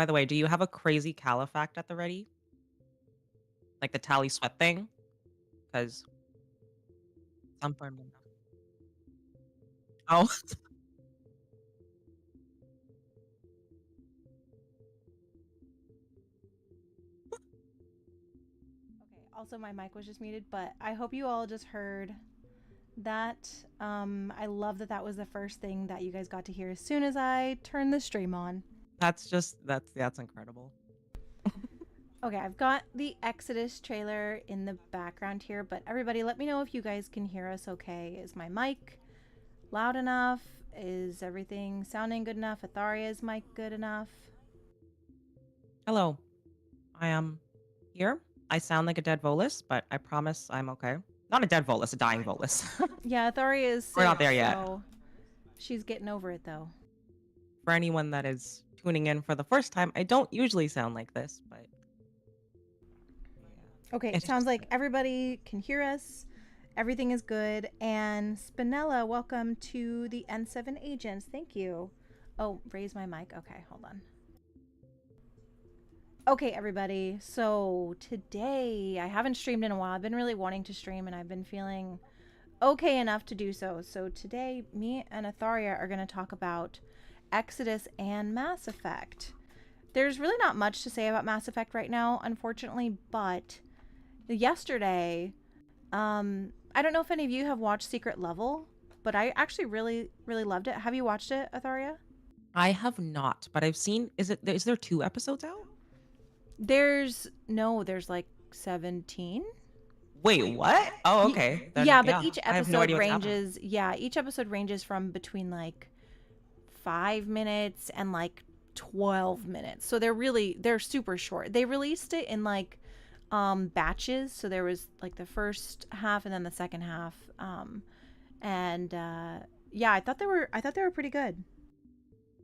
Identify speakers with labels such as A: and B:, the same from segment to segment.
A: by the way, do you have a crazy califact at the ready? Like the tally sweat thing? Because some firm Oh,
B: Okay, also my mic was just muted, but I hope you all just heard that. I love that that was the first thing that you guys got to hear as soon as I turned the stream on.
A: that's incredible.
B: Okay, I've got the Exodus trailer in the background here, but everybody let me know if you guys can hear us okay. Is my mic loud enough? Is everything sounding good enough? Atharia's mic good enough?
A: Hello, I am here. I sound like a dead volus, but I promise I'm okay. Not a dead volus, a dying volus.
B: Yeah, Atharia is
A: We're not
B: sick,
A: there yet.
B: so she's getting over it though.
A: For anyone that is tuning in for the first time, I don't usually sound like this, but
B: Okay,
A: yeah,
B: it
A: it's
B: sounds
A: just
B: like everybody can hear us. Everything is good. And Spinella, welcome to the N7 agents. Thank you. Oh, raise my mic. Okay, hold on. Okay, everybody. So today, I haven't streamed in a while. I've been really wanting to stream and I've been feeling okay enough to do so. So today, me and Atharia are going to talk about Exodus and Mass Effect. There's really not much to say about Mass Effect right now, unfortunately, but yesterday, I don't know if any of you have watched Secret Level, but I actually really loved it. Have you watched it, Atharia?
A: I have not, but I've seen. Is there 2 episodes out?
B: There's like 17.
A: Wait, what? Oh, okay. Then
B: Yeah, but
A: yeah, I have no idea what's happening.
B: each episode ranges from between like 5 minutes and like 12 minutes. So they're super short. They released it in like batches. So there was like the first half and then the second half. And yeah, I thought they were pretty good.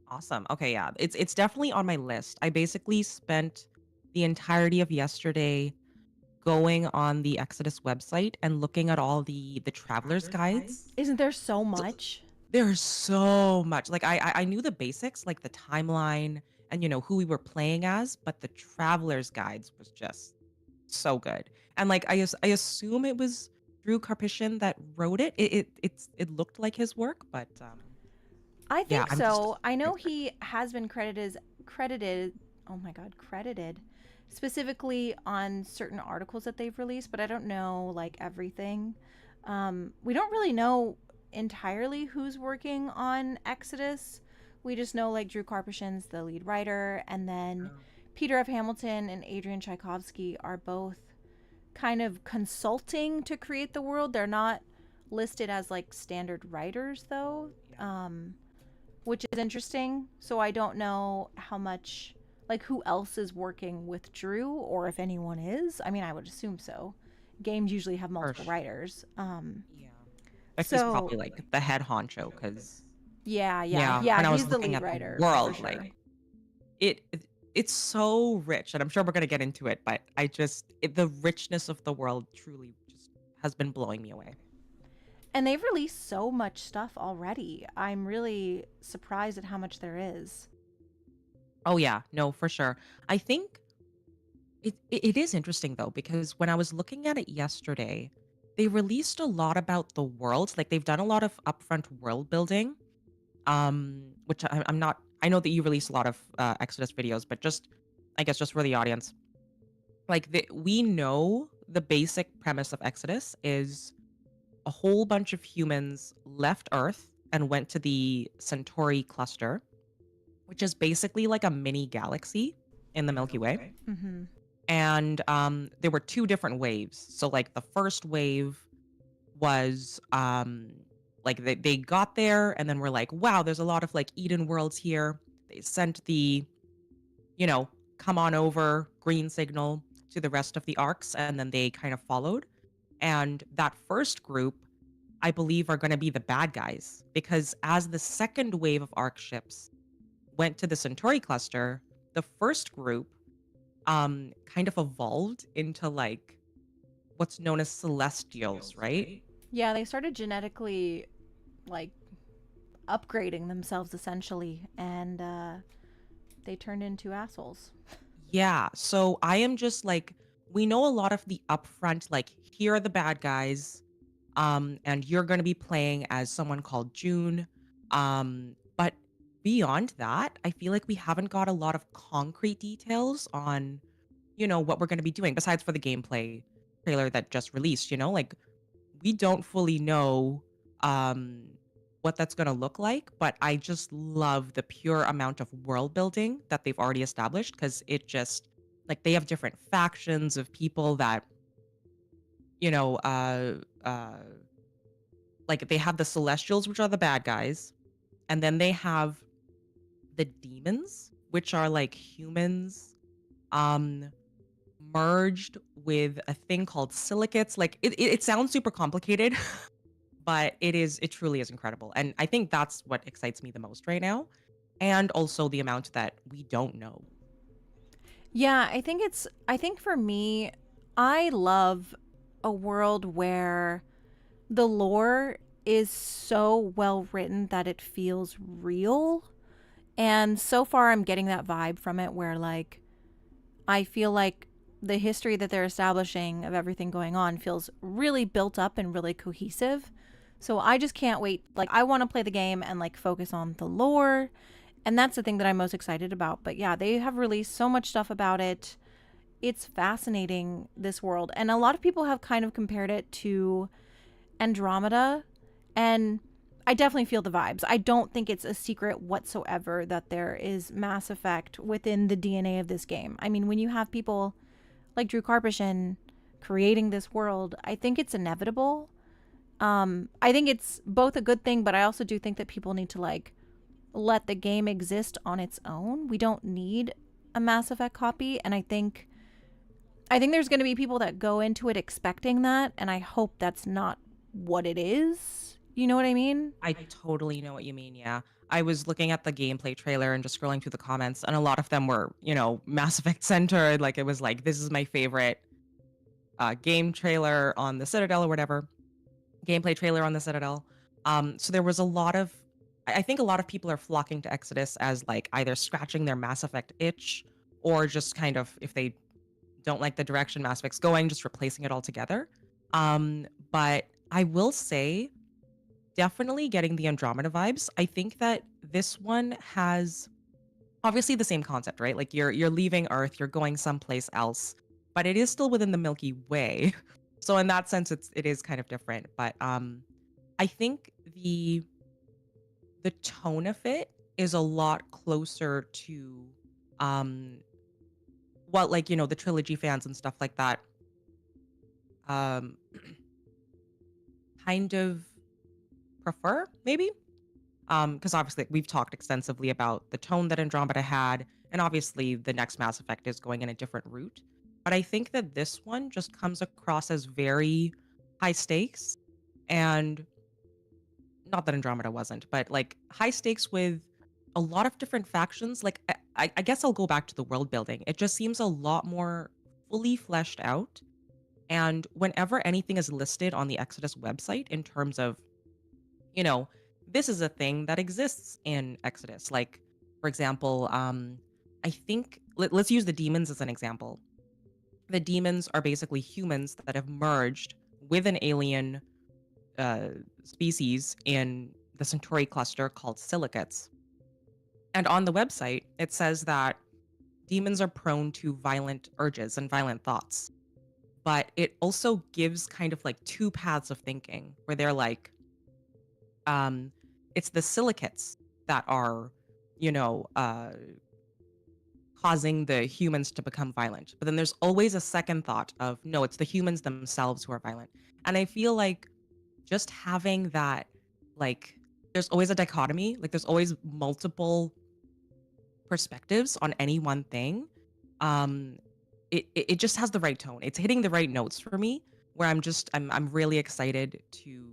A: Awesome. Okay, yeah. It's definitely on my list. I basically spent the entirety of yesterday going on the Exodus website and looking at all the traveler's guides.
B: Isn't there so
A: So
B: much?
A: there's so much. Like I knew the basics, like the timeline and who we were playing as, but the traveler's guides was just so good. And like I assume it was Drew Karpyshyn that wrote it. It looked like his work, but
B: I
A: yeah,
B: think
A: I'm just
B: so. I know
A: excited.
B: he has been credited. Oh my god, credited specifically on certain articles that they've released, but I don't know like everything. We don't really know entirely who's working on Exodus. We just know like Drew Karpyshyn's the lead writer, and then Peter F. Hamilton and Adrian Tchaikovsky are both kind of consulting to create the world. They're not listed as like standard writers though.
A: Yeah.
B: Which is interesting. So I don't know how much, like, who else is working with Drew or if anyone is. I mean, I would assume so. Games usually have
A: For
B: multiple
A: sure.
B: writers.
A: Yeah. Like he's
B: So
A: probably like the head honcho because
B: yeah,
A: when I was
B: he's the
A: looking
B: lead
A: at the
B: writer for
A: world,
B: sure.
A: like it's so rich, and I'm sure we're gonna get into it, but the richness of the world truly just has been blowing me away.
B: And they've released so much stuff already. I'm really surprised at how much there is.
A: Oh yeah, no, for sure. I think it is interesting though because when I was looking at it yesterday, they released a lot about the world. Like they've done a lot of upfront world building, which I'm not. I know that you release a lot of Exodus videos, but just I guess just for the audience, like we know the basic premise of Exodus is a whole bunch of humans left Earth and went to the Centauri cluster, which is basically like a mini galaxy in the Milky Way.
B: Mm-hmm.
A: And there were 2 different waves. So like the first wave was like they got there and then were like, wow, there's a lot of like Eden worlds here. They sent the, you know, come on over green signal to the rest of the arcs, and then they kind of followed. And that first group, I believe, are going to be the bad guys because as the second wave of arc ships went to the Centauri cluster, the first group kind of evolved into like what's known as celestials, right?
B: Yeah, they started genetically, like, upgrading themselves essentially. And they turned into assholes.
A: Yeah. So I am just like, we know a lot of the upfront, like, here are the bad guys. And you're gonna be playing as someone called June. But beyond that, I feel like we haven't got a lot of concrete details on, what we're gonna be doing, besides for the gameplay trailer that just released, like we don't fully know um what that's going to look like, but I just love the pure amount of world building that they've already established, cuz it just, like, they have different factions of people that, you know uh uh like, they have the celestials, which are the bad guys, and then they have the demons, which are like humans um merged with a thing called silicates. Like, it sounds super complicated. But it truly is incredible, and I think that's what excites me the most right now, and also the amount that we don't know.
B: Yeah, I think for me, I love a world where the lore is so well written that it feels real. And so far I'm getting that vibe from it where like I feel like the history that they're establishing of everything going on feels really built up and really cohesive. So I just can't wait. Like I want to play the game and like focus on the lore. And that's the thing that I'm most excited about. But yeah, they have released so much stuff about it. It's fascinating, this world. And a lot of people have kind of compared it to Andromeda, and I definitely feel the vibes. I don't think it's a secret whatsoever that there is Mass Effect within the DNA of this game. I mean, when you have people like Drew Karpyshyn creating this world, I think it's inevitable. I think it's both a good thing, but I also do think that people need to like let the game exist on its own. We don't need a Mass Effect copy, and I think there's going to be people that go into it expecting that, and I hope that's not what it is. You know what I mean?
A: I totally know what you mean, yeah. I was looking at the gameplay trailer and just scrolling through the comments, and a lot of them were, Mass Effect centered. Like, it was like, this is my favorite game trailer on the Citadel or whatever, gameplay trailer on the Citadel. So there was a lot of, I think a lot of people are flocking to Exodus as like either scratching their Mass Effect itch, or just kind of, if they don't like the direction Mass Effect's going, just replacing it altogether. But I will say, definitely getting the Andromeda vibes. I think that this one has obviously the same concept, right? Like, you're leaving Earth, you're going someplace else, but it is still within the Milky Way. So in that sense, it is kind of different. But I think the tone of it is a lot closer to um what, like, the trilogy fans and stuff like that um kind of prefer, maybe. Because obviously we've talked extensively about the tone that Andromeda had, and obviously the next Mass Effect is going in a different route. But I think that this one just comes across as very high stakes, and not that Andromeda wasn't, but like high stakes with a lot of different factions. Like, I guess I'll go back to the world building. It just seems a lot more fully fleshed out. And whenever anything is listed on the Exodus website in terms of, you know, this is a thing that exists in Exodus. Like, for example, I think let's use the demons as an example. The demons are basically humans that have merged with an alien uh, species in the Centauri cluster called silicates. And on the website, it says that demons are prone to violent urges and violent thoughts. But it also gives kind of like two paths of thinking where they're like, um, it's the silicates that are, you know, uh, causing the humans to become violent. But then there's always a second thought of, no, it's the humans themselves who are violent. And I feel like just having that, like, there's always a dichotomy, like, there's always multiple perspectives on any one thing. Um, it just has the right tone. It's hitting the right notes for me, where I'm really excited to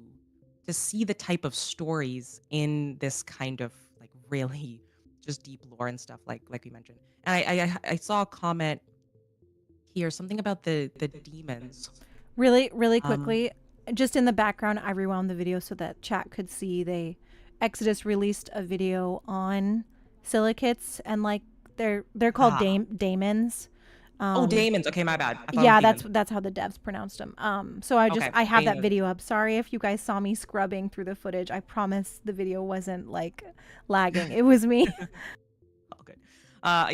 A: see the type of stories in this kind of, like, really just deep lore and stuff, like we mentioned. And I saw a comment here, something about the demons.
B: Really, really
A: Um,
B: quickly, just in the background, I rewound the video so that chat could see. Exodus released a video on silicates and like They're called
A: Ah.
B: daemons.
A: Oh,
B: Um,
A: daemons. Okay, my bad. I thought it was
B: yeah,
A: demons.
B: that's how the devs pronounced them. So
A: Okay,
B: I have that
A: daemons.
B: video up. Sorry if you guys saw me scrubbing through the footage. I promise the video wasn't like lagging. It was me.
A: Okay.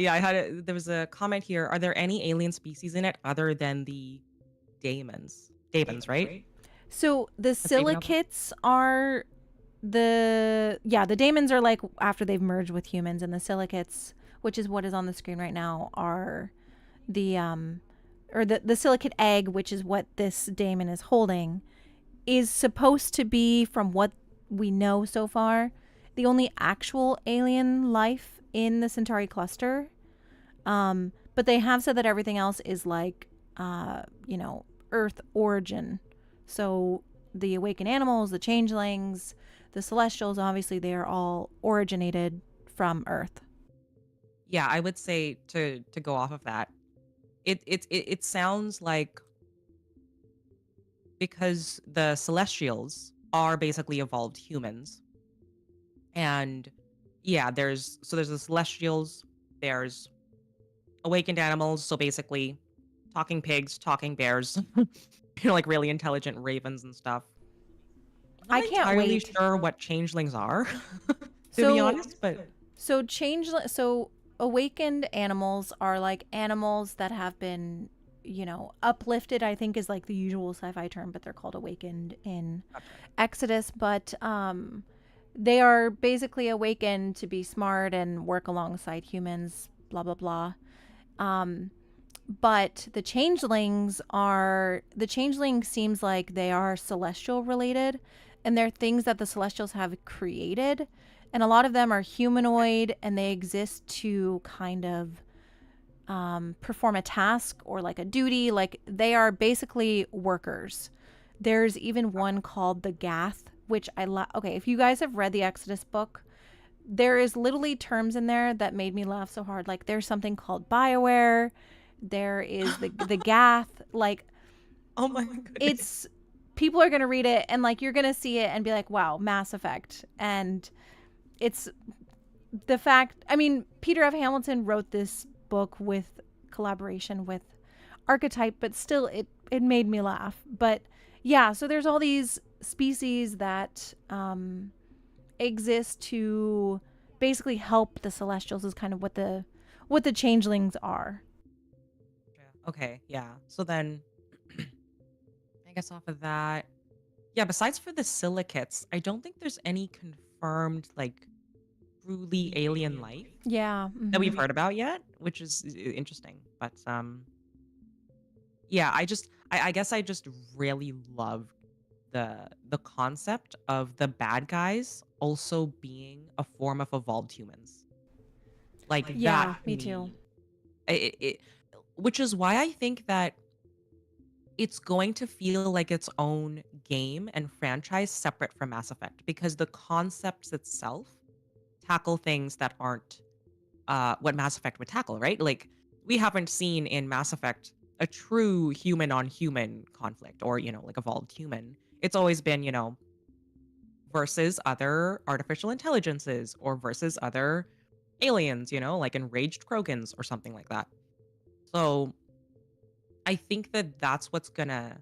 A: Yeah, there was a comment here. Are there any alien species in it other than the daemons? Daemons, right?
B: So the
A: That's how you pronounce it?
B: silicates are the daemons are like after they've merged with humans, and the silicates, which is what is on the screen right now, are the or the silicate egg, which is what this daemon is holding, is supposed to be, from what we know so far, the only actual alien life in the Centauri cluster. But they have said that everything else is like, Earth origin. So the awakened animals, the changelings, the celestials, obviously, they are all originated from Earth.
A: Yeah, I would say to go off of that. It sounds like because the celestials are basically evolved humans. And yeah, there's the celestials, there's awakened animals, so basically talking pigs, talking bears, like really intelligent ravens and stuff. I'm not
B: I can't
A: entirely
B: wait.
A: sure what changelings are, to be
B: So
A: honest, but
B: so awakened animals are like animals that have been, uplifted, I think is like the usual sci-fi term, but they're called awakened in
A: gotcha.
B: Exodus. But they are basically awakened to be smart and work alongside humans, blah blah blah. Um, but the changeling seems like they are celestial related, and they're things that the celestials have created, and a lot of them are humanoid, and they exist to kind of perform a task or like a duty. Like they are basically workers. There's even one called the Gath, which okay, if you guys have read the Exodus book, there is literally terms in there that made me laugh so hard. Like there's something called BioWare. There is the Gath. Like
A: Oh my goodness.
B: it's people are gonna read it and like you're gonna see it and be like, wow, Mass Effect. And it's the fact. I mean, Peter F. Hamilton wrote this book with collaboration with Archetype, but still, it made me laugh. But yeah, so there's all these species that exist to basically help the Celestials. Is kind of what the changelings are.
A: Okay, yeah. So then I guess off of that, yeah, besides for the silicates, I don't think there's any confirmed like truly alien life
B: Yeah.
A: that we've
B: Mm-hmm.
A: heard about yet, which is interesting. But yeah, I guess I just really love the concept of the bad guys also being a form of evolved humans. Like that
B: Yeah,
A: to
B: me too.
A: me, it which is why I think that it's going to feel like its own game and franchise separate from Mass Effect because the concepts itself tackle things that aren't what Mass Effect would tackle, right? Like we haven't seen in Mass Effect a true human on human conflict or, like evolved human. It's always been, versus other artificial intelligences or versus other aliens, like enraged Krogans or something like that. So I think that that's what's gonna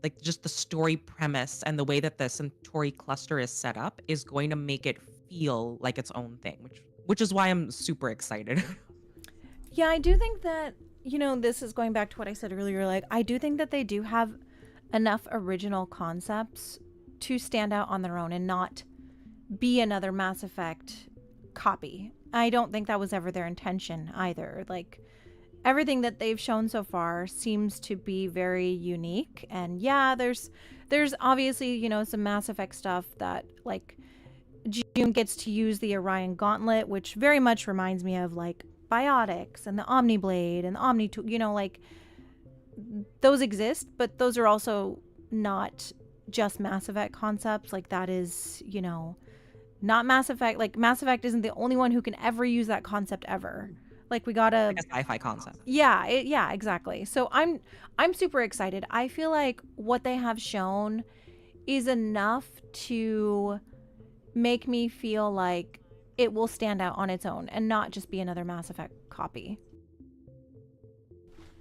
A: like just the story premise and the way that the Centauri cluster is set up is going to make it feel like its own thing, which is why I'm super excited.
B: Yeah, I do think that, this is going back to what I said earlier. Like, I do think that they do have enough original concepts to stand out on their own and not be another Mass Effect copy. I don't think that was ever their intention either. Like, everything that they've shown so far seems to be very unique. And yeah, there's obviously, some Mass Effect stuff that like June gets to use the Orion Gauntlet, which very much reminds me of like Biotics and the Omniblade and the Omni, like those exist, but those are also not just Mass Effect concepts. Like that is, not Mass Effect. Like Mass Effect isn't the only one who can ever use that concept ever. Like we gotta,
A: Like a sci-fi concept.
B: yeah, yeah, exactly. So I'm super excited. I feel like what they have shown is enough to make me feel like it will stand out on its own and not just be another Mass Effect copy.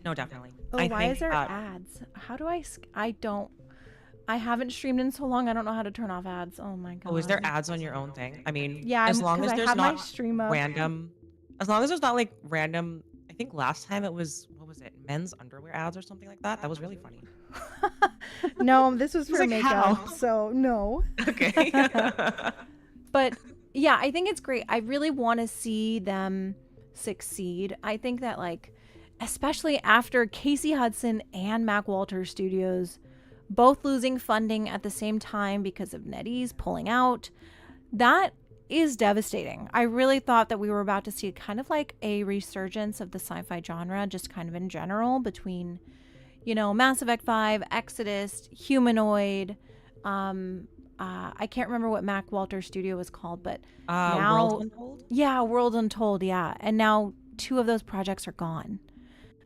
A: No, definitely.
B: Oh,
A: I
B: why
A: think
B: is there
A: that
B: ads? How do I haven't streamed in so long. I don't know how to turn off ads. Oh my
A: oh, is there
B: god.
A: ads on your own thing? I mean,
B: Yeah,
A: as long
B: because
A: as
B: I
A: there's
B: have my
A: not
B: stream up.
A: random, as long as there's not like random, I think last time it was, what was it? Men's underwear ads or something like that. That was really funny.
B: No, this was
A: I was
B: for
A: like,
B: makeup,
A: how?
B: so no.
A: Okay.
B: But yeah, I think it's great. I really want to see them succeed. I think that, like, especially after Casey Hudson and Mac Walter Studios both losing funding at the same time because of NetEase pulling out, that is devastating. I really thought that we were about to see kind of like a resurgence of the sci-fi genre, just kind of in general, between, you know, Mass Effect 5, Exodus, Humanoid. I can't remember what Mac Walter Studio was called, but
A: World
B: now,
A: Untold?
B: yeah, World Untold, yeah, and now two of those projects are gone.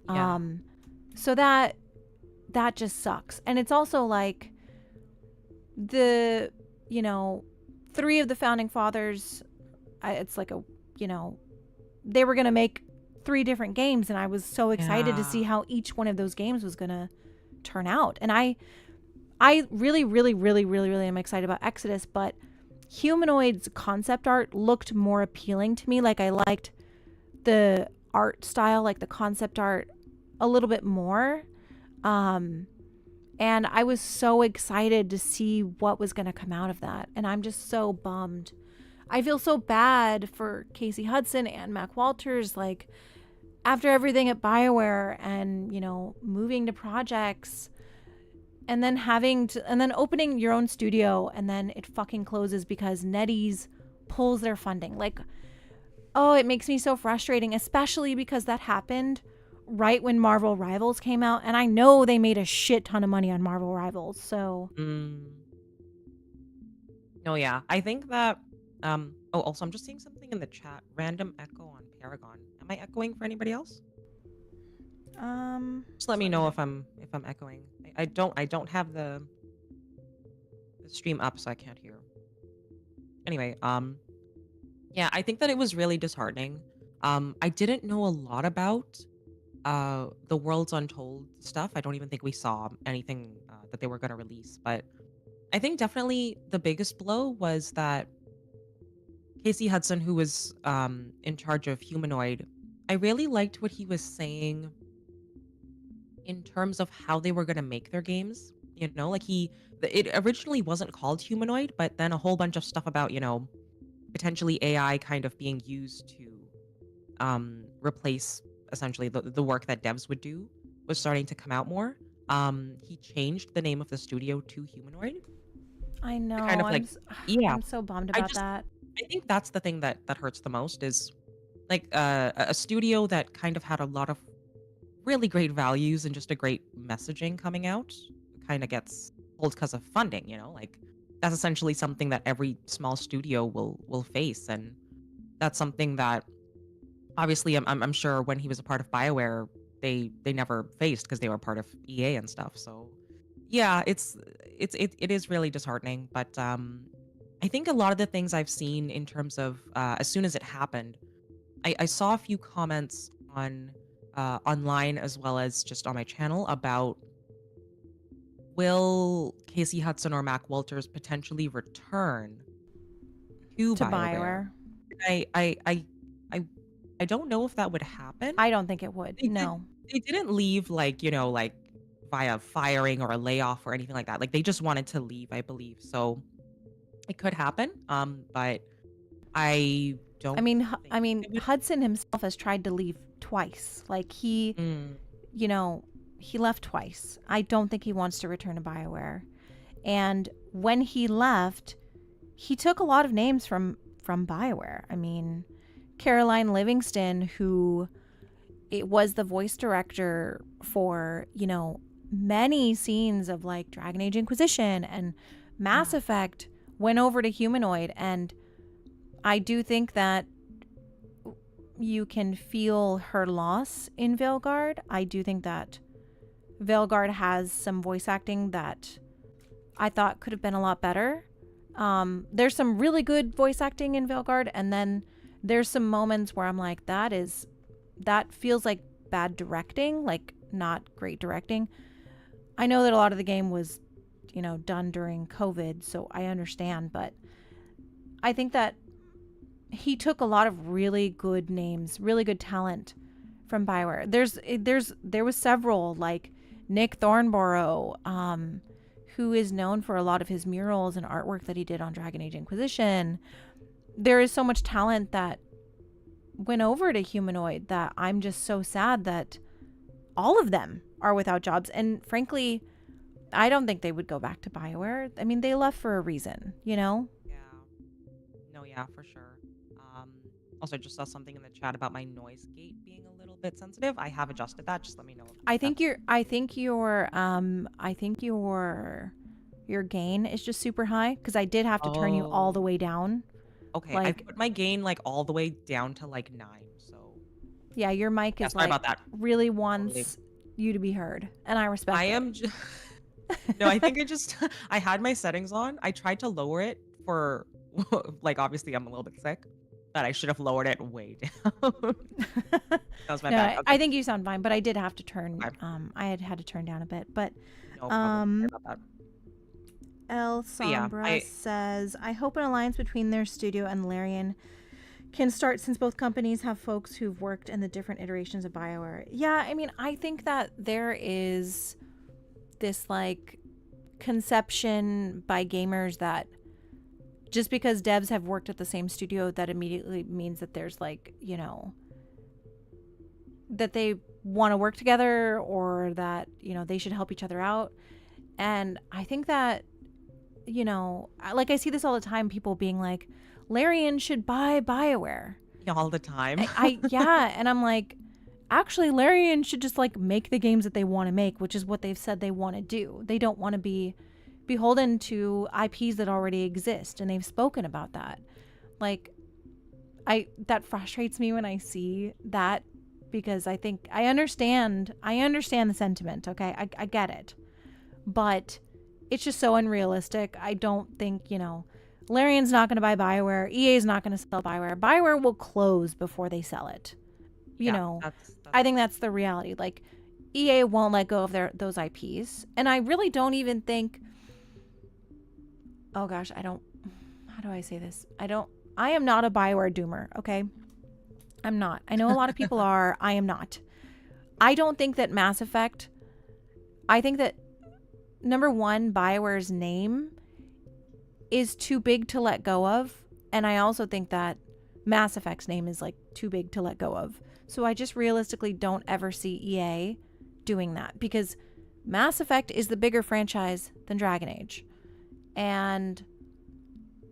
A: Yeah.
B: So that just sucks, and it's also like the, you know, three of the founding fathers. It's like a, you know, they were gonna make 3 different games, and I was so excited to see
A: Yeah.
B: how each one of those games was gonna turn out. And I really, really, really, really, really am excited about Exodus, but Humanoid's concept art looked more appealing to me. Like, I liked the art style, like the concept art, a little bit more. And I was so excited to see what was going to come out of that. And I'm just so bummed. I feel so bad for Casey Hudson and Mac Walters. Like, after everything at BioWare and, you know, moving to projects and then and then opening your own studio, and then it fucking closes because NetEase pulls their funding. Like, oh, it makes me so frustrating, especially because that happened right when Marvel Rivals came out, and I know they made a shit ton of money on Marvel Rivals. So
A: Mm. No, yeah. I think that oh, also I'm just seeing something in the chat. Random echo on Paragon. Am I echoing for anybody else? Just let me know if I'm echoing. I don't have the stream up, so I can't hear. Anyway, yeah, I think that it was really disheartening. I didn't know a lot about the Worlds Untold stuff. I don't even think we saw anything that they were going to release, but I think definitely the biggest blow was that Casey Hudson, who was in charge of Humanoid, I really liked what he was saying in terms of how they were going to make their games. You know, like it originally wasn't called Humanoid, but then a whole bunch of stuff about, you know, potentially AI kind of being used to replace essentially the work that devs would do was starting to come out more. He changed the name of the studio to Humanoid
B: I know,
A: to kind of like, yeah,
B: I'm so bummed
A: I
B: about
A: just
B: that.
A: I think that's the thing that hurts the most is like a studio that kind of had a lot of really great values and just a great messaging coming out kind of gets pulled because of funding, you know? Like that's essentially something that every small studio will face, and that's something that obviously I'm sure when he was a part of BioWare they never faced because they were part of EA and stuff. So yeah, it is really disheartening, but I think a lot of the things I've seen in terms of as soon as it happened, I saw a few comments on online as well as just on my channel about will Casey Hudson or Mac Walters potentially return to
B: To
A: BioWare?
B: BioWare.
A: I I I I I don't know if that would happen.
B: I don't think it would.
A: They did
B: No.
A: they didn't leave like, you know, like via firing or a layoff or anything like that. Like they just wanted to leave, I believe. So it could happen. But I don't think it would.
B: Hudson himself has tried to leave twice. Like,
A: Mm,
B: you know, he left twice. I don't think he wants to return to BioWare. And when he left, he took a lot of names from BioWare. I mean, Caroline Livingston, who it was the voice director for, you know, many scenes of like Dragon Age Inquisition and Mass
A: yeah.
B: Effect, went over to Humanoid. And I do think that you can feel her loss in Veilguard. I do think that Veilguard has some voice acting that I thought could have been a lot better. There's some really good voice acting in Veilguard, and then there's some moments where I'm like, that feels like bad directing, like not great directing. I know that a lot of the game was, done during COVID, so I understand, but I think that he took a lot of really good names, really good talent from BioWare. There was several, like Nick Thornborough, who is known for a lot of his murals and artwork that he did on Dragon Age Inquisition. There is so much talent that went over to Humanoid that I'm just so sad that all of them are without jobs. And frankly, I don't think they would go back to BioWare. I mean, they left for a reason,
A: Yeah. No, yeah, for sure. Um, Also, I just saw something in the chat about my noise gate being a little bit sensitive. I have adjusted that. Just let me know if
B: I think
A: that's
B: your gain is just super high because I did have to turn you all the
A: oh,
B: way down.
A: okay. I
B: Like,
A: put my gain like all the way down to like 9. So
B: yeah, your mic
A: yeah,
B: is
A: sorry
B: like
A: about that.
B: really
A: Totally.
B: wants you to be heard, and I
A: I
B: respect it.
A: am just no, I think I just I had my settings on. I tried to lower it for like obviously I'm a little bit sick, but I should have lowered it way down. That was my
B: No,
A: bad.
B: I
A: Okay.
B: think you sound fine, but I did have to turn.
A: Okay.
B: I had to turn down a bit, but
A: No problem. Sorry
B: um,
A: about that.
B: El
A: But yeah,
B: Sombra says, I hope an alliance between their studio and Larian can start since both companies have folks who've worked in the different iterations of BioWare. Yeah, I mean, I think that there is this like conception by gamers that just because devs have worked at the same studio, that immediately means that there's like, that they want to work together or that, they should help each other out. And I think that, like I see this all the time, people being like, Larian should buy BioWare.
A: yeah, all the time.
B: Yeah, and I'm like, actually, Larian should just like make the games that they want to make, which is what they've said they want to do. They don't want to be beholden to IPs that already exist, and they've spoken about that. Like, that frustrates me when I see that because I think I understand the sentiment. Okay, I get it, but it's just so unrealistic. I don't think Larian's not going to buy BioWare. EA is not going to sell BioWare. BioWare will close before they sell it.
A: Yeah, that's
B: I think that's the reality. Like, EA won't let go of those IPs, and I really don't even think. Oh gosh, I don't. How do I say this? I am not a BioWare doomer. Okay, I'm not. I know a lot of people are. I am not. I don't think that Mass Effect. I think that number one, BioWare's name is too big to let go of, and I also think that Mass Effect's name is like too big to let go of. So I just realistically don't ever see EA doing that because Mass Effect is the bigger franchise than Dragon Age. And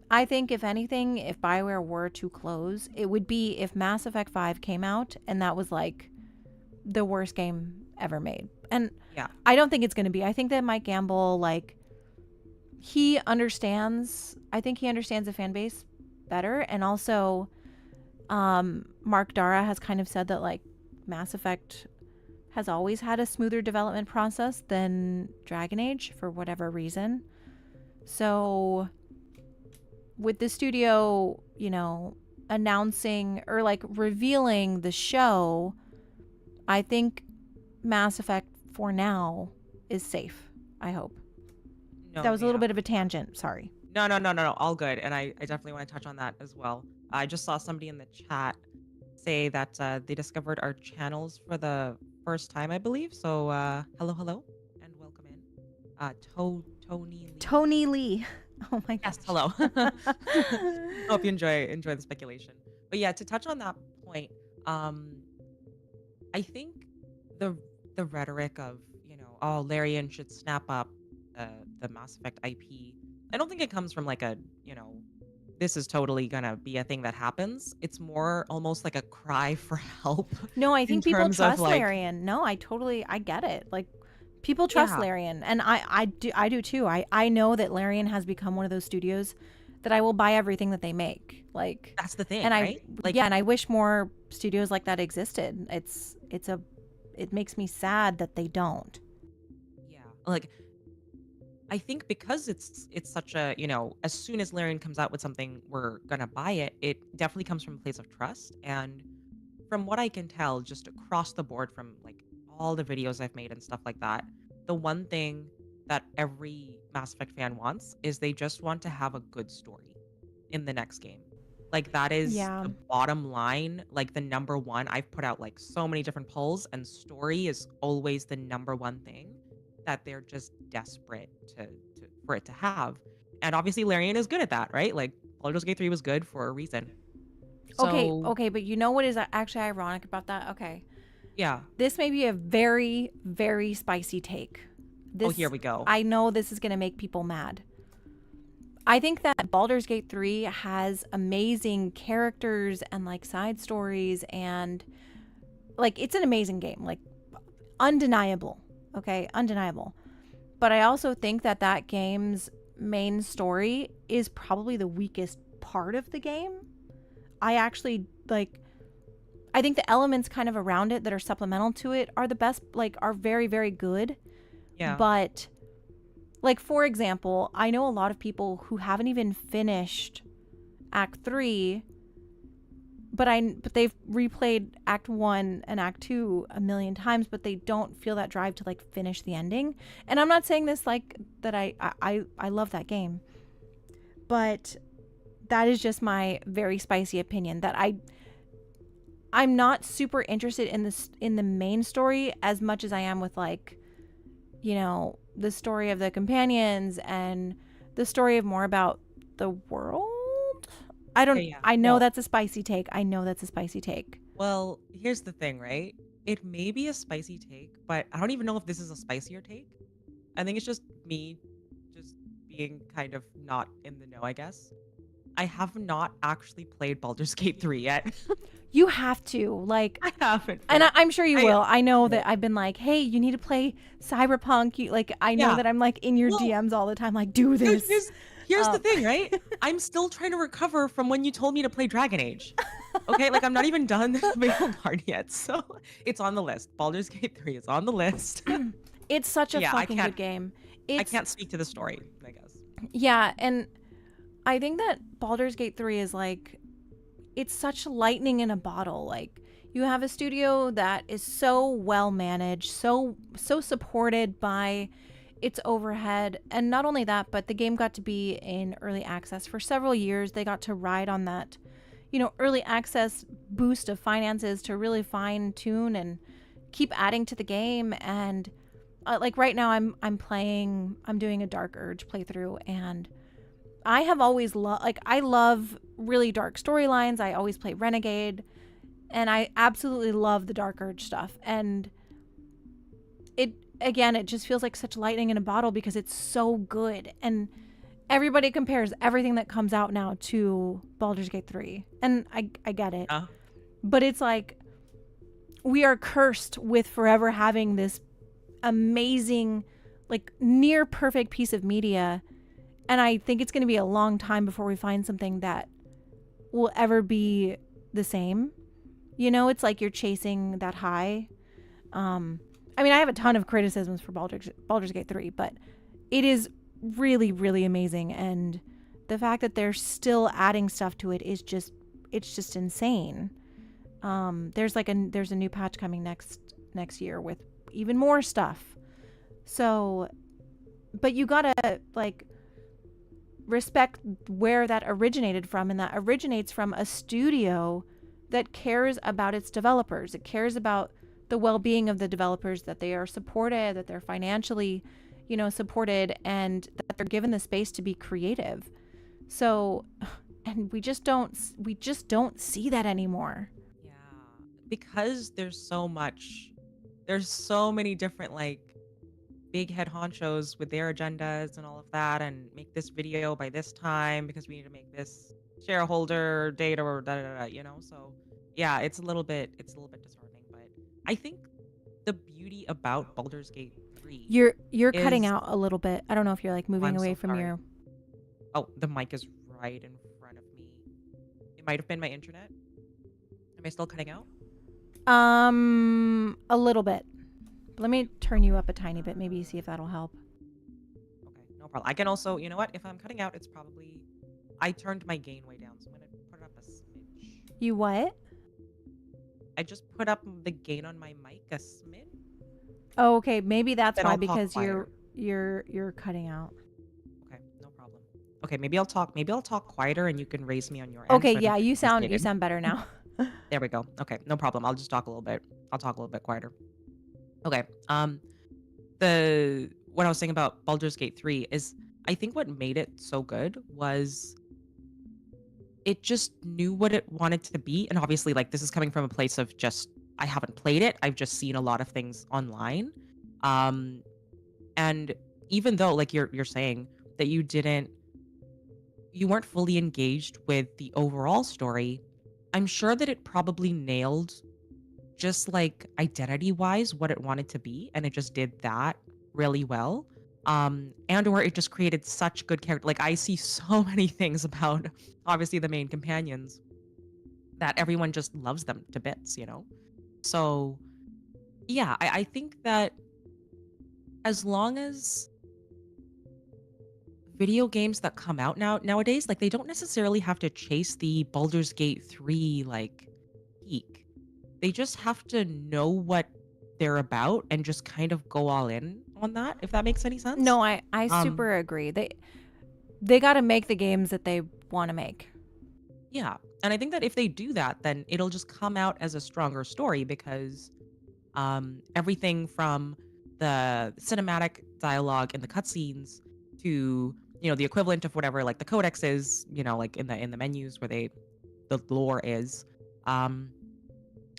B: I think if anything, if BioWare were to close, it would be if Mass Effect 5 came out and that was like the worst game ever made. And
A: yeah.
B: I don't think it's going to be. I think that Mike Gamble, like, he understands, I think he understands the fan base better. And also, Mark Dara has kind of said that, like, Mass Effect has always had a smoother development process than Dragon Age for whatever reason. So with the studio, announcing or like revealing the show, I think Mass Effect for now is safe. I hope. That
A: No,
B: was a little
A: yeah.
B: bit of a tangent. Sorry.
A: No. All good. And I definitely want to touch on that as well. I just saw somebody in the chat say that they discovered our channels for the first time, I believe. So hello, and welcome in. Tony Lee.
B: Tony Lee. Oh my gosh.
A: Yes, hello. Hope you enjoy the speculation. But yeah, to touch on that point, I think the the rhetoric of, oh, Larian should snap up the Mass Effect IP. I don't think it comes from like a, this is totally gonna be a thing that happens. It's more almost like a cry for help
B: No, I
A: in
B: think people
A: terms of
B: trust
A: like,
B: Larian. No, I get it. Like, people trust
A: yeah,
B: Larian, and I do too. I know that Larian has become one of those studios that I will buy everything that they make. Like,
A: that's the thing,
B: and
A: right? Like,
B: yeah, and I wish more studios like that existed. It makes me sad that they don't.
A: yeah, like I think because it's such a, as soon as Larian comes out with something, we're gonna buy it. It definitely comes from a place of trust. And from what I can tell, just across the board from like all the videos I've made and stuff like that, the one thing that every Mass Effect fan wants is they just want to have a good story in the next game. Like that is
B: Yeah.
A: the bottom line, like the number one. I've put out like so many different polls, and story is always the number one thing that they're just desperate to for it to have. And obviously Larian is good at that, right? Like Baldur's Gate 3 was good for a reason.
B: Okay,
A: So,
B: okay, but you know what is actually ironic about that? Okay.
A: yeah.
B: This may be a very, very spicy take.
A: Oh, here
B: This,
A: we go.
B: I know this is going to make people mad. I think that Baldur's Gate 3 has amazing characters and like side stories, and like it's an amazing game, like undeniable. Okay, undeniable. But I also think that that game's main story is probably the weakest part of the game. I actually like I think the elements kind of around it that are supplemental to it are the best, like are very, very good.
A: Yeah.
B: But like for example, I know a lot of people who haven't even finished Act 3, but they've replayed Act 1 and Act 2 a million times, but they don't feel that drive to like finish the ending. And I'm not saying this like that I love that game. But that is just my very spicy opinion that I'm not super interested in this in the main story as much as I am with like, the story of the companions and the story of more about the world.
A: Okay, yeah.
B: I know
A: No.
B: that's a spicy take. I know that's a spicy take.
A: Well, here's the thing, right? It may be a spicy take, but I don't even know if this is a spicier take. I think it's just me just being kind of not in the know, I guess. I have not actually played Baldur's Gate 3 yet.
B: You have to like,
A: I haven't.
B: and
A: But
B: I'm sure you
A: I
B: will. I know
A: no.
B: that I've been like, hey, you need to play Cyberpunk. You like, I know
A: Yeah.
B: that I'm like in your
A: Well,
B: DMs all the time, like, do
A: Here's
B: this.
A: here's here's the
B: Um,
A: thing, right? I'm still trying to recover from when you told me to play Dragon Age. Okay, like I'm not even done Veilguard yet, so it's on the list. Baldur's Gate 3 is on the list.
B: it's such a
A: Yeah,
B: fucking good game.
A: I
B: It's
A: can't speak to the story, I guess.
B: Yeah, and I think that Baldur's Gate 3 is like it's such lightning in a bottle. Like you have a studio that is so well managed, so supported by its overhead, and not only that, but the game got to be in early access for several years. They got to ride on that, early access boost of finances to really fine tune and keep adding to the game. And like right now I'm doing a Dark Urge playthrough, and I have always I love really dark storylines. I always play Renegade, and I absolutely love the Dark Urge stuff. And it just feels like such lightning in a bottle because it's so good. And everybody compares everything that comes out now to Baldur's Gate 3. And I get it.
A: Yeah.
B: But it's like we are cursed with forever having this amazing, like near perfect piece of media. And I think it's going to be a long time before we find something that will ever be the same. It's like you're chasing that high. I mean, I have a ton of criticisms for Baldur's Gate 3, but it is really, really amazing. And the fact that they're still adding stuff to it is it's just insane. There's a new patch coming next year with even more stuff. So, but you gotta like respect where that originated from, and that originates from a studio that cares about its developers. It cares about the well-being of the developers, that they are supported, that they're financially, supported, and that they're given the space to be creative. So, and we just don't see that anymore.
A: Yeah. Because there's so many different like big head honchos with their agendas and all of that, and make this video by this time because we need to make this shareholder data or da da da. So yeah, it's a little bit disheartening, but I think the beauty about Baldur's Gate 3
B: You're cutting
A: is
B: out a little bit. I don't know if you're like moving
A: I'm
B: away
A: so
B: from
A: sorry.
B: your
A: Oh, the mic is right in front of me. It might have been my internet. Am I still cutting out?
B: a little bit. Let me turn you up a tiny bit, maybe see if that'll help.
A: Okay, no problem. I can also, you know what? If I'm cutting out, it's probably I turned my gain way down, so I'm gonna put it up a smidge.
B: You what?
A: I just put up the gain on my mic a smidge,
B: Oh, okay, maybe that's
A: then
B: why
A: I'll talk
B: because
A: quieter.
B: you're cutting out.
A: Okay, no problem. Okay, maybe I'll talk quieter and you can raise me on your end
B: Okay,
A: so I don't
B: yeah,
A: get
B: you
A: irritated.
B: sound better now.
A: There we go. Okay, no problem. I'll just talk a little bit. I'll talk a little bit quieter. Okay. The what I was saying about Baldur's Gate 3 is I think what made it so good was it just knew what it wanted to be. And obviously, like this is coming from a place of just I haven't played it. I've just seen a lot of things online. Um, and even though like you're saying that you weren't fully engaged with the overall story, I'm sure that it probably nailed just like identity wise what it wanted to be, and it just did that really well. And or it just created such good character. Like I see so many things about obviously the main companions that everyone just loves them to bits, you know? So yeah, I think that as long as video games that come out nowadays, like they don't necessarily have to chase the Baldur's Gate 3 like peak. They just have to know what they're about and just kind of go all in on that, if that makes any sense.
B: No, I
A: Um,
B: super agree. They got to make the games that they want to make.
A: yeah. And I think that if they do that, then it'll just come out as a stronger story because everything from the cinematic dialogue and the cutscenes to, the equivalent of whatever like the codex is, like in the menus where the lore is. Um,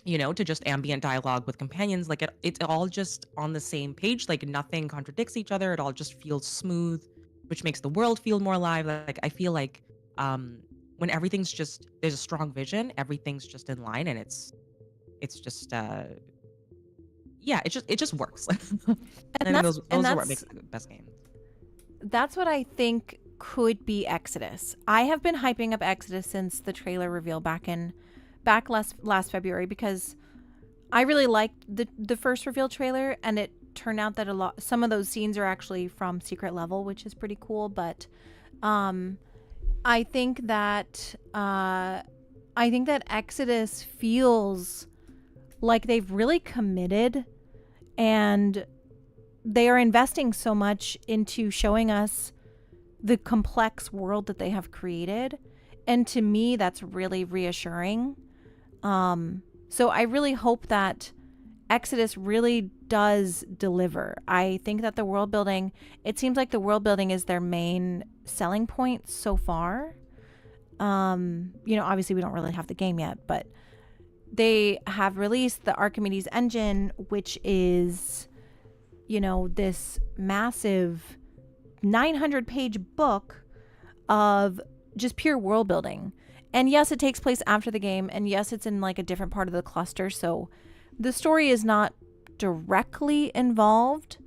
A: to just ambient dialogue with companions. Like it's all just on the same page. Like nothing contradicts each other. It all just feels smooth, which makes the world feel more alive. Like I feel like um when everything's just there's a strong vision, everything's just in line and it's just yeah, it just works. And I
B: And
A: think
B: that's
A: those are what makes it the best games.
B: that's what I think could be Exodus. I have been hyping up Exodus since the trailer reveal back last February because I really liked the first reveal trailer, and it turned out that some of those scenes are actually from Secret Level, which is pretty cool. But um, I think that Exodus feels like they've really committed, and they are investing so much into showing us the complex world that they have created. And to me, that's really reassuring. So I really hope that Exodus really does deliver. I think that it seems like the world building is their main selling point so far. Obviously we don't really have the game yet, but they have released the Archimedes engine, which is, this massive 900-page book of just pure world building. And yes, it takes place after the game, and yes, it's in like a different part of the cluster, so the story is not directly involved.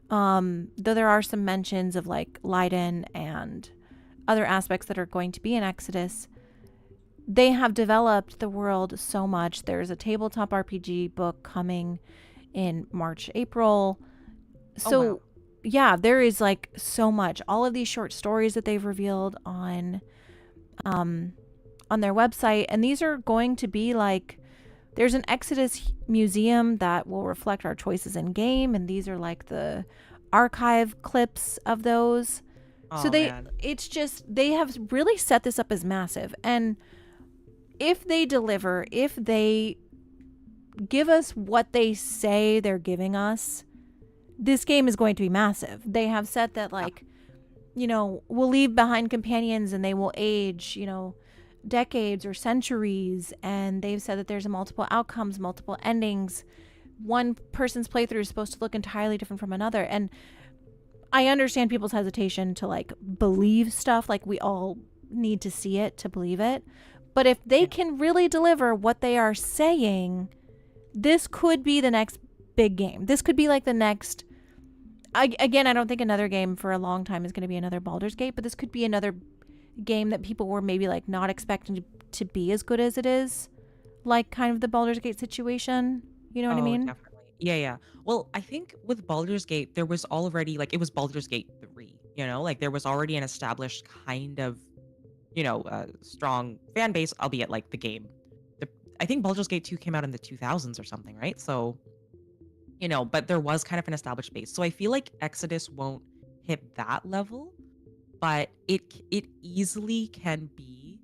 B: Though there are some mentions of like Leiden and other aspects that are going to be in Exodus. They have developed the world so much. There's a tabletop RPG book coming in March, April.
A: Oh wow.
B: So yeah, there is like so much. All of these short stories that they've revealed on their website, and these are going to be like, there's an Exodus museum that will reflect our choices in game, and these are like the archive clips of those. So
A: Oh man.
B: they have really set this up as massive. And if they deliver, if they give us what they say they're giving us, this game is going to be massive. They have said that
A: Yeah.
B: like, we'll leave behind companions and they will age, decades or centuries. And they've said that there's multiple outcomes, multiple endings. One person's playthrough is supposed to look entirely different from another. And I understand people's hesitation to like believe stuff. Like we all need to see it to believe it. But if they
A: Yeah.
B: can really deliver what they are saying, this could be the next big game. This could be like the next. Again, I don't think another game for a long time is going to be another Baldur's Gate, but this could be another game that people were maybe like not expecting to be as good as it is, like kind of the Baldur's Gate situation. You know what I
A: Oh,
B: mean?
A: definitely. Yeah, yeah. Well, I think with Baldur's Gate, there was already like it was Baldur's Gate 3. Like there was already an established kind of, strong fan base, albeit like the game. The, I think Baldur's Gate 2 came out in the 2000s or something, right? So, but there was kind of an established base. So I feel like Exodus won't hit that level, but it easily can be,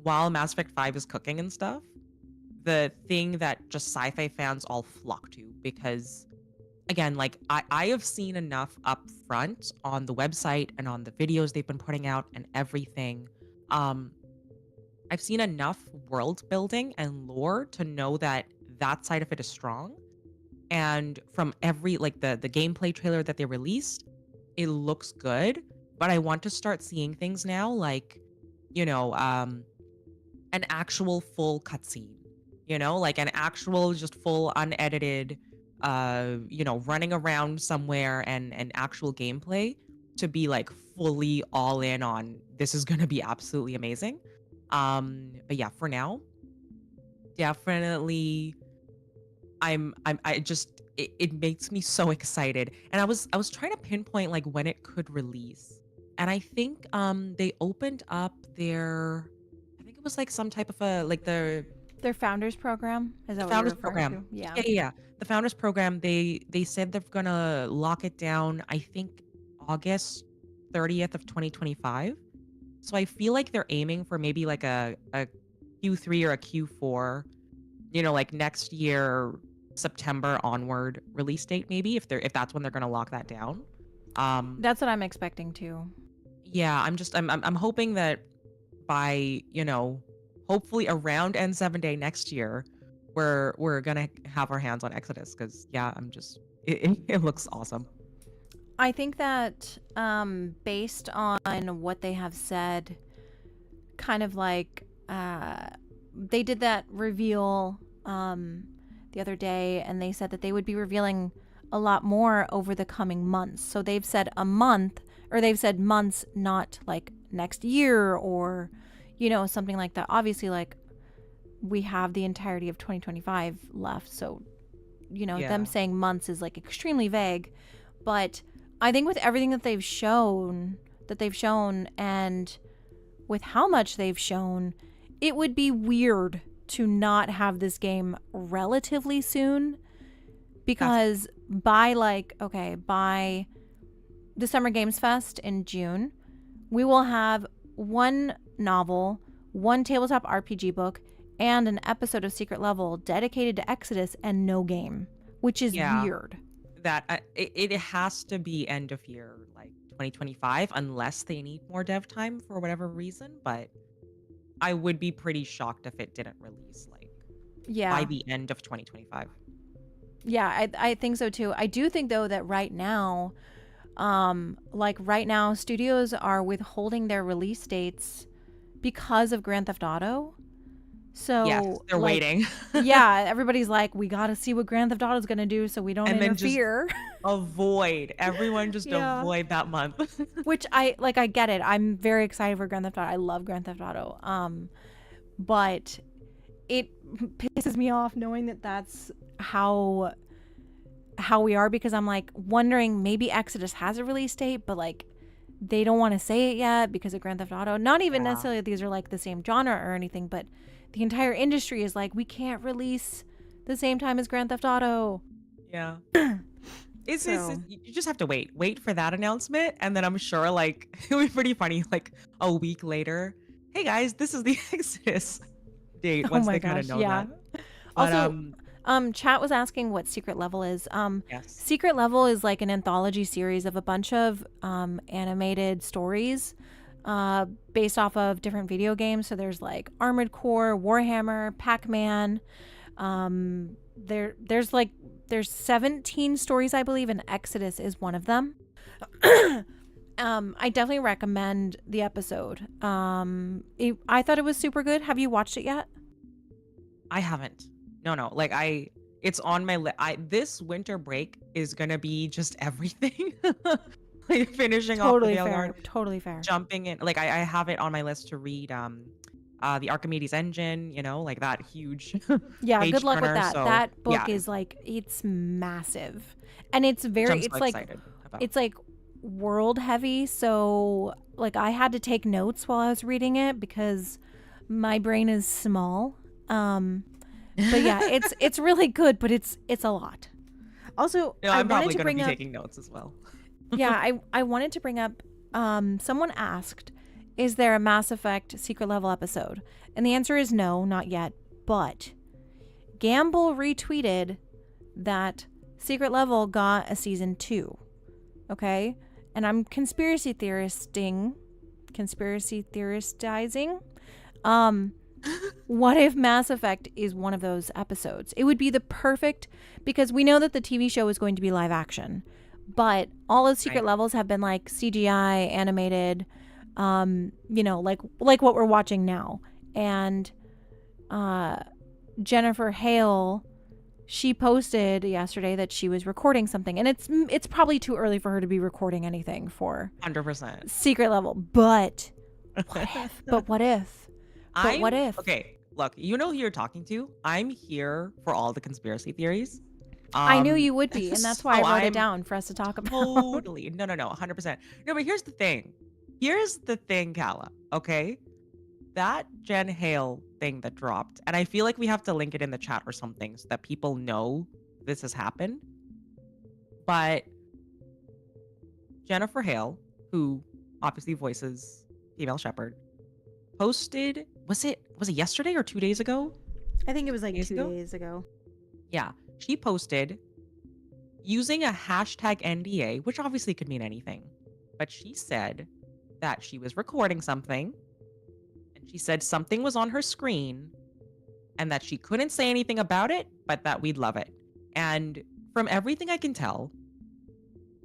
A: while Mass Effect 5 is cooking and stuff, the thing that just sci-fi fans all flock to, because again, like I have seen enough up front on the website and on the videos they've been putting out and everything. Um, I've seen enough world building and lore to know that that side of it is strong. And from every like the gameplay trailer that they released, it looks good. But I want to start seeing things now, like, you know, um, an actual full cutscene, like an actual just full unedited, running around somewhere and actual gameplay to be like fully all in on this is going to be absolutely amazing. But yeah, for now, definitely I just it makes me so excited. And I was trying to pinpoint like when it could release. And I think they opened up their, I think it was like some type of a like
B: Their founders program, is
A: the
B: that what you're
A: founders
B: referring
A: program.
B: to? Yeah.
A: Yeah, yeah, yeah. The founders program, they said they're gonna lock it down, I think August 30th of 2025. So I feel like they're aiming for maybe like a Q3 or a Q4, like next year, September onward release date, maybe if that's when they're gonna lock that down. Um,
B: That's what I'm expecting too.
A: yeah, I'm hoping that by, hopefully around N7 Day next year, we're gonna have our hands on Exodus, because yeah, it looks awesome.
B: I think that based on what they have said, kind of like they did that reveal the other day, and they said that they would be revealing a lot more over the coming months. So they've said a month, or they've said months, not like next year or, something like that. Obviously, like we have the entirety of 2025 left. So, them
A: Yeah.
B: saying months is like extremely vague. But I think with everything that they've shown, and with how much they've shown, it would be weird to not have this game relatively soon, because by the Summer Games Fest in June, we will have one novel, one tabletop RPG book, and an episode of Secret Level dedicated to Exodus, and no game, which is
A: Yeah.
B: weird.
A: That it has to be end of year, like 2025, unless they need more dev time for whatever reason. But I would be pretty shocked if it didn't release like by
B: Yeah.
A: the end of 2025.
B: Yeah, I think so too. I do think though that right now studios are withholding their release dates because of Grand Theft Auto.
A: Yes,
B: So
A: they're
B: like,
A: waiting.
B: yeah, everybody's like, we got to see what Grand Theft Auto is going to do so we don't
A: And then just
B: interfere.
A: everyone just
B: Yeah.
A: avoid that month.
B: Which I get it. I'm very excited for Grand Theft Auto. I love Grand Theft Auto. But it pisses me off knowing that that's how we are, because I'm like wondering maybe Exodus has a release date, but like they don't want to say it yet because of Grand Theft Auto. Not even
A: Yeah.
B: necessarily that these are like the same genre or anything, but the entire industry is like, we can't release the same time as Grand Theft Auto.
A: Yeah.
B: So
A: You just have to wait for that announcement, and then I'm sure like it'll be pretty funny like a week later. Hey guys, this is the Exodus date,
B: oh
A: once
B: my
A: they kind of
B: gosh,
A: know
B: yeah.
A: that. But
B: Also, chat was asking what Secret Level is.
A: yes.
B: Secret Level is like an anthology series of a bunch of animated stories based off of different video games. So there's like Armored Core, Warhammer, Pac-Man. There's 17 stories, I believe, and Exodus is one of them. I definitely recommend the episode. I thought it was super good. Have you watched it yet?
A: I haven't. No. Like it's on my list. This winter break is gonna be just everything. Like finishing off the
B: Totally
A: Veilguard,
B: fair. Totally fair.
A: jumping in. Like I have it on my list to read the Archimedes Engine, like that huge
B: Yeah,
A: page
B: good luck with
A: turner.
B: that.
A: So
B: That book
A: yeah,
B: is like, it's massive. And it's
A: which
B: very
A: I'm so
B: it's like
A: excited about.
B: it's like world heavy, so like I had to take notes while I was reading it because my brain is small. But yeah, it's really good, but it's a lot. Also,
A: No,
B: I
A: I'm
B: wanted
A: probably
B: to
A: going to
B: bring
A: be
B: up
A: taking notes as well.
B: yeah, I wanted to bring up someone asked, is there a Mass Effect secret level episode? And the answer is no, not yet. But Gamble retweeted that Secret Level got a season 2. Okay? And I'm conspiracy theorizing. What if Mass Effect is one of those episodes? It would be the perfect, because we know that the TV show is going to be live action, but all of Secret
A: Right.
B: Levels have been like CGI animated, like what we're watching now. And Jennifer Hale, she posted yesterday that she was recording something, and it's probably too early for her to be recording anything for
A: 100%.
B: Secret Level. But what if? But what if? But what if?
A: Okay, look, you know who you're talking to. I'm here for all the conspiracy theories.
B: I knew you would be, and that's why I wrote it
A: I'm
B: down for us to talk about.
A: totally no, 100%. No, but here's the thing. Kala. Okay, that Jen Hale thing that dropped, and I feel like we have to link it in the chat or something so that people know this has happened. But Jennifer Hale, who obviously voices female Shepard, posted, was it yesterday or 2 days ago?
B: I think it was like
A: Days
B: 2
A: ago?
B: days ago.
A: Yeah, she posted using a hashtag NDA, which obviously could mean anything, but she said that she was recording something, and she said something was on her screen, and that she couldn't say anything about it, but that we'd love it. And from everything I can tell,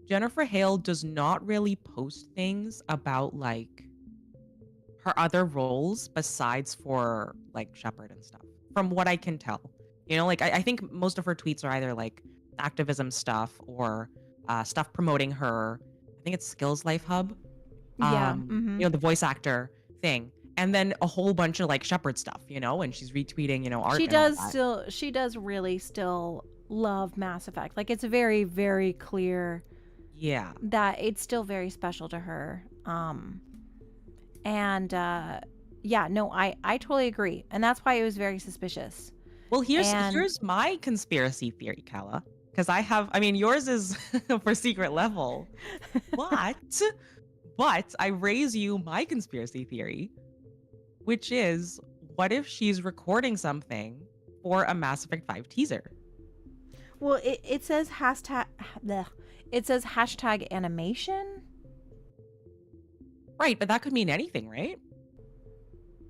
A: Jennifer Hale does not really post things about like her other roles besides for like Shepard and stuff. From what I can tell, like I think most of her tweets are either like activism stuff or stuff promoting her. I think it's Skills Life Hub.
B: Yeah.
A: The voice actor thing, and then a whole bunch of like Shepard stuff, and she's retweeting, art.
B: She
A: and all
B: does
A: that.
B: still. She does really still love Mass Effect. Like it's very, very clear.
A: Yeah.
B: That it's still very special to her. Yeah, no, I totally agree, and that's why it was very suspicious.
A: Well, here's my conspiracy theory, Kala, because yours is for Secret Level, but I raise you my conspiracy theory, which is, what if she's recording something for a Mass Effect 5 teaser?
B: Well, it says hashtag. It says hashtag animation.
A: Right, but that could mean anything, right?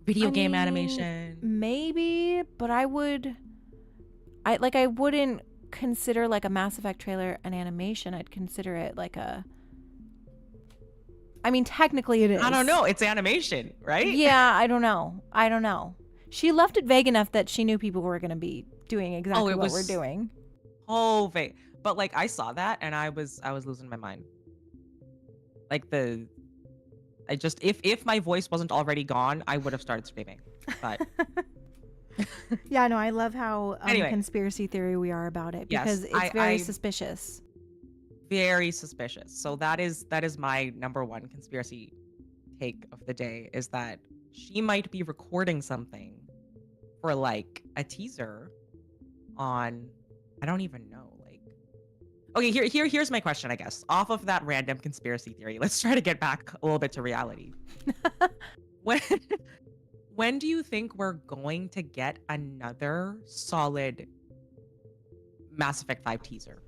A: Video game animation.
B: Maybe, but I wouldn't consider like a Mass Effect trailer an animation. I'd consider it like technically it is.
A: I don't know. It's animation, right?
B: Yeah, I don't know. She left it vague enough that she knew people were going to be doing exactly what we're doing.
A: Oh, vague. But like I saw that and I was losing my mind. Like if my voice wasn't already gone, I would have started screaming. But
B: yeah, no, I love how
A: anyway,
B: conspiracy theory we are about it because it's very suspicious.
A: Very suspicious. So that is my number one conspiracy take of the day, is that she might be recording something for like a teaser on, I don't even know. Okay, here's my question, I guess. Off of that random conspiracy theory, let's try to get back a little bit to reality. When do you think we're going to get another solid Mass Effect 5 teaser?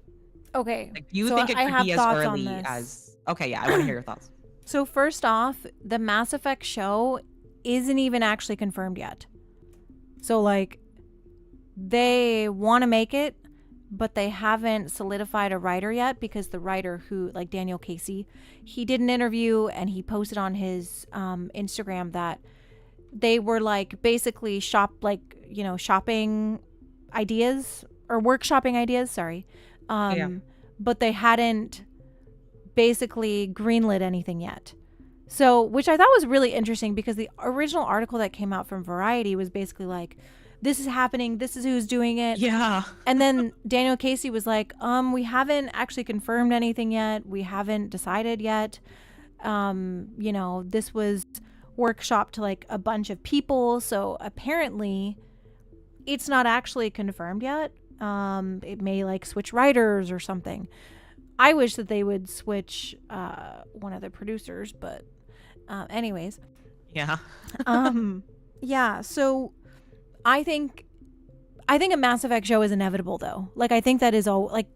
B: Okay.
A: Like, do you think it could be as early as... Okay, yeah, I want to hear your thoughts.
B: So first off, the Mass Effect show isn't even actually confirmed yet. So like, they want to make it, but they haven't solidified a writer yet, because the writer who, like Daniel Casey, he did an interview and he posted on his Instagram that they were like basically shopping ideas or workshopping ideas, sorry. But they hadn't basically greenlit anything yet. So, which I thought was really interesting, because the original article that came out from Variety was basically like, this is happening, this is who's doing it.
A: Yeah.
B: And then Daniel Casey was like, we haven't actually confirmed anything yet. We haven't decided yet. This was workshopped to like a bunch of people. So apparently it's not actually confirmed yet. It may like switch writers or something. I wish that they would switch one of the producers, but anyways.
A: Yeah.
B: Yeah, so I think a Mass Effect show is inevitable though. Like I think that is all like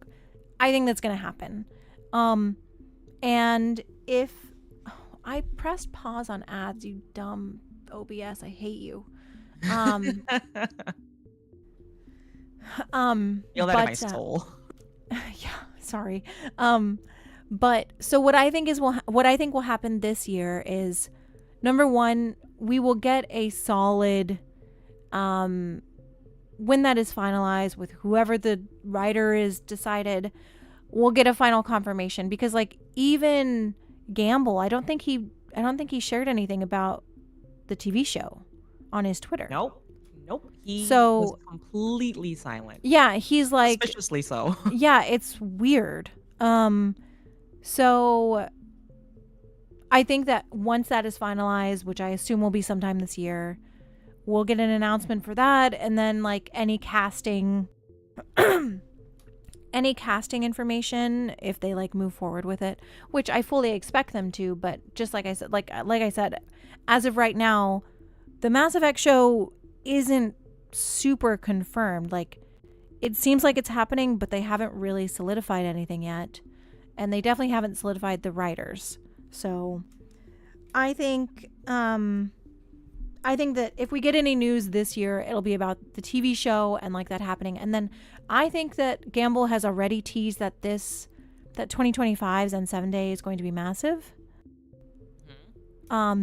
B: I think that's going to happen. And if I pressed pause on ads, you dumb OBS, I hate you.
A: Feel that in my soul.
B: Yeah, sorry. But so what I think will happen this year is, number one, we will get a solid, when that is finalized with whoever the writer is decided, we'll get a final confirmation, because like even Gamble, I don't think he shared anything about the TV show on his Twitter.
A: Nope. He was completely silent.
B: Yeah, he's like
A: suspiciously so.
B: Yeah, it's weird. So I think that once that is finalized, which I assume will be sometime this year, we'll get an announcement for that, and then like any casting information if they like move forward with it, which I fully expect them to, but just like I said, as of right now, the Mass Effect show isn't super confirmed. Like it seems like it's happening, but they haven't really solidified anything yet, and they definitely haven't solidified the writers. So I think that if we get any news this year, it'll be about the TV show and like that happening. And then I think that Gamble has already teased that 2025's and 7 Day is going to be massive.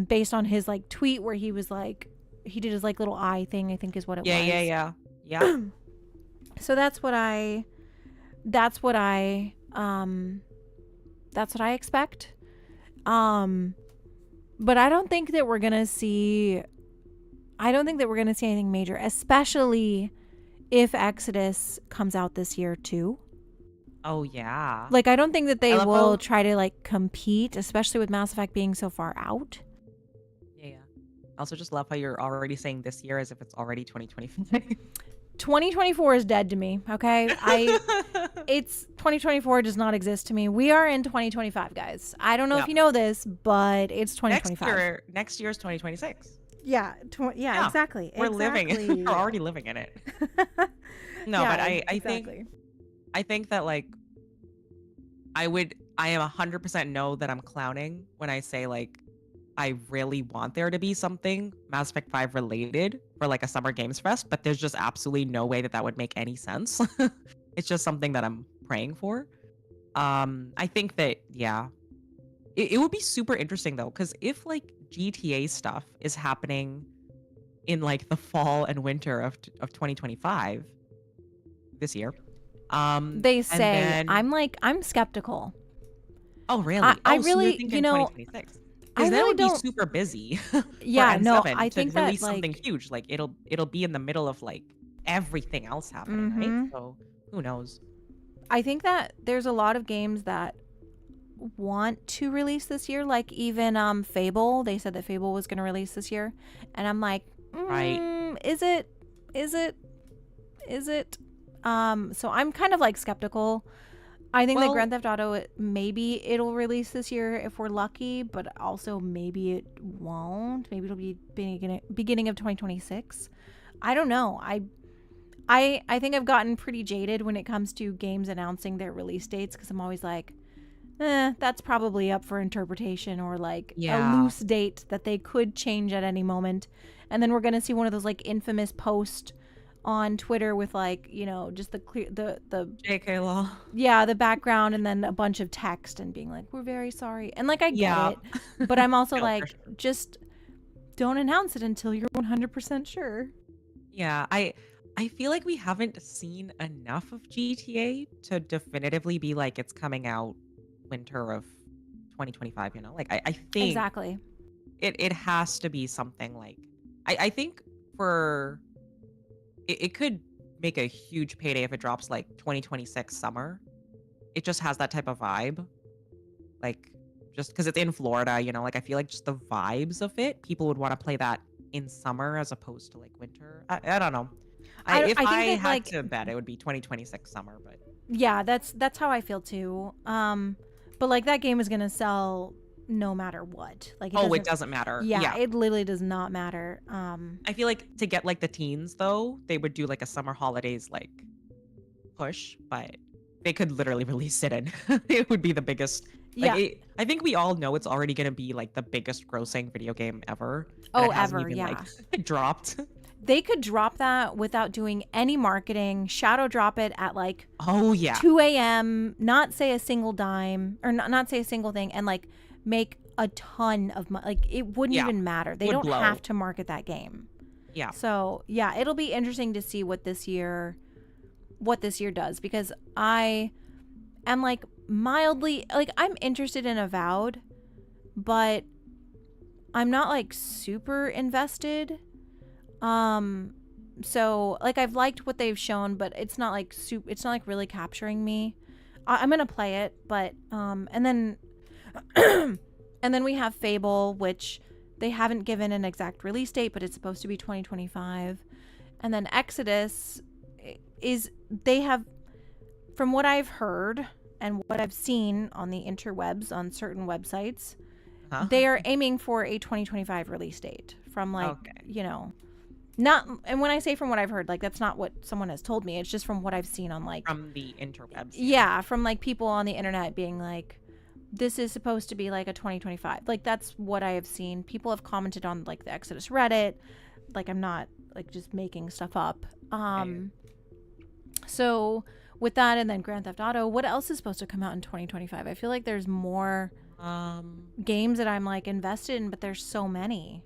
B: Based on his like tweet where he was like, he did his like little eye thing, I think is what it was.
A: Yeah.
B: So that's what I expect. But I don't think that we're gonna see anything major, especially if Exodus comes out this year too.
A: Oh yeah.
B: Like I don't think that they will try to like compete, especially with Mass Effect being so far out.
A: Yeah. I also just love how you're already saying this year as if it's already 2025.
B: 2024 is dead to me, okay? It's 2024 does not exist to me. We are in 2025, guys. I don't know if you know this, but it's 2025.
A: Next year is 2026.
B: Yeah, exactly.
A: We're living it. We're already living in it. No, yeah, but I think that like I am 100% know that I'm clowning when I say like I really want there to be something Mass Effect 5 related for like a Summer Games Fest, but there's just absolutely no way that would make any sense. It's just something that I'm praying for. I think that, yeah, it would be super interesting though, because if like GTA stuff is happening in like the fall and winter of 2025 this year,
B: they say, I'm skeptical.
A: Oh really?
B: I
A: so
B: really,
A: you're thinking 2026. Because
B: really
A: would be super busy.
B: Yeah, no, I think
A: to release
B: that
A: something huge. Like it'll be in the middle of like everything else happening, right? So who knows?
B: I think that there's a lot of games that want to release this year. Like even Fable, they said that Fable was going to release this year, and I'm like,
A: right?
B: Is it? So I'm kind of like skeptical. I think that Grand Theft Auto, maybe it'll release this year if we're lucky, but also maybe it won't. Maybe it'll be beginning of 2026. I don't know. I think I've gotten pretty jaded when it comes to games announcing their release dates, because I'm always like, that's probably up for interpretation, or like a loose date that they could change at any moment. And then we're going to see one of those like infamous posts on Twitter with like, just the
A: JK law.
B: Yeah, the background and then a bunch of text and being like, we're very sorry. And like I get it, but I'm also like, just don't announce it until you're 100% sure.
A: Yeah, I feel like we haven't seen enough of GTA to definitively be like it's coming out winter of 2025, Like I think
B: exactly.
A: It has to be something like I think for it could make a huge payday if it drops like 2026 summer. It just has that type of vibe. Like, just because it's in Florida, like I feel like just the vibes of it, people would want to play that in summer as opposed to like winter. I don't know. If
B: I
A: I
B: think that
A: had
B: like
A: to bet, it would be 2026 summer, but
B: yeah, that's how I feel too. But like that game is gonna sell no matter what. Like it
A: oh, it
B: doesn't.
A: doesn't matter.
B: Yeah,
A: Yeah.
B: it literally does not matter.
A: I feel like to get like the teens though, they would do like a summer holidays like push, but they could literally release it and it would be the biggest. Like
B: Yeah.
A: I think we all know it's already gonna be like the biggest grossing video game ever, and
B: Oh,
A: it hasn't
B: ever.
A: even like
B: Yeah.
A: dropped.
B: They could drop that without doing any marketing. Shadow drop it at like
A: Oh yeah,
B: 2 a.m. Not say a single dime or not say a single thing, and like make a ton of money. Like it wouldn't
A: yeah,
B: even matter. They
A: would
B: don't
A: blow.
B: have to market that game.
A: Yeah.
B: So yeah, it'll be interesting to see what this year does, because I am like mildly like I'm interested in Avowed, but I'm not like super invested. So like I've liked what they've shown, but it's not like it's not like really capturing me. I'm gonna play it, but and then and then we have Fable, which they haven't given an exact release date, but it's supposed to be 2025. And then Exodus is, they have, from what I've heard and what I've seen on the interwebs on certain websites,
A: Huh?
B: they are aiming for a 2025 release date from like,
A: Okay.
B: not, and when I say from what I've heard, like that's not what someone has told me. It's just from what I've seen on like,
A: From the interwebs.
B: yeah, from like people on the internet being like, this is supposed to be like a 2025. Like that's what I have seen. People have commented on like the Exodus Reddit. Like I'm not like just making stuff up. So with that, and then Grand Theft Auto, what else is supposed to come out in 2025? I feel like there's more games that I'm like invested in, but there's so many.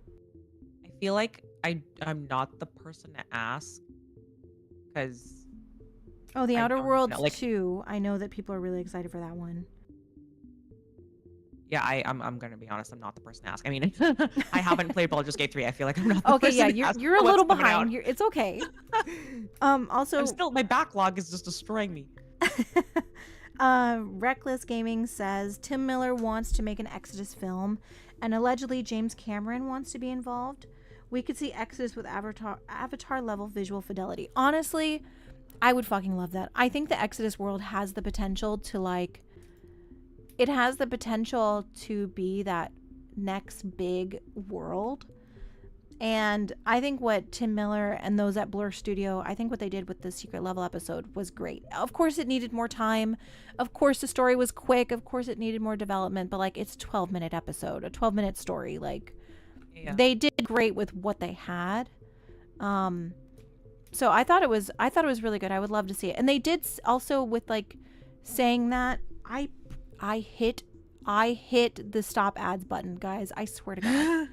A: I feel like I'm not the person to ask because
B: Oh, The
A: I
B: Outer
A: don't
B: Worlds
A: know, like
B: 2. I know that people are really excited for that one.
A: yeah, I'm gonna be honest, I'm not the person to ask. I mean, I haven't played Baldur's Gate 3. I feel like I'm not the
B: Okay,
A: person
B: yeah,
A: to ask
B: you're a
A: for what's
B: little
A: coming
B: behind.
A: out.
B: It's okay. Also,
A: My backlog is just destroying me.
B: Reckless Gaming says Tim Miller wants to make an Exodus film, and allegedly James Cameron wants to be involved. We could see Exodus with Avatar level visual fidelity. Honestly, I would fucking love that. I think the Exodus world has the potential to like, it has the potential to be that next big world. And I think what Tim Miller and those at Blur Studio, I think what they did with the Secret Level episode was great. Of course, it needed more time. Of course, the story was quick. Of course, it needed more development. But like, it's a 12-minute episode, a 12-minute story. Like,
A: Yeah.
B: they did great with what they had. So I thought it was really good. I would love to see it. And they did also with like saying that I hit the stop ads button, guys. I swear to God.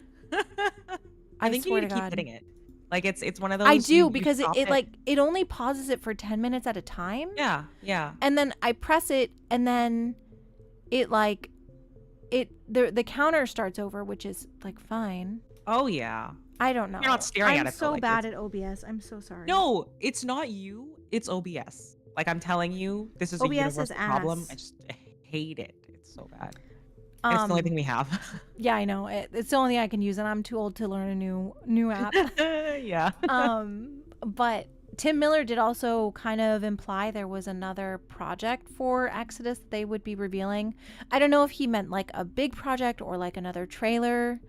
A: I think you
B: swear
A: need to keep
B: God.
A: hitting it. Like it's one of those.
B: I do,
A: you
B: because
A: stop
B: it like it only pauses it for 10 minutes at a time.
A: Yeah, yeah.
B: And then I press it, and then it like the counter starts over, which is like fine.
A: Oh yeah.
B: I don't know.
A: You're not staring at
B: I'm
A: it.
B: so
A: like
B: bad at OBS. I'm so sorry.
A: No, it's not you. It's OBS. Like I'm telling you, this is a
B: OBS is
A: universal problem.
B: ass.
A: I just hate it. It's so bad. It's the only thing we have.
B: Yeah, I know. It's the only thing I can use, and I'm too old to learn a new app.
A: Yeah.
B: But Tim Miller did also kind of imply there was another project for Exodus that they would be revealing. I don't know if he meant like a big project or like another trailer.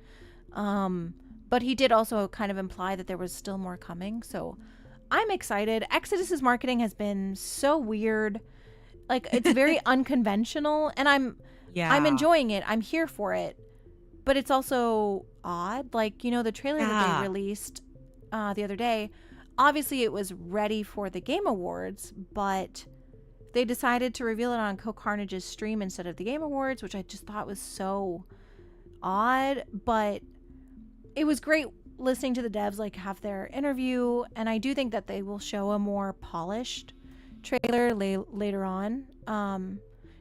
B: But he did also kind of imply that there was still more coming. So I'm excited. Exodus's marketing has been so weird. Like it's very unconventional, and I'm enjoying it. I'm here for it. But it's also odd. Like, the trailer that they released the other day, obviously it was ready for the Game Awards, but they decided to reveal it on CoCarnage's stream instead of the Game Awards, which I just thought was so odd. But it was great listening to the devs like have their interview, and I do think that they will show a more polished trailer later on.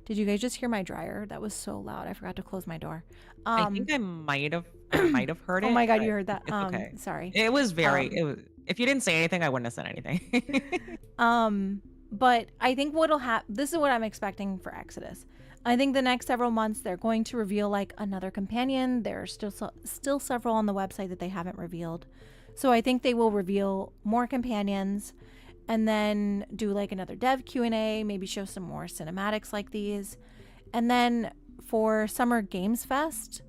B: Did you guys just hear my dryer? That was so loud. I forgot to close my door.
A: I think I might have heard it.
B: Oh my God,
A: but
B: you heard that.
A: It's okay.
B: Sorry.
A: It was very If you didn't say anything, I wouldn't have said anything.
B: But I think what'll happen, this is what I'm expecting for Exodus. I think the next several months they're going to reveal like another companion. There are still several on the website that they haven't revealed. So I think they will reveal more companions and then do like another dev Q&A, maybe show some more cinematics like these. And then for Summer Games Fest,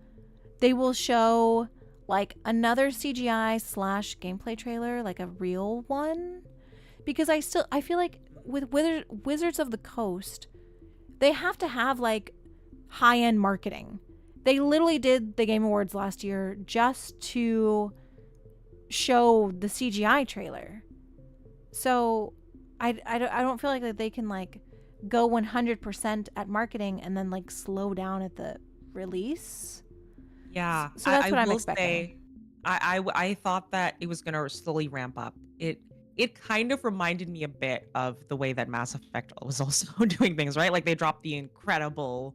B: they will show like another CGI / gameplay trailer, like a real one. Because I feel like with Wizards of the Coast, they have to have like high-end marketing. They literally did the Game Awards last year just to show the CGI trailer. So I don't feel like that they can like go 100% at marketing and then like slow down at the release.
A: Yeah,
B: So that's what I'm
A: will
B: expecting.
A: say, I thought that it was gonna slowly ramp up. It kind of reminded me a bit of the way that Mass Effect was also doing things, right? Like they dropped the incredible,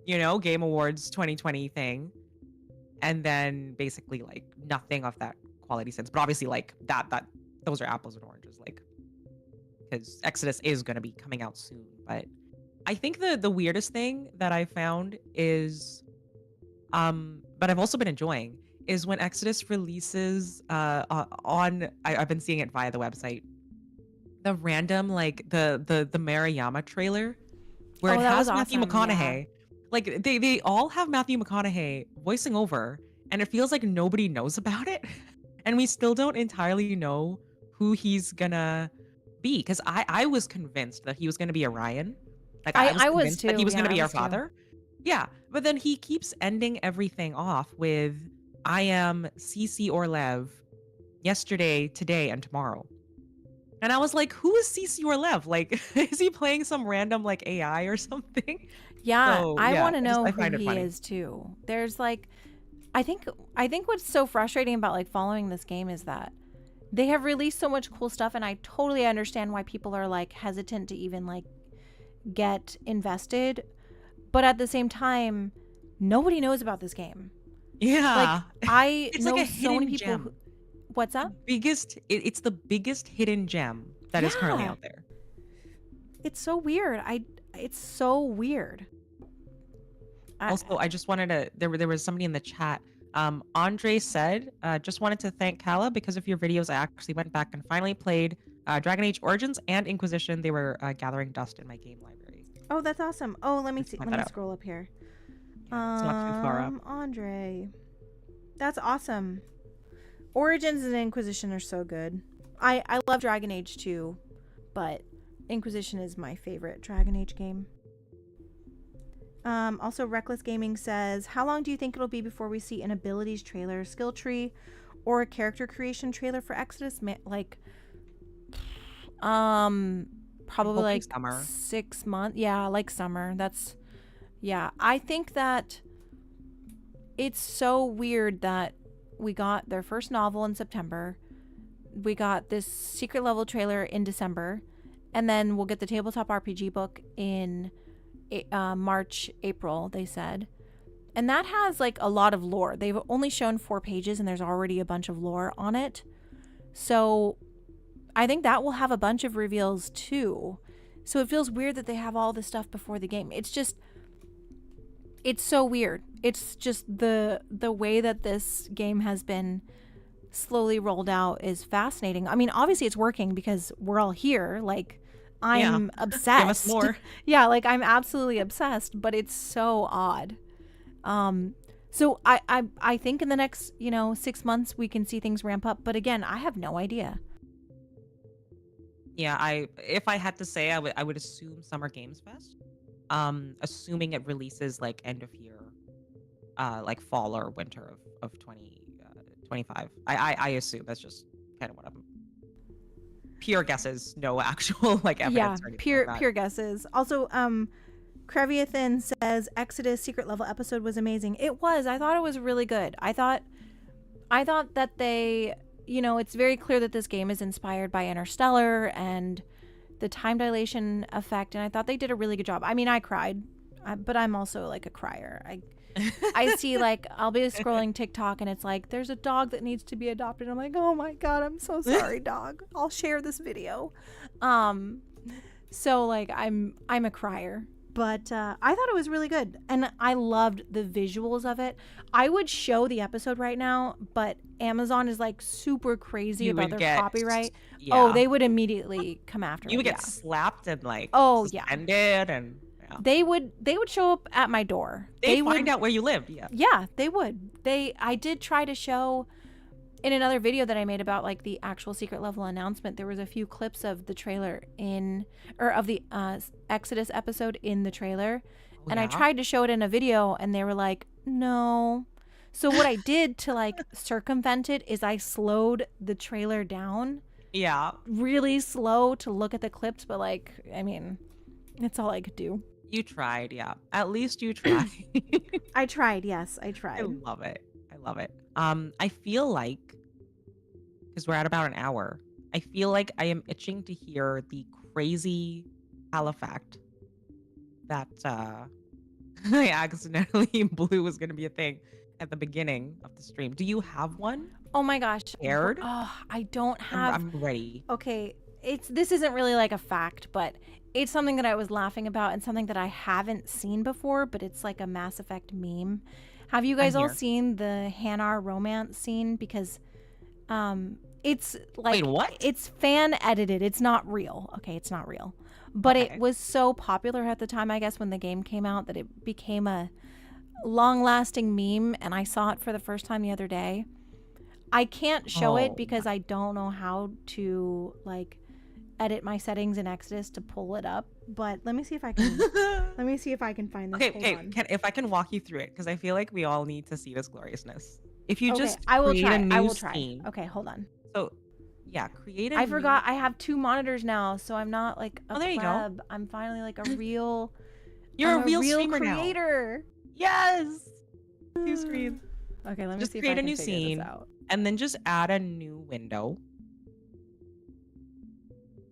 A: Game Awards 2020 thing, and then basically like nothing of that quality since. But obviously, like that those are apples and oranges, like because Exodus is gonna be coming out soon. But I think the weirdest thing that I found is but I've also been enjoying is when Exodus releases I've been seeing it via the website. The random like the Mariyama trailer where
B: Oh,
A: it
B: that was
A: has Matthew
B: awesome. Yeah.
A: McConaughey. Like they all have Matthew McConaughey voicing over and it feels like nobody knows about it. And we still don't entirely know who he's gonna be because I was convinced that he was gonna be Orion. Like I was
B: I was
A: convinced that he
B: too.
A: was
B: Yeah,
A: gonna
B: I
A: be our
B: was too.
A: father. Yeah, but then he keeps ending everything off with I am Cece Orlev yesterday, today, and tomorrow. And I was like, who is Cece Orlev? Like, is he playing some random like AI or something?
B: Yeah,
A: So
B: I
A: yeah,
B: want to know
A: I
B: who
A: find it
B: he
A: funny.
B: is too. There's like I think what's so frustrating about like following this game is that they have released so much cool stuff and I totally understand why people are like hesitant to even like get invested, but at the same time nobody knows about this game. Like
A: Yeah.
B: I
A: It's like
B: know
A: a
B: so many
A: hidden
B: people who,
A: gem.
B: what's that?
A: It's the biggest hidden gem that is currently
B: Yeah.
A: out there.
B: It's so weird. It's so weird. I
A: Also, I just wanted to there was somebody in the chat. Andre said, just wanted to thank Kala because of your videos. I actually went back and finally played Dragon Age Origins and Inquisition. They were gathering dust in my game library.
B: Oh, that's awesome. Oh, let me
A: Just to
B: see.
A: point
B: Let
A: that
B: me
A: out.
B: scroll up here.
A: Yeah, it's not too far up.
B: Andre. That's awesome. Origins and Inquisition are so good. I love Dragon Age too, but Inquisition is my favorite Dragon Age game. Also, Reckless Gaming says, how long do you think it'll be before we see an abilities trailer, skill tree, or a character creation trailer for Exodus? Probably
A: Hoping
B: like
A: summer.
B: 6 months. Yeah, like summer. Yeah. I think that it's so weird that we got their first novel in September. We got this secret level trailer in December. And then we'll get the tabletop RPG book in March, April, they said. And that has like a lot of lore. They've only shown 4 pages and there's already a bunch of lore on it. So I think that will have a bunch of reveals too. So it feels weird that they have all this stuff before the game. It's so weird. It's just the way that this game has been slowly rolled out is fascinating. I mean, obviously it's working because we're all here. Like, I'm obsessed.
A: Give us more.
B: Yeah, like I'm absolutely obsessed, but it's so odd. So I think in the next, 6 months we can see things ramp up, but again, I have no idea.
A: Yeah, if I had to say, I would assume Summer Games Fest. Assuming it releases like end of year, like fall or winter of 2025. I assume that's just kind of what I'm. Pure guesses, no actual like evidence or anything like that.
B: Pure guesses. Also, Creviathan says Exodus secret level episode was amazing. It was. I thought it was really good. I thought that they, it's very clear that this game is inspired by Interstellar and the time dilation effect, and I thought they did a really good job. I mean, I cried but I'm also like a crier. I see, like, I'll be scrolling TikTok and it's like, there's a dog that needs to be adopted. I'm like, oh my God, I'm so sorry, dog. I'll share this video. So like I'm a crier. But I thought it was really good. And I loved the visuals of it. I would show the episode right now, but Amazon is like super crazy
A: You
B: about
A: would
B: their
A: get,
B: copyright. Oh,
A: yeah,
B: they would immediately come after
A: you
B: me.
A: would get
B: Yeah.
A: slapped and like
B: Oh yeah.
A: suspended, and yeah,
B: They would show up at my door.
A: they'd
B: They
A: find
B: would.
A: out where you lived. Yeah.
B: Yeah, they would. I did try to show in another video that I made about like the actual secret level announcement. There was a few clips of the trailer of the Exodus episode in the trailer,
A: Oh,
B: and I
A: yeah.
B: tried to show it in a video, and they were like, "No." So what I did to like circumvent it is I slowed the trailer down
A: Yeah.
B: really slow to look at the clips, but like, I mean, that's all I could do.
A: You tried, yeah. At least you tried.
B: I tried, yes, I
A: I
B: tried.
A: love it. I love it. I feel like, because we're at about an hour, I feel like I am itching to hear the crazy Halifact that I accidentally blew was going to be a thing at the beginning of the stream. Do you have one?
B: Oh my gosh.
A: Scared?
B: Oh, I don't have.
A: I'm ready.
B: Okay, this isn't really like a fact, but it's something that I was laughing about and something that I haven't seen before, but it's like a Mass Effect meme. Have you guys
A: I'm
B: all
A: here.
B: seen the Hanar romance scene? Because it's like
A: Wait, what?
B: it's fan edited. It's not real. Okay, it's not real. But
A: Okay.
B: it was so popular at the time, I guess, when the game came out that it became a long-lasting meme, and I saw it for the first time the other day. I can't show it
A: Oh,
B: because I don't know how to like edit my settings in Exodus to pull it up. But let me see if I can. Let me see if I can find this.
A: okay,
B: Hold
A: okay.
B: on.
A: If I can walk you through it, because I feel like we all need to see this gloriousness. If you
B: Okay,
A: just
B: I will
A: create
B: try.
A: a new
B: I will try.
A: scene.
B: Okay, hold on.
A: So, yeah, create a
B: I
A: new.
B: forgot I have 2 monitors now, so I'm not like a
A: Oh, there you go.
B: pleb. I'm finally like a real.
A: You're
B: I'm
A: a real streamer
B: creator.
A: Yes. 2 screens.
B: Okay, let me
A: Just
B: see if
A: create
B: I
A: a
B: can
A: new
B: figure
A: scene.
B: this out.
A: And then just add a new window.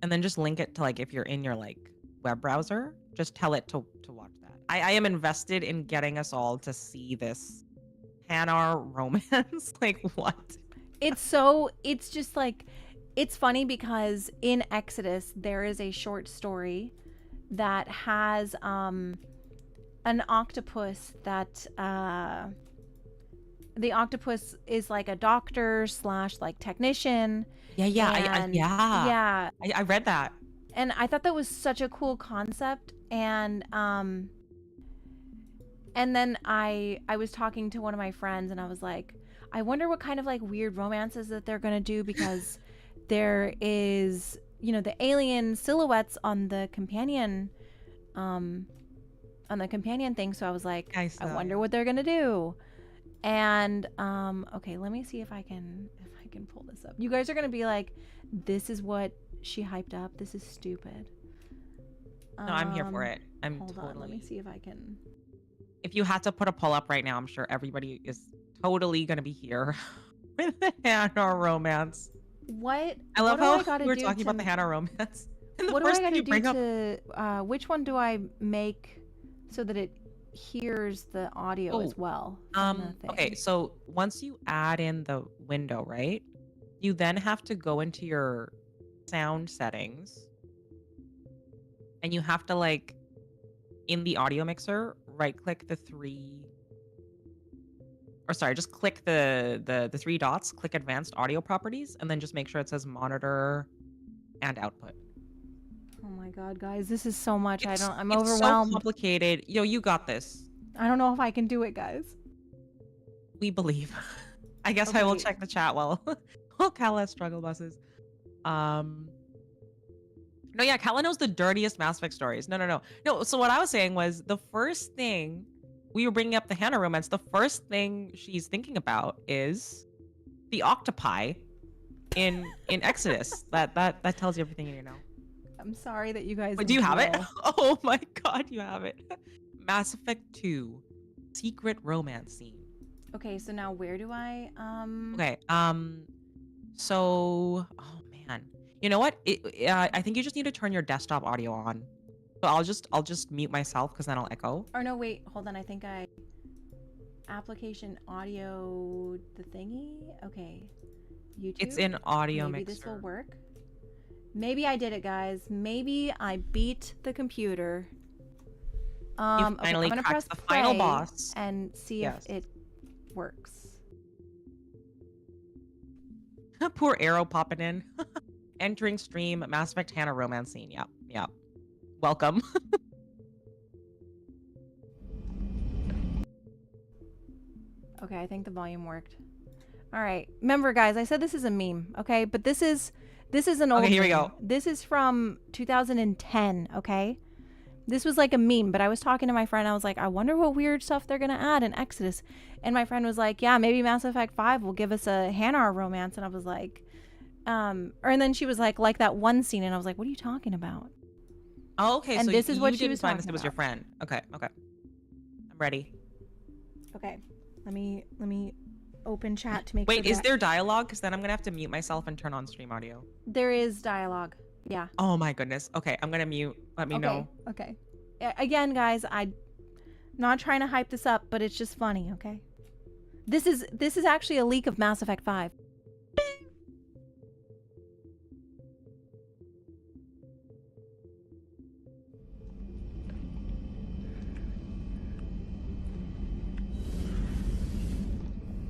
A: And then just link it to, like, if you're in your like web browser, just tell it to watch that. I am invested in getting us all to see this Hanar romance. Like, what?
B: It's just like, it's funny because in Exodus there is a short story that has an octopus that the octopus is like a doctor slash like technician.
A: Yeah,
B: And
A: yeah.
B: yeah,
A: I read that.
B: and I thought that was such a cool concept. And then I was talking to one of my friends and I was like, I wonder what kind of like weird romances that they're gonna do, because there is, you know, the alien silhouettes on the companion thing. So I was like,
A: I
B: I
A: saw,
B: wonder
A: yeah.
B: what they're gonna do. And okay, let me see if I can pull this up. You guys are gonna be like, this is what she hyped up. This is stupid.
A: No, I'm here for it. I'm
B: Hold
A: totally.
B: on, let me see if I can.
A: If you had to put a poll up right now, I'm sure everybody is totally gonna be here with the Hanar romance.
B: What?
A: I love
B: what do I
A: how
B: gotta
A: we were
B: do
A: talking
B: to,
A: about the Hanar romance. And the
B: what do I
A: first thing
B: gotta
A: you
B: do
A: bring up,
B: to? Which one do I make so that it hears the audio as well? from the
A: okay,
B: thing?
A: so once you add in the window, right? You then have to go into your sound settings, and you have to, like, in the audio mixer, right click the 3, or sorry, just click the 3 dots, click advanced audio properties, and then just make sure it says monitor and output.
B: Oh my god, guys, this is so much. I'm
A: It's
B: overwhelmed.
A: so complicated. Yo, you got this.
B: I don't know if I can do it, guys.
A: We believe. I guess I will
B: Okay.
A: check the chat while Kala struggle buses. No, yeah, Kala knows the dirtiest Mass Effect stories. No. So what I was saying was, the first thing we were bringing up the Hannah romance, the first thing she's thinking about is the octopi in Exodus. That tells you everything you need to know.
B: I'm sorry that you guys.
A: But do you have it?
B: know.
A: Oh my god, you have it. Mass Effect 2, secret romance scene.
B: Okay, so now where do I
A: Okay. So, oh man, you know what? I think you just need to turn your desktop audio on. So I'll just mute myself because then I'll echo.
B: Or no, wait, hold on. I think I application audio the thingy. Okay, YouTube.
A: It's in audio
B: Maybe
A: mixer.
B: this will work. Maybe I did it, guys. Maybe I beat the computer.
A: You
B: Okay,
A: finally
B: I'm gonna press
A: cracked the final
B: play
A: boss.
B: and see
A: Yes.
B: if it works.
A: Poor Arrow popping in. Entering stream, Mass Effect Hannah romance scene. Yep, yep. Welcome.
B: Okay, I think the volume worked. All right. Remember, guys, I said this is a meme, okay? But this is an old
A: Okay, here we
B: meme.
A: go.
B: This is from 2010, okay? This was like a meme, but I was talking to my friend. I was like, I wonder what weird stuff they're going to add in Exodus. And my friend was like, yeah, maybe Mass Effect 5 will give us a Hannah romance. And I was like, and then she was like that one scene. And I was like, what are you talking about?
A: Oh, okay.
B: And
A: so
B: this is what
A: you
B: she
A: didn't
B: was
A: find
B: talking
A: this. It was your
B: about.
A: friend. Okay, okay. I'm ready.
B: Okay. Let me open chat to make
A: Wait,
B: sure
A: is there dialogue? Because then I'm gonna have to mute myself and turn on stream audio.
B: there is dialogue. Yeah.
A: Oh my goodness. Okay, I'm gonna mute. Let me know.
B: Okay. Again, guys, I'm not trying to hype this up, but it's just funny, okay? This is actually a leak of Mass Effect 5.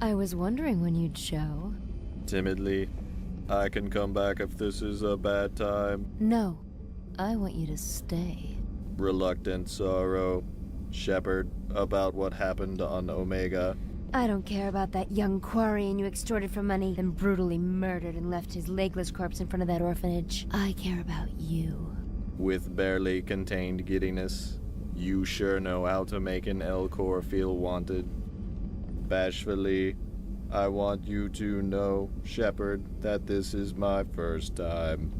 C: I was wondering when you'd show.
D: Timidly, I can come back if this is a bad time.
C: No, I want you to stay.
D: Reluctant sorrow. Shepard, about what happened on Omega.
C: I don't care about that young Quarian you extorted for money, then brutally murdered and left his legless corpse in front of that orphanage. I care about you.
D: With barely contained giddiness, you sure know how to make an Elcor feel wanted. Bashfully, I want you to know, Shepard, that this is my first time.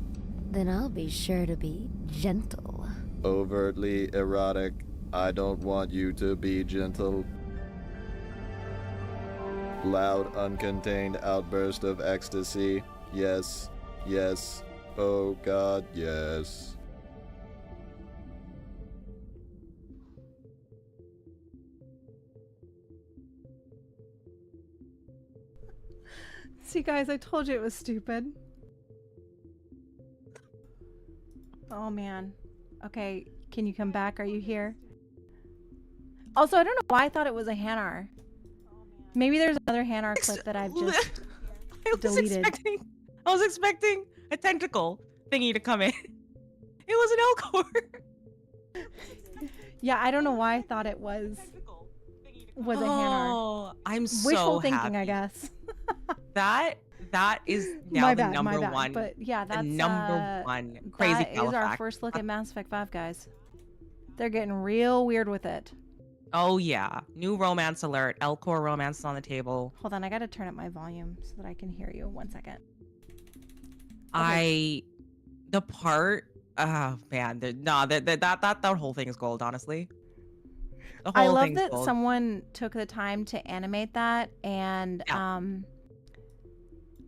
C: Then I'll be sure to be gentle.
D: Overtly erotic, I don't want you to be gentle. Loud, uncontained outburst of ecstasy. Yes, yes, oh God, yes.
B: See, guys, I told you it was stupid. Oh, man. Okay, can you come back? Are you here? Also, I don't know why I thought it was a Hanar. Maybe there's another Hanar clip that I've just deleted.
A: I was expecting a tentacle thingy to come in. It was an Elcor.
B: Yeah, I don't know why I thought it was a Hanar.
A: Oh, I'm so
B: Wishful thinking,
A: happy.
B: I guess.
A: That is now
B: My
A: the
B: bad,
A: number
B: my bad.
A: one.
B: But yeah, that's
A: the number one crazy
B: that is our
A: Califax.
B: first look at Mass Effect 5, guys. They're getting real weird with it.
A: Oh yeah, new romance alert. Elcor romance is on the table.
B: Hold on, I gotta turn up my volume so that I can hear you. 1 second.
A: The part. Oh man, that whole thing is gold. Honestly, the whole
B: I love
A: thing's
B: that
A: gold.
B: someone took the time to animate that, and
A: Yeah.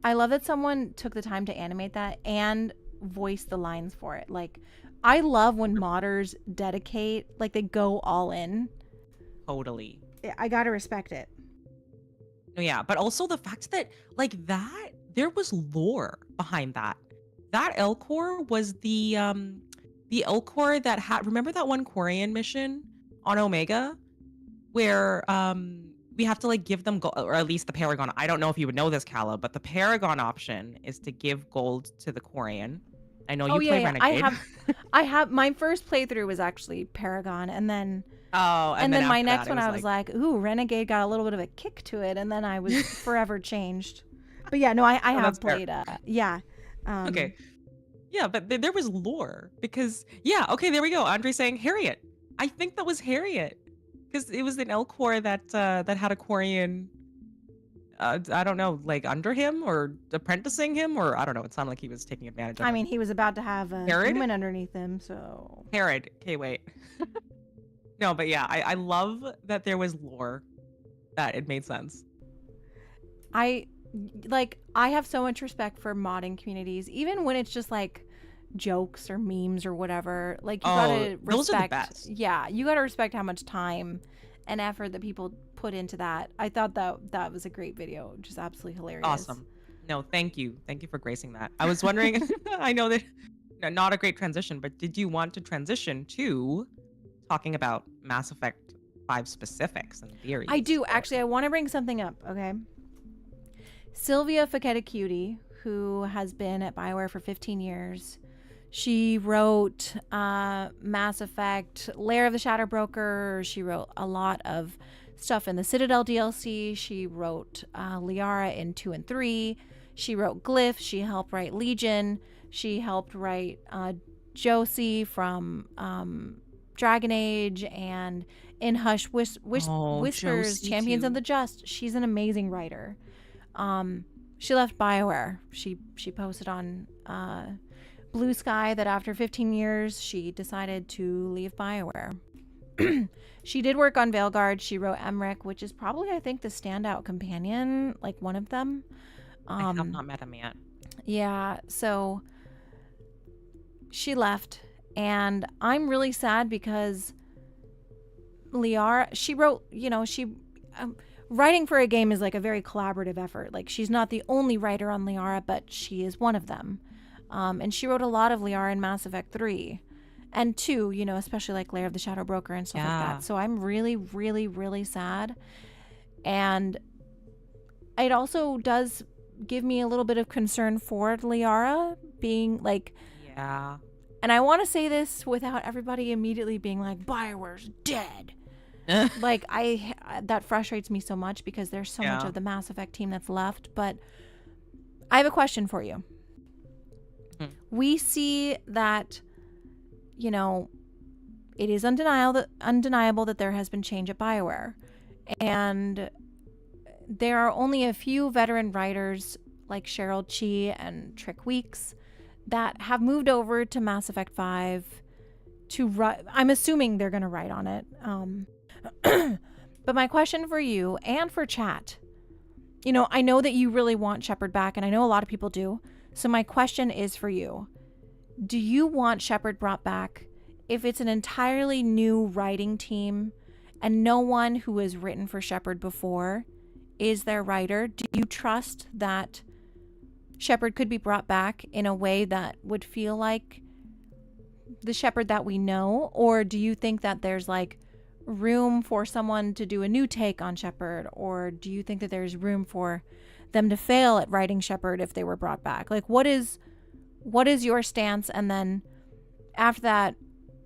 B: I love that someone took the time to animate that and voice the lines for it. Like, I love when modders dedicate, like they go all in.
A: Totally.
B: I gotta respect it.
A: No, yeah, but also the fact that like that there was lore behind that. That Elcor was the Elcor that had, remember that one Quarian mission on Omega where we have to like give them gold, or at least the Paragon. I don't know if you would know this, Calla, but the Paragon option is to give gold to the Quarian. I know you play Renegade.
B: I have my first playthrough was actually Paragon, and then
A: and
B: then my
A: after
B: next
A: that,
B: one I was like, ooh, Renegade got a little bit of a kick to it, and then I was forever changed. But yeah, no, I have
A: that's fair.
B: played yeah.
A: Okay. Yeah, but there was lore because yeah, okay, there we go. Andre saying Harriet. I think that was Harriet because it was an Elcor that that had a Quarian. I don't know, like under him or apprenticing him, or I don't know. It sounded like he was taking advantage of
B: I
A: him.
B: mean, he was about to have a
A: Herod?
B: human underneath him, so
A: Herod. Okay, wait. No, but yeah, I love that there was lore that it made sense.
B: I have so much respect for modding communities, even when it's just like jokes or memes or whatever. Like, you
A: Oh,
B: gotta
A: those are the
B: respect.
A: best.
B: Yeah, you gotta respect how much time and effort that people put into that. I thought that was a great video, just absolutely hilarious.
A: Awesome. No, thank you. Thank you for gracing that. I was wondering, I know that not a great transition, but did you want to transition to talking about Mass Effect 5 specifics and theories?
B: I do actually. I want to bring something up. Okay, Sylvia Faketacutie, who has been at BioWare for 15 years. She wrote Mass Effect, Lair of the Shadow Broker. She wrote a lot of stuff in the Citadel DLC. She wrote Liara in 2 and 3. She wrote Glyph. She helped write Legion. She helped write Josie from Dragon Age and in Hush Whispers,
A: Josie
B: Champions of
A: too.
B: the Just. She's an amazing writer. She left BioWare. She posted on Blue Sky that after 15 years she decided to leave BioWare. She did work on Veilguard. She wrote Emmerich, which is probably, I think, the standout companion, like one of them.
A: I have not met him yet.
B: Yeah, so she left, and I'm really sad because Liara, she wrote, writing for a game is like a very collaborative effort. Like, she's not the only writer on Liara, but she is one of them. And she wrote a lot of Liara in Mass Effect 3 and 2, especially like Lair of the Shadow Broker and stuff like
A: Yeah.
B: that. So I'm really, really, really sad. And it also does give me a little bit of concern for Liara being like,
A: Yeah.
B: and I want to say this without everybody immediately being like, BioWare's dead. Like, that frustrates me so much because there's so much
A: Yeah.
B: of the Mass Effect team that's left. But I have a question for you. We see that, it is undeniable that there has been change at BioWare. And there are only a few veteran writers like Cheryl Chi and Trick Weeks that have moved over to Mass Effect 5 to write. I'm assuming they're going to write on it. But my question for you and for chat, I know that you really want Shepard back, and I know a lot of people do. So my question is for you. Do you want Shepard brought back if it's an entirely new writing team and no one who has written for Shepard before is their writer? Do you trust that Shepard could be brought back in a way that would feel like the Shepard that we know? Or do you think that there's like room for someone to do a new take on Shepard? Or do you think that there's room for them to fail at writing Shepard if they were brought back? Like, what is your stance? And then after that,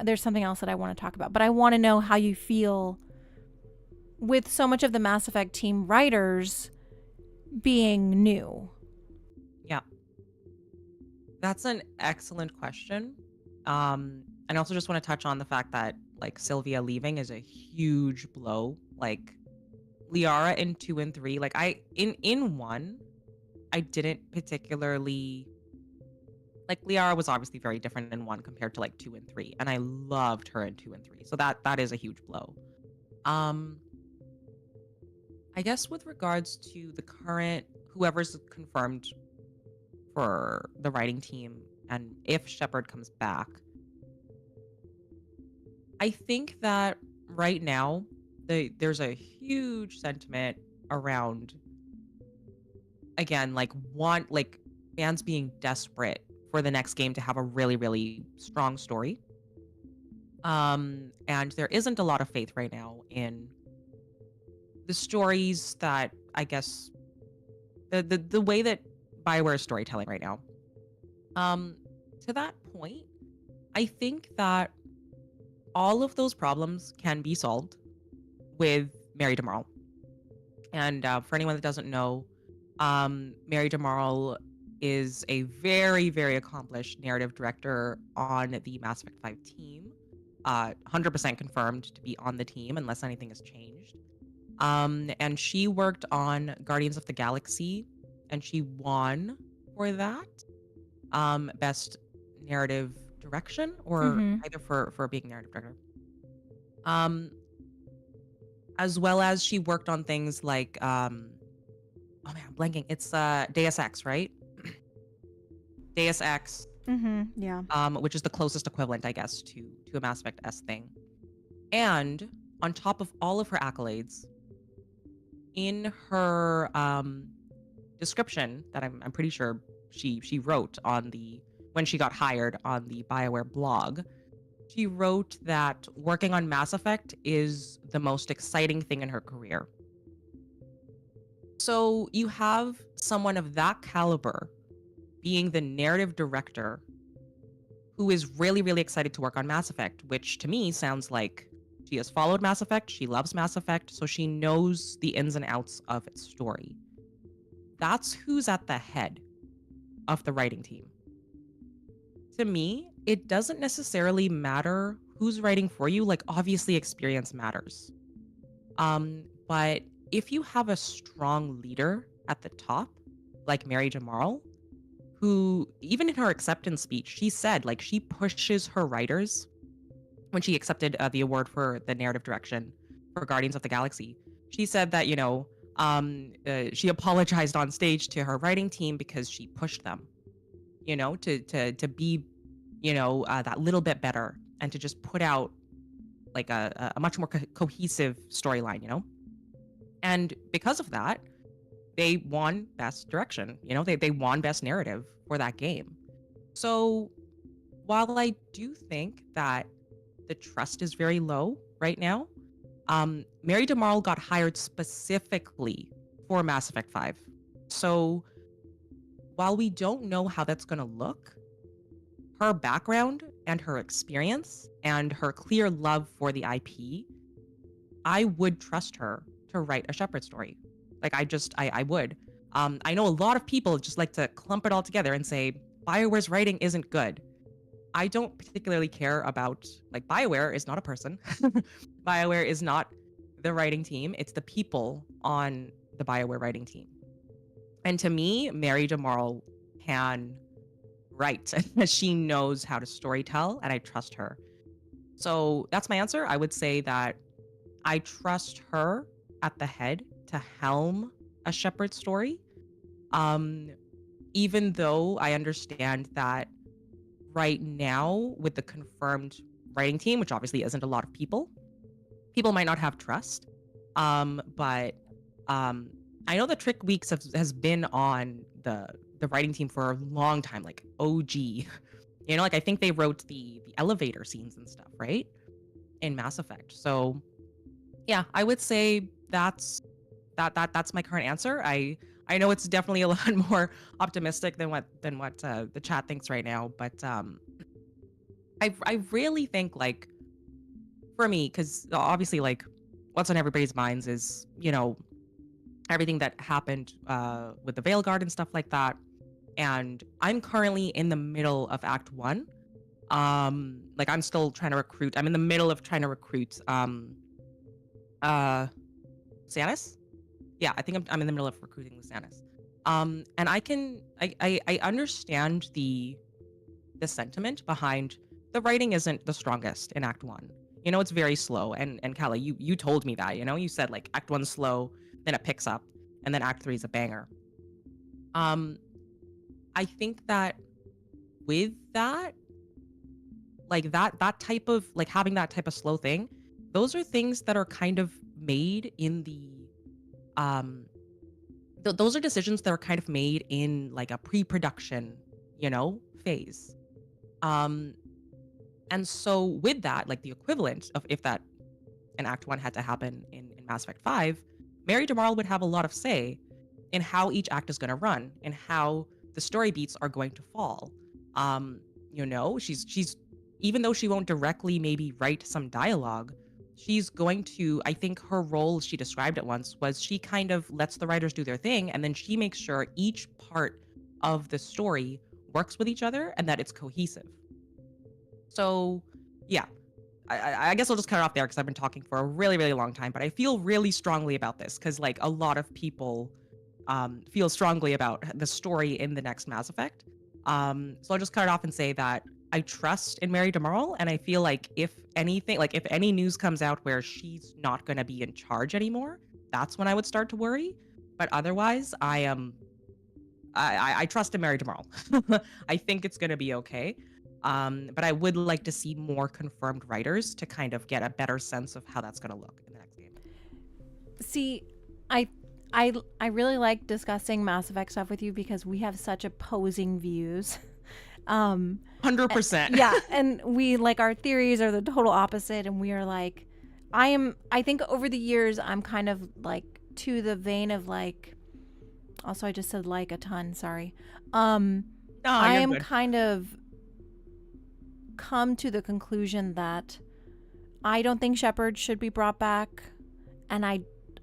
B: there's something else that I want to talk about. But I want to know how you feel with so much of the Mass Effect team writers being new.
A: Yeah. That's an excellent question. And I also just want to touch on the fact that like Sylvia leaving is a huge blow. Like Liara in 2 and 3, like in 1, I didn't particularly like Liara was obviously very different in 1 compared to like 2 and 3, and I loved her in 2 and 3. So that is a huge blow. I guess with regards to the current whoever's confirmed for the writing team and if Shepard comes back, I think that right now there's a huge sentiment around, again, like fans being desperate for the next game to have a really, really strong story. And there isn't a lot of faith right now in the stories that, I guess, the way that BioWare is storytelling right now. To that point, I think that all of those problems can be solved with Mary DeMarle. And for anyone that doesn't know, Mary DeMarle is a very, very accomplished narrative director on the Mass Effect 5 team. 100% confirmed to be on the team unless anything has changed. And she worked on Guardians of the Galaxy, and she won for that. Best narrative direction, or either for being narrative director. As well as she worked on things like oh man, I'm blanking. It's Deus Ex, right? Deus Ex,
B: Yeah.
A: which is the closest equivalent, I guess, to a Mass Effect S thing. And on top of all of her accolades, in her description that I'm pretty sure she wrote on the when she got hired on the BioWare blog, she wrote that working on Mass Effect is the most exciting thing in her career. So you have someone of that caliber being the narrative director who is really, really excited to work on Mass Effect, which to me sounds like she has followed Mass Effect, she loves Mass Effect, so she knows the ins and outs of its story. That's who's at the head of the writing team. To me, it doesn't necessarily matter who's writing for you, like obviously experience matters. But if you have a strong leader at the top, like Mary Jamarl, who even in her acceptance speech, she said like she pushes her writers when she accepted the award for the narrative direction for Guardians of the Galaxy. She said that, she apologized on stage to her writing team because she pushed them, to be, that little bit better and to just put out like a much more cohesive storyline. And because of that, they won best direction. They won best narrative for that game. So while I do think that the trust is very low right now, Mary DeMarle got hired specifically for Mass Effect 5. So while we don't know how that's going to look, her background and her experience and her clear love for the IP, I would trust her to write a Shepard story. Like I would. I know a lot of people just like to clump it all together and say BioWare's writing isn't good. I don't particularly care about, like, BioWare is not a person. BioWare is not the writing team. It's the people on the BioWare writing team. And to me, Mary DeMarle can write. She knows how to storytell, and I trust her. So that's my answer. I would say that I trust her at the head to helm a Shepard story. Even though I understand that right now with the confirmed writing team, which obviously isn't a lot of people might not have trust. But I know that Trick Weeks has been on the writing team for a long time, like OG. Like I think they wrote the elevator scenes and stuff, right? In Mass Effect. So yeah, I would say that's my current answer. I know it's definitely a lot more optimistic than what the chat thinks right now, but I really think, like, for me, because obviously, like, what's on everybody's minds is everything that happened with the Veilguard and stuff like that, and I'm currently in the middle of Act 1. Like I'm still trying to recruit. I'm in the middle of trying to recruit Sanis. Yeah, I think I'm in the middle of recruiting Sanis. And I understand the sentiment behind the writing isn't the strongest in Act 1. It's very slow. And Callie, you told me that, you said like Act 1's slow, then it picks up, and then Act 3 is a banger. I think that with that, like that type of, like, having that type of slow thing, those are things that are kind of made in the those are decisions that are kind of made in like a pre-production, phase. And so with that, like the equivalent of if that an Act 1 had to happen in Mass Effect 5, Mary DeMarle would have a lot of say in how each act is going to run and how the story beats are going to fall. She's even though she won't directly maybe write some dialogue, she's going to, I think her role, she described it once, was she kind of lets the writers do their thing, and then she makes sure each part of the story works with each other and that it's cohesive. So, yeah, I guess I'll just cut it off there because I've been talking for a really, really long time, but I feel really strongly about this because, like, a lot of people feel strongly about the story in the next Mass Effect. So I'll just cut it off and say that I trust in Mary DeMarle, and I feel like if anything, like if any news comes out where she's not going to be in charge anymore, that's when I would start to worry. But otherwise, I am I trust him married tomorrow. I think it's gonna be okay. But I would like to see more confirmed writers to kind of get a better sense of how that's gonna look in the next game.
B: See, I I really like discussing Mass Effect stuff with you because we have such opposing views. Um
A: 100%.
B: yeah, and we like our theories are the total opposite, and we are like I think over the years I'm kind of like to the vein of like, also I just said like a ton, sorry.
A: Oh,
B: I
A: you're
B: am
A: good.
B: kind of come to the conclusion that I don't think Shepard should be brought back, and I,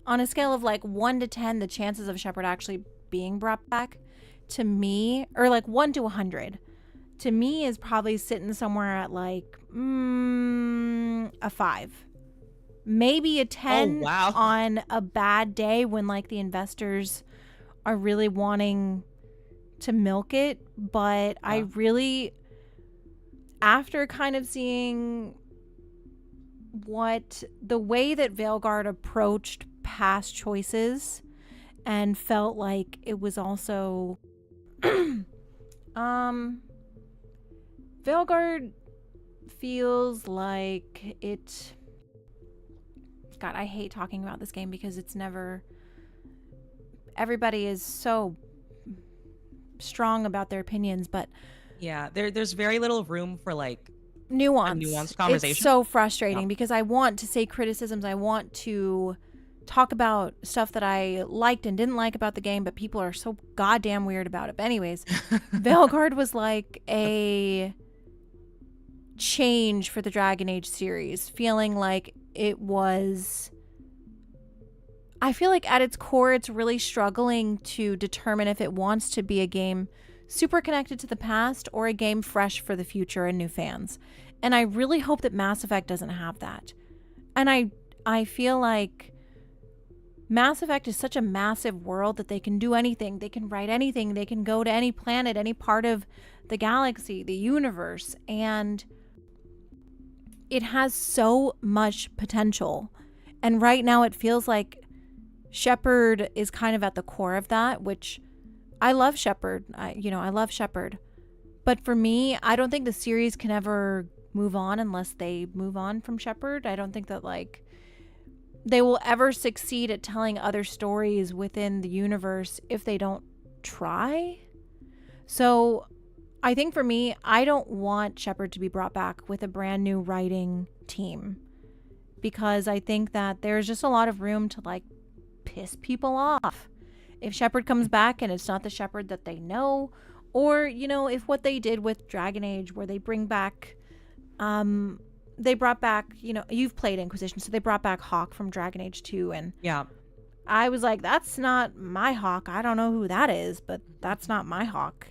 B: on a scale of like 1 to 10, the chances of Shepard actually being brought back, to me, or like 1 to 100, to me is probably sitting somewhere at like a 5, maybe a 10
A: wow.
B: on a bad day when like the investors are really wanting to milk it. But I
A: Yeah.
B: really, after kind of seeing what the way that Veilguard approached past choices and felt like it was also Veilguard feels like it, God, I hate talking about this game because it's never, everybody is so strong about their opinions, but
A: Yeah, there's very little room for like
B: nuance.
A: nuanced conversation.
B: It's so frustrating
A: Yeah.
B: because I want to say criticisms. I want to talk about stuff that I liked and didn't like about the game, but people are so goddamn weird about it. But anyways, Veilguard was like a change for the Dragon Age series, feeling like it was, I feel like at its core it's really struggling to determine if it wants to be a game super connected to the past or a game fresh for the future and new fans. And I really hope that Mass Effect doesn't have that. And I feel like Mass Effect is such a massive world that they can do anything, they can write anything, they can go to any planet, any part of the galaxy, the universe, and it has so much potential. And right now it feels like Shepard is kind of at the core of that, which I love Shepard. I love Shepard. But for me, I don't think the series can ever move on unless they move on from Shepard. I don't think that like they will ever succeed at telling other stories within the universe if they don't try. So I think for me, I don't want Shepard to be brought back with a brand new writing team, because I think that there's just a lot of room to like piss people off if Shepard comes back and it's not the Shepard that they know, or if what they did with Dragon Age where they bring back they brought back, you've played Inquisition, so they brought back Hawk from Dragon Age 2, and
A: Yeah.
B: I was like, that's not my Hawk. I don't know who that is, but that's not my Hawk.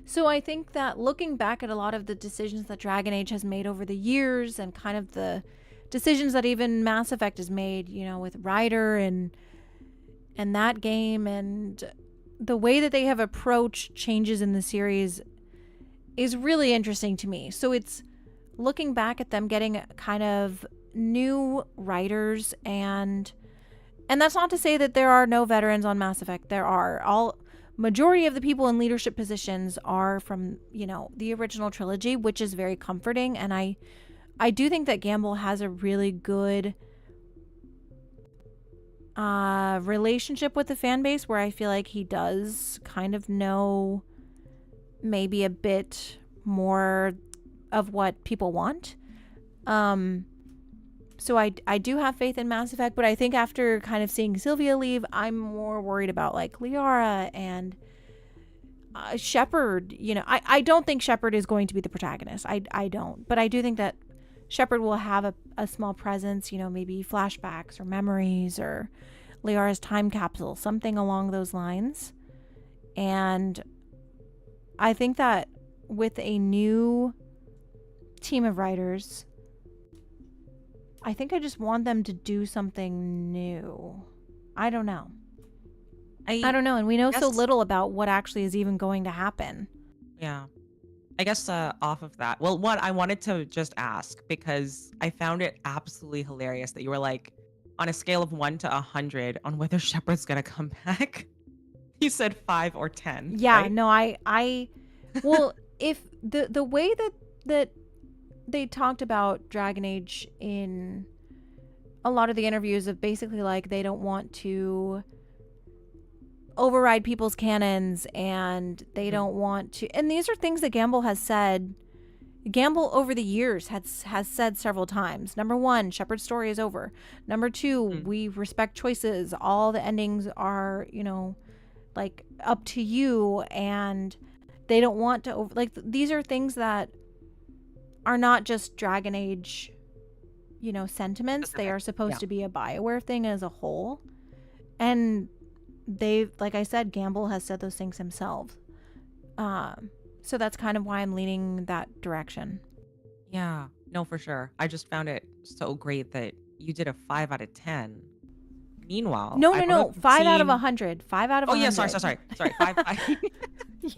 B: So I think that looking back at a lot of the decisions that Dragon Age has made over the years, and kind of the decisions that even Mass Effect has made, with Ryder and that game, and the way that they have approached changes in the series is really interesting to me. So it's looking back at them getting kind of new writers, and that's not to say that there are no veterans on Mass Effect. There are. Majority of the people in leadership positions are from, the original trilogy, which is very comforting. And I do think that Gamble has a really good relationship with the fan base, where I feel like he does kind of know maybe a bit more of what people want. So I do have faith in Mass Effect, but I think after kind of seeing Sylvia leave, I'm more worried about like Liara and Shepard. I don't think Shepard is going to be the protagonist. I don't. But I do think that Shepard will have a small presence, maybe flashbacks or memories or Liara's time capsule, something along those lines. And I think that with a new team of writers, I think I just want them to do something new. I don't know. I don't know. And we know so little about what actually is even going to happen.
A: Yeah. I guess off of that, well, one, I wanted to just ask, because I found it absolutely hilarious that you were like, on a scale of 1 to 100 on whether Shepard's gonna come back. You said 5 or 10,
B: Yeah,
A: right?
B: no, well, if the way that they talked about Dragon Age in a lot of the interviews of basically like they don't want to override people's canons and they
A: Mhm.
B: don't want to, and these are things that Gamble has said. Gamble over the years has said several times. Number one, Shepard's story is over. Number two,
A: Mhm.
B: we respect choices. All the endings are, like up to you, and they don't want to like these are things that are not just Dragon Age, sentiments. They are
A: Specific.
B: supposed
A: Yeah.
B: to be a BioWare thing as a whole. And they, like I said, Gamble has said those things himself. So that's kind of why I'm leaning that direction.
A: Yeah. No, for sure. I just found it so great that you did a 5 out of 10. Meanwhile,
B: No,
A: I
B: no,
A: don't know if
B: no.
A: you've
B: 5 out of
A: seen.
B: 100. 5 out of
A: Oh, yeah,
B: 100.
A: sorry. 5.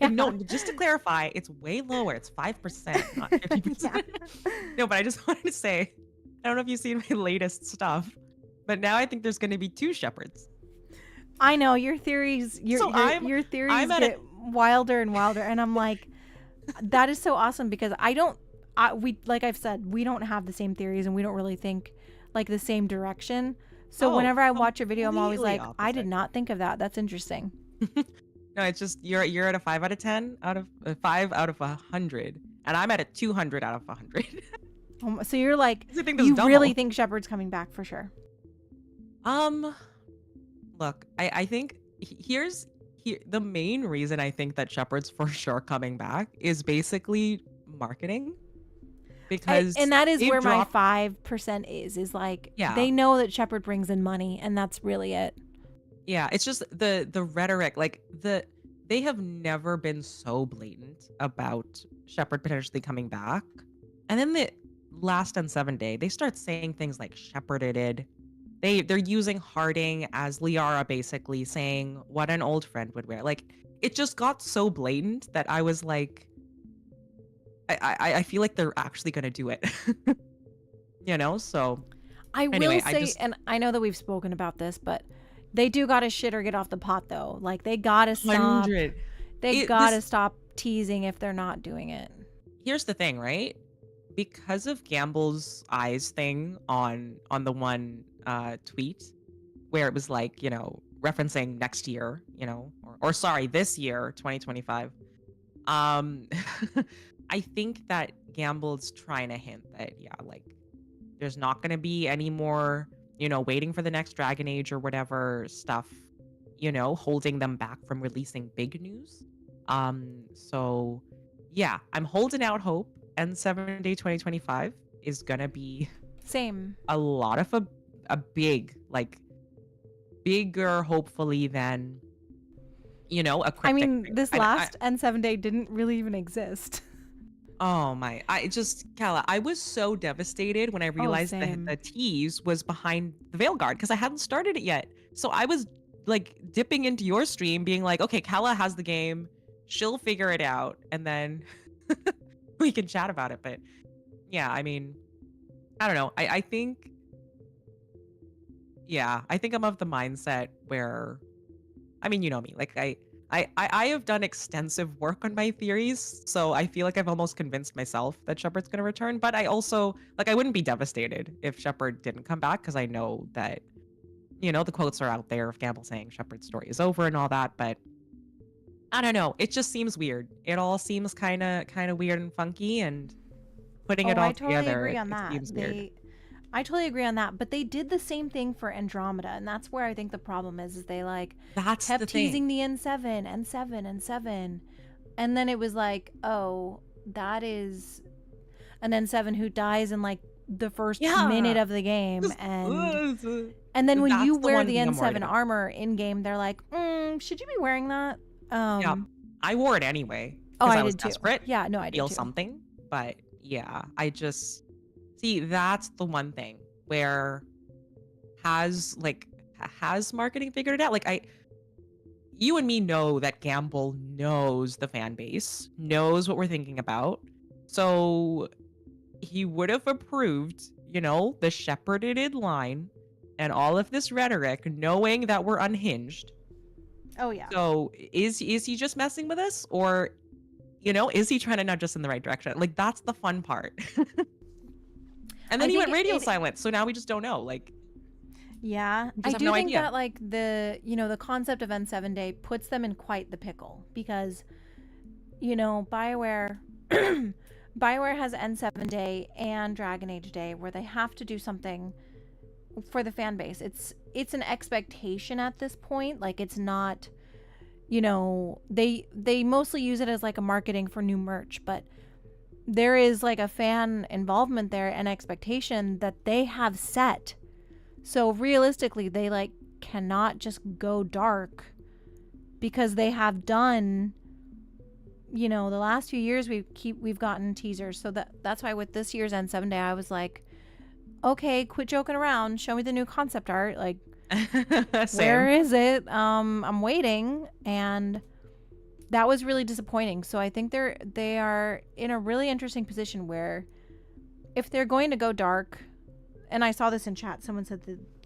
B: Yeah.
A: No, just to clarify, it's way lower. It's 5%, not 50%.
B: Yeah.
A: No, but I just wanted to say, I don't know if you've seen my latest stuff, but now I think there's going to be 2 Shepards.
B: I know your theories.
A: So
B: Your theories
A: I'm at a.
B: get wilder and wilder, and I'm like, that is so awesome because we, like I've said, we don't have the same theories and we don't really think like the same direction. So
A: Oh,
B: whenever I watch a video, I'm always
A: completely
B: like, I did
A: opposite.
B: not think of that. That's interesting.
A: No, it's just you're at a 5 out of 10 out of 5 out of 100, and I'm at a 200 out of 100.
B: So you're like,
A: I think that's
B: you really
A: double.
B: think Shepard's coming back for sure.
A: Look, I think here's the main reason I think that Shepard's for sure coming back is basically marketing, because
B: And that is
A: they've
B: where my
A: dropped.
B: 5% is like
A: Yeah.
B: they know that Shepard brings in money, and that's really it.
A: Yeah, it's just the rhetoric, like they have never been so blatant about Shepard potentially coming back. And then the last N7 day, they start saying things like Sheparded. They're using Harding as Liara, basically saying what an old friend would wear. Like, it just got so blatant that I was like, I feel like they're actually gonna do it. So
B: I
A: anyway,
B: will say, and I know that we've spoken about this, but they do gotta shit or get off the pot though. Like they gotta stop.
A: 100.
B: They gotta stop teasing if they're not doing it.
A: Here's the thing, right? Because of Gamble's eyes thing on the one tweet where it was like, referencing next year, or sorry, this year, 2025. I think that Gamble's trying to hint that, yeah, like there's not going to be any more, waiting for the next Dragon Age or whatever stuff, holding them back from releasing big news. So yeah, I'm holding out hope. And 7-day 2025 is gonna be
B: Same.
A: a lot of a big, like bigger, hopefully, than a cryptic
B: I mean,
A: thing.
B: this last N7 day didn't really even exist.
A: Oh my! Kala, I was so devastated when I realized that
B: same.
A: the tease was behind the Veilguard because I hadn't started it yet. So I was like dipping into your stream, being like, "Okay, Kala has the game; she'll figure it out, and then we can chat about it." But yeah, I mean, I don't know. I think, yeah, I think I'm of the mindset where, I mean, you know me, like I have done extensive work on my theories, so I feel like I've almost convinced myself that Shepard's going to return. But I also, like, I wouldn't be devastated if Shepard didn't come back because I know that, the quotes are out there of Gamble saying Shepard's story is over and all that. But I don't know. It just seems weird. It all seems kind of weird and funky, and putting it all
B: I totally
A: together,
B: agree on
A: it
B: that.
A: seems weird.
B: I totally agree on that, but they did the same thing for Andromeda, and that's where I think the problem is they like
A: That's the
B: kept
A: thing.
B: teasing the N7, and then it was like, oh, that is an N7 who dies in like the first minute of the game, and then when you wear the N7 armor in game, they're like, should you be wearing that?
A: Yeah, I wore it anyway
B: Oh,
A: because
B: I
A: I was
B: did too.
A: desperate.
B: Yeah, no, I did
A: Feel
B: too.
A: something, but yeah, I just see that's the one thing where has marketing figured it out? Like you and me know that Gamble knows the fan base, knows what we're thinking about, so he would have approved, the shepherded line and all of this rhetoric, knowing that we're unhinged.
B: Oh yeah.
A: So is he just messing with us, or is he trying to nudge us in the right direction? Like that's the fun part. And then
B: I
A: he
B: think
A: went radio silent, so now we just don't know. Like
B: yeah,
A: we
B: I
A: just have
B: do
A: no
B: think
A: idea.
B: that like the concept of N7 Day puts them in quite the pickle because BioWare BioWare has N7 Day and Dragon Age Day where they have to do something for the fan base. It's an expectation at this point. Like it's not, they mostly use it as like a marketing for new merch, but there is like a fan involvement there and expectation that they have set. So realistically, they like cannot just go dark because they have done the last few years we've gotten teasers. So that's why with this year's N7 Day I was like, okay, quit joking around, show me the new concept art. Like where is it? I'm waiting. And that was really disappointing. So I think they are in a really interesting position where if they're going to go dark, and I saw this in chat, someone said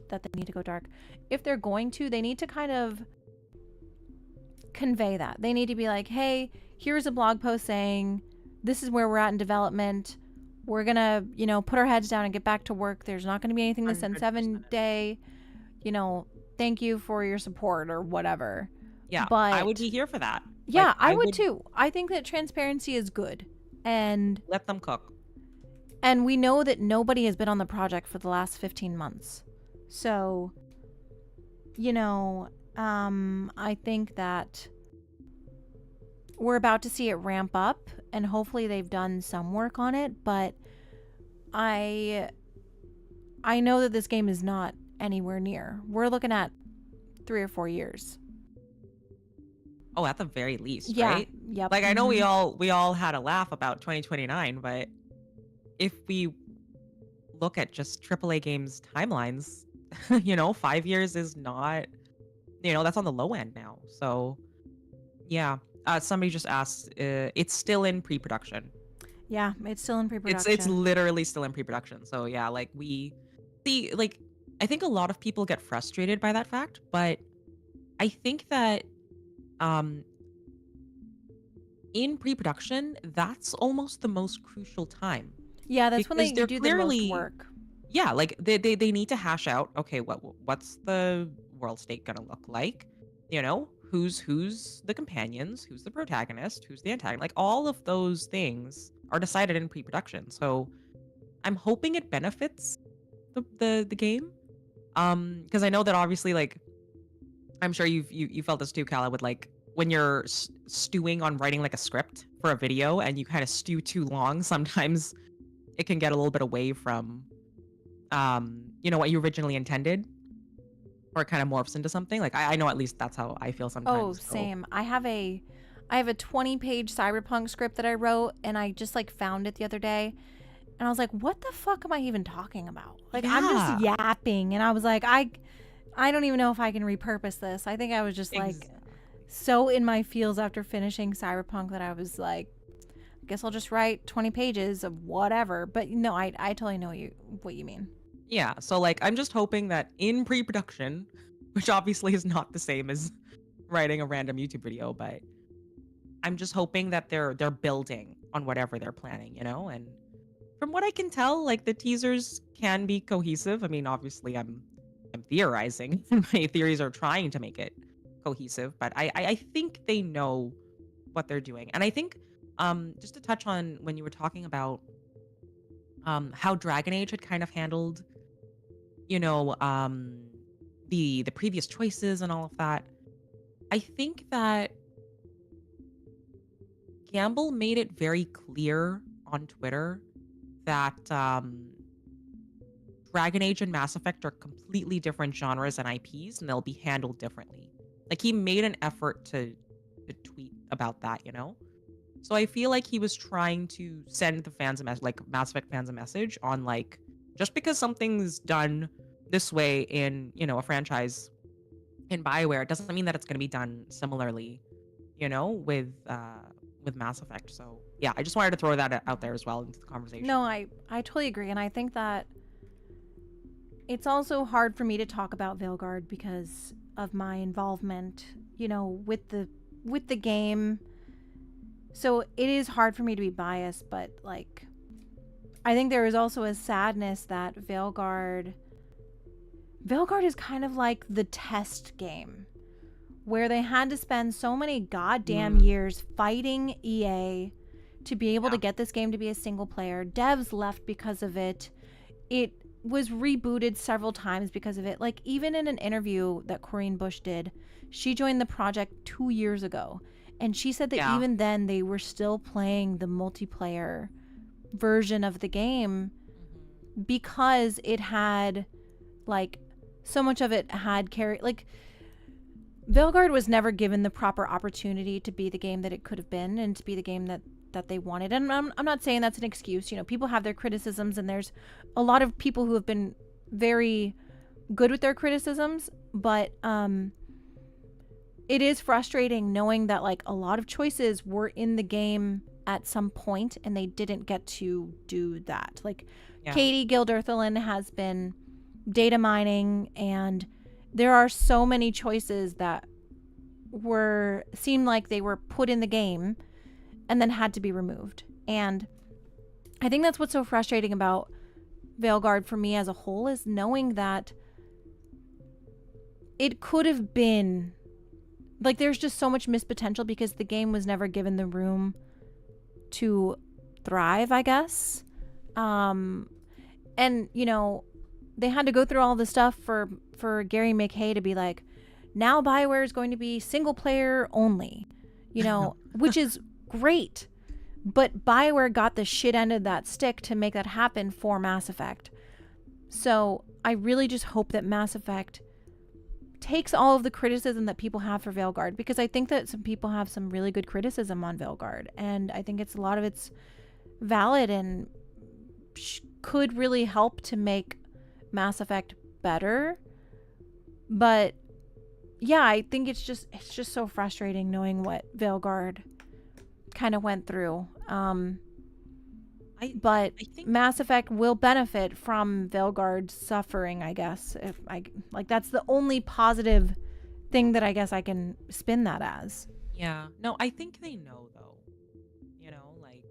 B: that they need to go dark. If they're going to, they need to kind of convey that. They need to be like, hey, here's a blog post saying this is where we're at in development. We're going to, put our heads down and get back to work. There's not going to be anything this N7 Day. Thank you for your support or whatever.
A: Yeah,
B: but
A: I would be here for that.
B: Yeah,
A: like,
B: I would too. I think that transparency is good. And
A: let them cook.
B: And we know that nobody has been on the project for the last 15 months. So, I think that we're about to see it ramp up and hopefully they've done some work on it, but I know that this game is not anywhere near. We're looking at 3 or 4 years.
A: Oh, at the very least,
B: yeah.
A: right?
B: Yep.
A: Like I know we all had a laugh about 2029, but if we look at just AAA games timelines, 5 years is not, that's on the low end now. So, yeah. Somebody just asked, it's still in pre-production.
B: Yeah, it's still in pre-production.
A: It's literally still in pre-production. So yeah, like I think a lot of people get frustrated by that fact, but I think that in pre-production, that's almost the most crucial time.
B: Yeah, that's when they do the most work.
A: Yeah, like they need to hash out, okay, what's the world state gonna look like? Who's the companions, who's the protagonist, who's the antagonist? Like all of those things are decided in pre-production. So I'm hoping it benefits the game. Because I know that obviously, like, I'm sure you felt this too, Kala, with like when you're stewing on writing like a script for a video and you kind of stew too long, sometimes it can get a little bit away from what you originally intended, or it kind of morphs into something. Like I know at least that's how I feel sometimes.
B: Oh, same. I have a 20-page cyberpunk script that I wrote, and I just like found it the other day, and I was like, what the fuck am I even talking about? Like I'm just yapping, and I was like, I don't even know if I can repurpose this. I think I was just like so in my feels after finishing cyberpunk that I was like, I guess I'll just write 20 pages of whatever. But no, I totally know what you mean.
A: Yeah, so like I'm just hoping that in pre-production, which obviously is not the same as writing a random YouTube video, but I'm just hoping that they're building on whatever they're planning, and from what I can tell, like the teasers can be cohesive. I mean, obviously I'm theorizing, and my theories are trying to make it cohesive, but I think they know what they're doing. And I think just to touch on when you were talking about how Dragon Age had kind of handled the previous choices and all of that, I think that Gamble made it very clear on Twitter that Dragon Age and Mass Effect are completely different genres and IPs, and they'll be handled differently. Like he made an effort to tweet about that, So I feel like he was trying to send the fans a message, like Mass Effect fans a message on like, just because something's done this way in, a franchise in BioWare, it doesn't mean that it's going to be done similarly, with Mass Effect. So yeah, I just wanted to throw that out there as well into the conversation.
B: No, I totally agree. And I think that it's also hard for me to talk about Veilguard because of my involvement you know, with the game. So it is hard for me to be biased, but like I think there is also a sadness that Veilguard is kind of like the test game where they had to spend so many goddamn years fighting EA to be able to get this game to be a single player. Devs left because of it. It was rebooted several times because of it. Like, even in an interview that Corinne Bush did, she joined the project 2 years ago. And she said that even then they were still playing the multiplayer version of the game because it had, like, so much of it had carry. Like, Veilguard was never given the proper opportunity to be the game that it could have been and to be the game that they wanted. And I'm not saying that's an excuse. You know, people have their criticisms, and there's a lot of people who have been very good with their criticisms, but it is frustrating knowing that like a lot of choices were in the game at some point and they didn't get to do that. Like Katie Gilderthalin has been data mining, and there are so many choices that seemed like they were put in the game and then had to be removed. And I think that's what's so frustrating about Veilguard for me as a whole, is knowing that it could have been like, there's just so much missed potential because the game was never given the room to thrive, I guess. And you know, they had to go through all the stuff for Gary McKay to be like, now BioWare is going to be single player only, you know, which is great. But BioWare got the shit end of that stick to make that happen for Mass Effect. So I really just hope that Mass Effect takes all of the criticism that people have for Veilguard, because I think that some people have some really good criticism on Veilguard, and I think a lot of it's valid and could really help to make Mass Effect better. But yeah, I think it's just so frustrating knowing what Veilguard kind of went through. I think Mass Effect will benefit from Veilguard's suffering, I guess. If that's the only positive thing that I guess I can spin that as.
A: Yeah. No, I think they know though. You know, like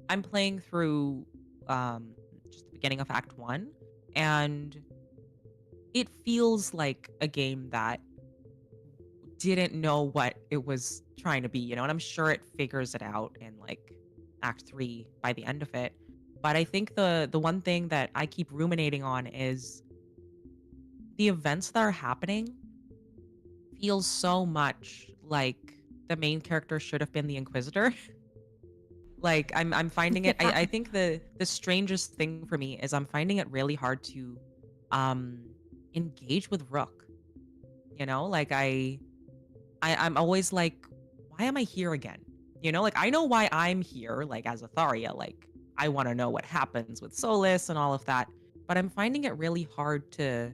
A: I'm playing through just the beginning of Act 1, and it feels like a game that didn't know what it was trying to be, you know, and I'm sure it figures it out in like Act 3 by the end of it. But I think the one thing that I keep ruminating on is the events that are happening feels so much like the main character should have been the Inquisitor. Like I'm finding it I think the strangest thing for me is I'm finding it really hard to engage with Rook. You know, like I'm always like, why am I here again? You know, like I know why I'm here, like as Atharia, like I want to know what happens with Solus and all of that, but I'm finding it really hard to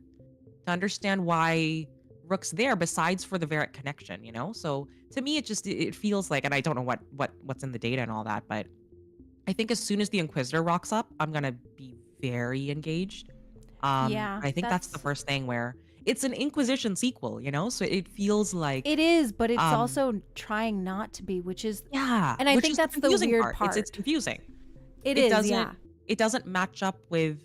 A: understand why Rook's there besides for the Varric connection, you know? So to me it feels like, and I don't know what's in the data and all that, but I think as soon as the Inquisitor rocks up, I'm going to be very engaged.
B: Yeah,
A: I think that's the first thing where it's an Inquisition sequel, you know? So it feels like
B: it is, but it's also trying not to be, which is and I
A: which
B: think
A: is
B: that's the
A: confusing
B: weird part.
A: It's confusing.
B: It
A: doesn't match up with,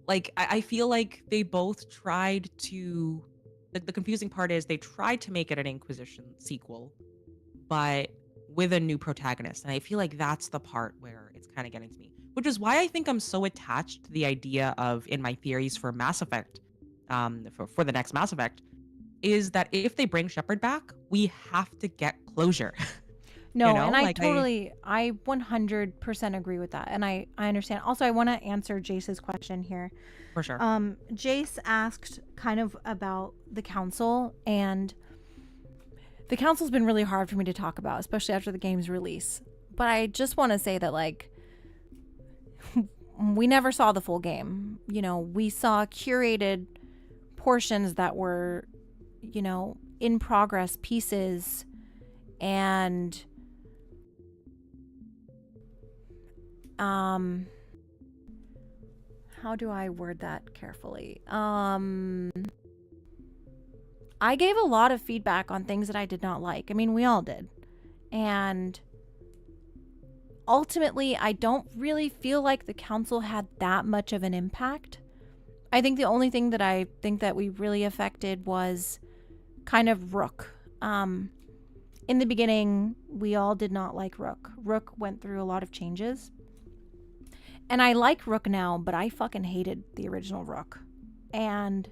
A: like I feel like they both tried to, the confusing part is they tried to make it an Inquisition sequel, but with a new protagonist. And I feel like that's the part where it's kind of getting to me, which is why I think I'm so attached to the idea of, in my theories for Mass Effect, for the next Mass Effect, is that if they bring Shepard back, we have to get closure.
B: No,
A: you know?
B: and
A: like
B: I 100% agree with that. And I understand. Also, I want to answer Jace's question here.
A: For sure.
B: Jace asked kind of about the council, and the council's been really hard for me to talk about, especially after the game's release. But I just want to say that, like, we never saw the full game. You know, we saw curated portions that were, you know, in progress pieces, and how do I word that carefully? I gave a lot of feedback on things that I did not like. I mean, we all did. And ultimately, I don't really feel like the council had that much of an impact. I think the only thing that I think that we really affected was kind of Rook. In the beginning, we all did not like Rook. Rook went through a lot of changes. And I like Rook now, but I fucking hated the original Rook. And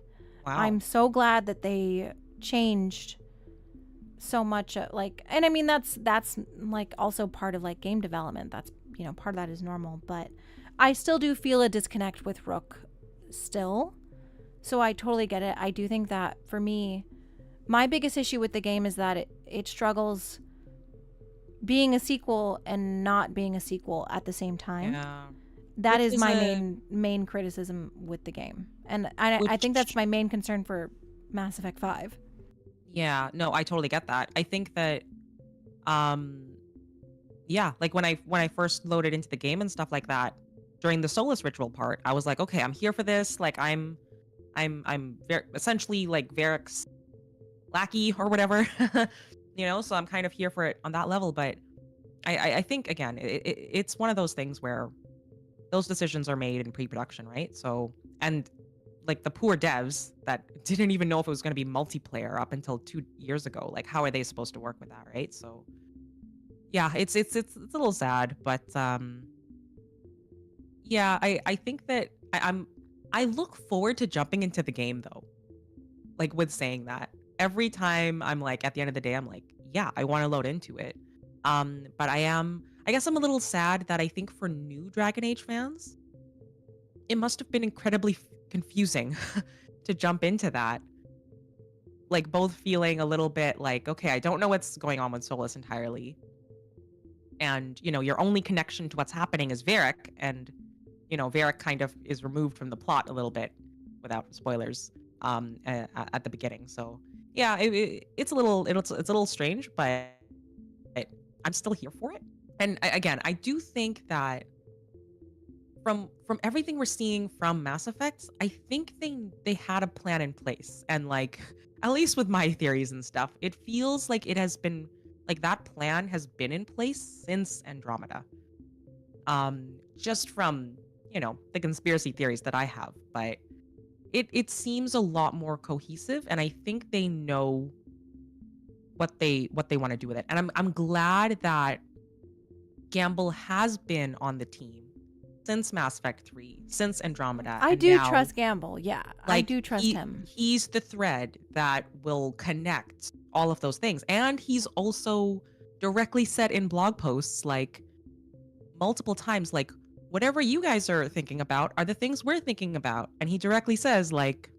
A: Wow.
B: I'm so glad that they changed so much. Like, and I mean, that's like also part of like game development. That's, you know, part of that is normal. But I still do feel a disconnect with Rook still. So I totally get it. I do think that for me, my biggest issue with the game is that it struggles being a sequel and not being a sequel at the same time.
A: Yeah.
B: That
A: Which
B: is
A: is
B: my main criticism with the game. And I think that's
A: which
B: my main concern for Mass Effect 5.
A: Yeah, no, I totally get that. I think that yeah, like when I first loaded into the game and stuff like that, during the Solus ritual part, I was like, okay, I'm here for this. Like essentially like Varric's lackey or whatever. You know, so I'm kind of here for it on that level, but I think again, it's one of those things where those decisions are made in pre-production, right? So, and like the poor devs that didn't even know if it was going to be multiplayer up until 2 years ago, like how are they supposed to work with that, right? So, yeah, it's a little sad, but yeah, I think that I look forward to jumping into the game though. Like with saying that, every time I'm like at the end of the day, I'm like, yeah, I want to load into it. But I guess I'm a little sad that I think for new Dragon Age fans, it must have been incredibly confusing to jump into that. Like both feeling a little bit like, okay, I don't know what's going on with Solus entirely. And, you know, your only connection to what's happening is Varric, and, you know, Varric kind of is removed from the plot a little bit, without spoilers, at the beginning. So, yeah, it's a little strange, but I'm still here for it. And again, I do think that from everything we're seeing from Mass Effect, I think they had a plan in place. And like, at least with my theories and stuff, it feels like it has been like that plan has been in place since Andromeda. Just from, you know, the conspiracy theories that I have, but it seems a lot more cohesive, and I think they know what they want to do with it. And I'm glad that Gamble has been on the team since Mass Effect 3, since Andromeda.
B: I
A: and
B: do
A: now,
B: trust Gamble. Yeah, I
A: like,
B: do trust him.
A: He's the thread that will connect all of those things. And he's also directly said in blog posts, like, multiple times, like, whatever you guys are thinking about are the things we're thinking about. And he directly says, like,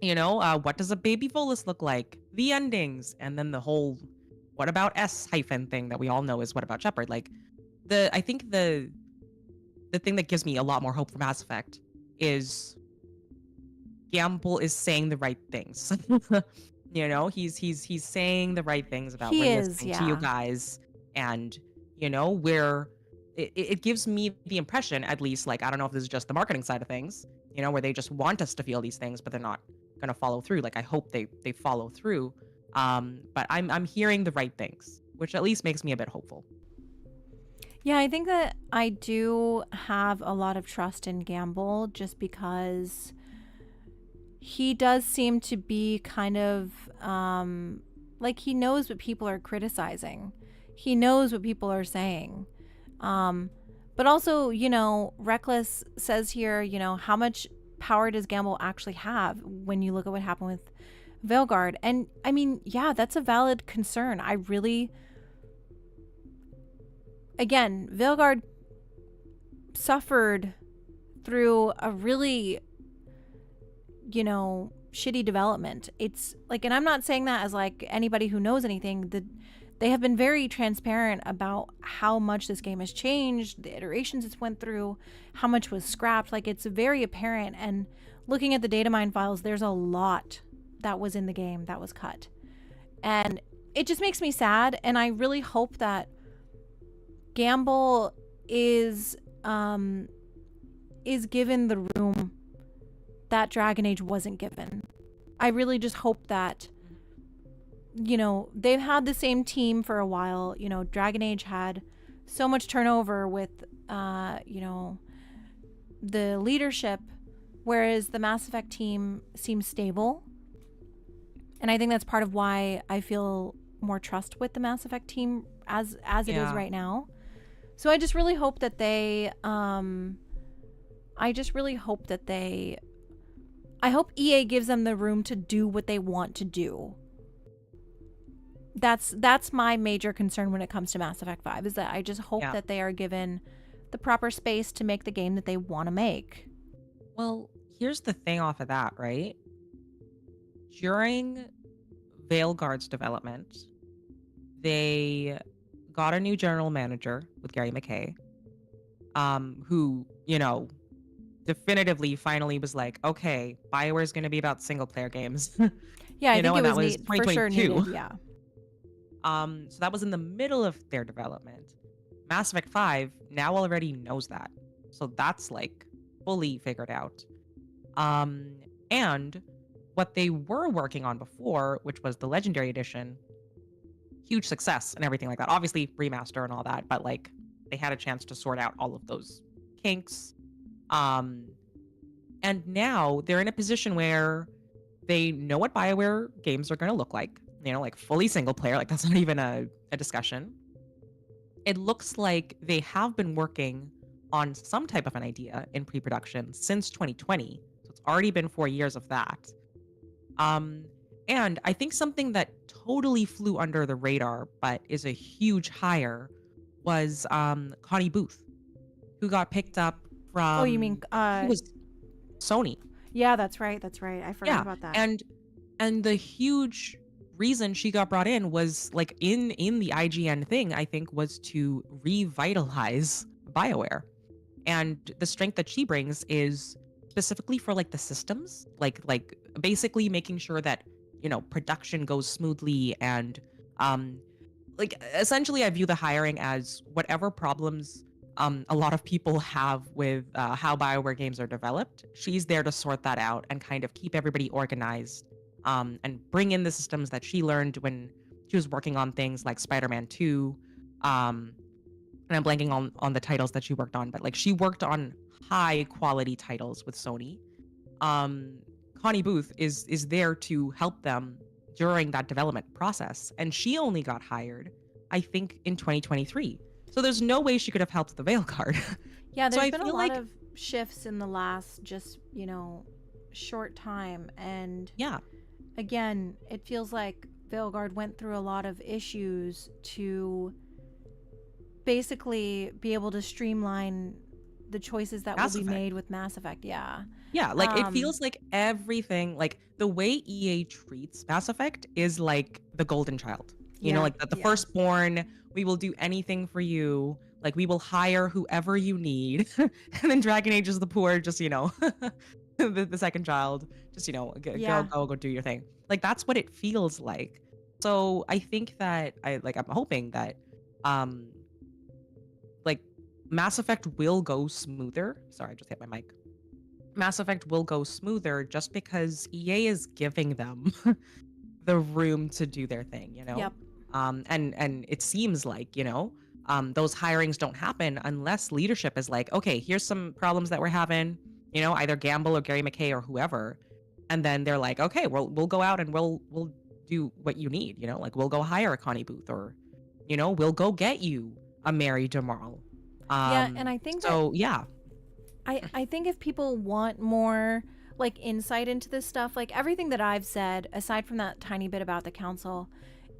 A: you know, what does a baby Volus look like? The endings. And then the whole what about S hyphen thing that we all know is what about Shepard. Like, I think the thing that gives me a lot more hope for Mass Effect is Gamble is saying the right things. You know, he's saying the right things about listening to you guys. And, you know, it gives me the impression, at least, like, I don't know if this is just the marketing side of things, you know, where they just want us to feel these things, but they're not going to follow through. Like, I hope they follow through. But I'm hearing the right things, which at least makes me a bit hopeful.
B: Yeah, I think that I do have a lot of trust in Gamble, just because he does seem to be kind of like, he knows what people are criticizing. He knows what people are saying. But also, you know, Reckless says here, you know, how much power does Gamble actually have when you look at what happened with Veilguard? And I mean, yeah, that's a valid concern. I really, again, Veilguard suffered through a really, you know, shitty development. It's like, and I'm not saying that as like anybody who knows anything. They have been very transparent about how much this game has changed, the iterations it's went through, how much was scrapped. Like, it's very apparent. And looking at the data mine files, there's a lot that was in the game that was cut. And it just makes me sad. And I really hope that Gamble is given the room that Dragon Age wasn't given. I really just hope that, you know, they've had the same team for a while. You know, Dragon Age had so much turnover with, you know, the leadership, whereas the Mass Effect team seems stable. And I think that's part of why I feel more trust with the Mass Effect team as it is
A: Yeah.
B: right now. So I just really hope that they, I hope EA gives them the room to do what they want to do. That's my major concern when it comes to Mass Effect 5, is that I just hope
A: Yeah.
B: that they are given the proper space to make the game that they want to make.
A: Well, here's the thing off of that, right? During Veilguard's development, they got a new general manager with Gary McKay, who, you know, definitively finally was like, okay, BioWare is going to be about single player games.
B: Yeah, I
A: You know,
B: think it
A: and that
B: was
A: was
B: neat, for sure
A: 2022.
B: needed, yeah.
A: So that was in the middle of their development. Mass Effect 5 now already knows that. So that's like fully figured out. And what they were working on before, which was the Legendary Edition, huge success and everything like that. Obviously, remaster and all that, but like they had a chance to sort out all of those kinks. And now they're in a position where they know what BioWare games are going to look like, you know, like fully single player. Like that's not even a discussion. It looks like they have been working on some type of an idea in pre-production since 2020. So it's already been 4 years of that. And I think something that totally flew under the radar, but is a huge hire, was Connie Booth, who got picked up from.
B: Oh, you mean
A: Who was Sony?
B: yeah, that's right. I forgot
A: Yeah,
B: about that.
A: and the huge reason she got brought in was like in the IGN thing, I think, was to revitalize BioWare. And the strength that she brings is specifically for like the systems, like basically making sure that, you know, production goes smoothly, and like essentially I view the hiring as whatever problems a lot of people have with how BioWare games are developed. She's there to sort that out and kind of keep everybody organized, and bring in the systems that she learned when she was working on things like Spider-Man 2. And I'm blanking on the titles that she worked on, but like she worked on high quality titles with Sony. Connie Booth is there to help them during that development process, and she only got hired, I think, in 2023. So there's no way she could have helped the Veilguard.
B: Yeah,
A: So
B: there's
A: I
B: been a
A: feel
B: lot
A: like-
B: of shifts in the last just, you know, short time. And
A: Yeah,
B: again, it feels like Veilguard went through a lot of issues to basically be able to streamline the choices that
A: Mass
B: will be
A: Effect.
B: made with Mass Effect. Yeah.
A: yeah. Like it
B: Um,
A: feels like everything, like the way EA treats Mass Effect is like the golden child. You know,
B: Yeah,
A: like the
B: yeah.
A: firstborn. We will do anything for you. Like we will hire whoever you need. And then Dragon Age is the poor, just, you know, the second child. Just, you know,
B: Yeah.
A: go do your thing. Like that's what it feels like. So I think that I'm hoping that like Mass Effect will go smoother. Sorry, I just hit my mic. Mass Effect will go smoother just because EA is giving them the room to do their thing, you know?
B: Yep.
A: And it seems like, you know, those hirings don't happen unless leadership is like, okay, here's some problems that we're having, you know, either Gamble or Gary McKay or whoever. And then they're like, okay, we'll go out and we'll do what you need, you know, like we'll go hire a Connie Booth, or, you know, we'll go get you a Mary DeMarle.
B: Yeah, and I think
A: so yeah.
B: I think if people want more like insight into this stuff, like everything that I've said, aside from that tiny bit about the council,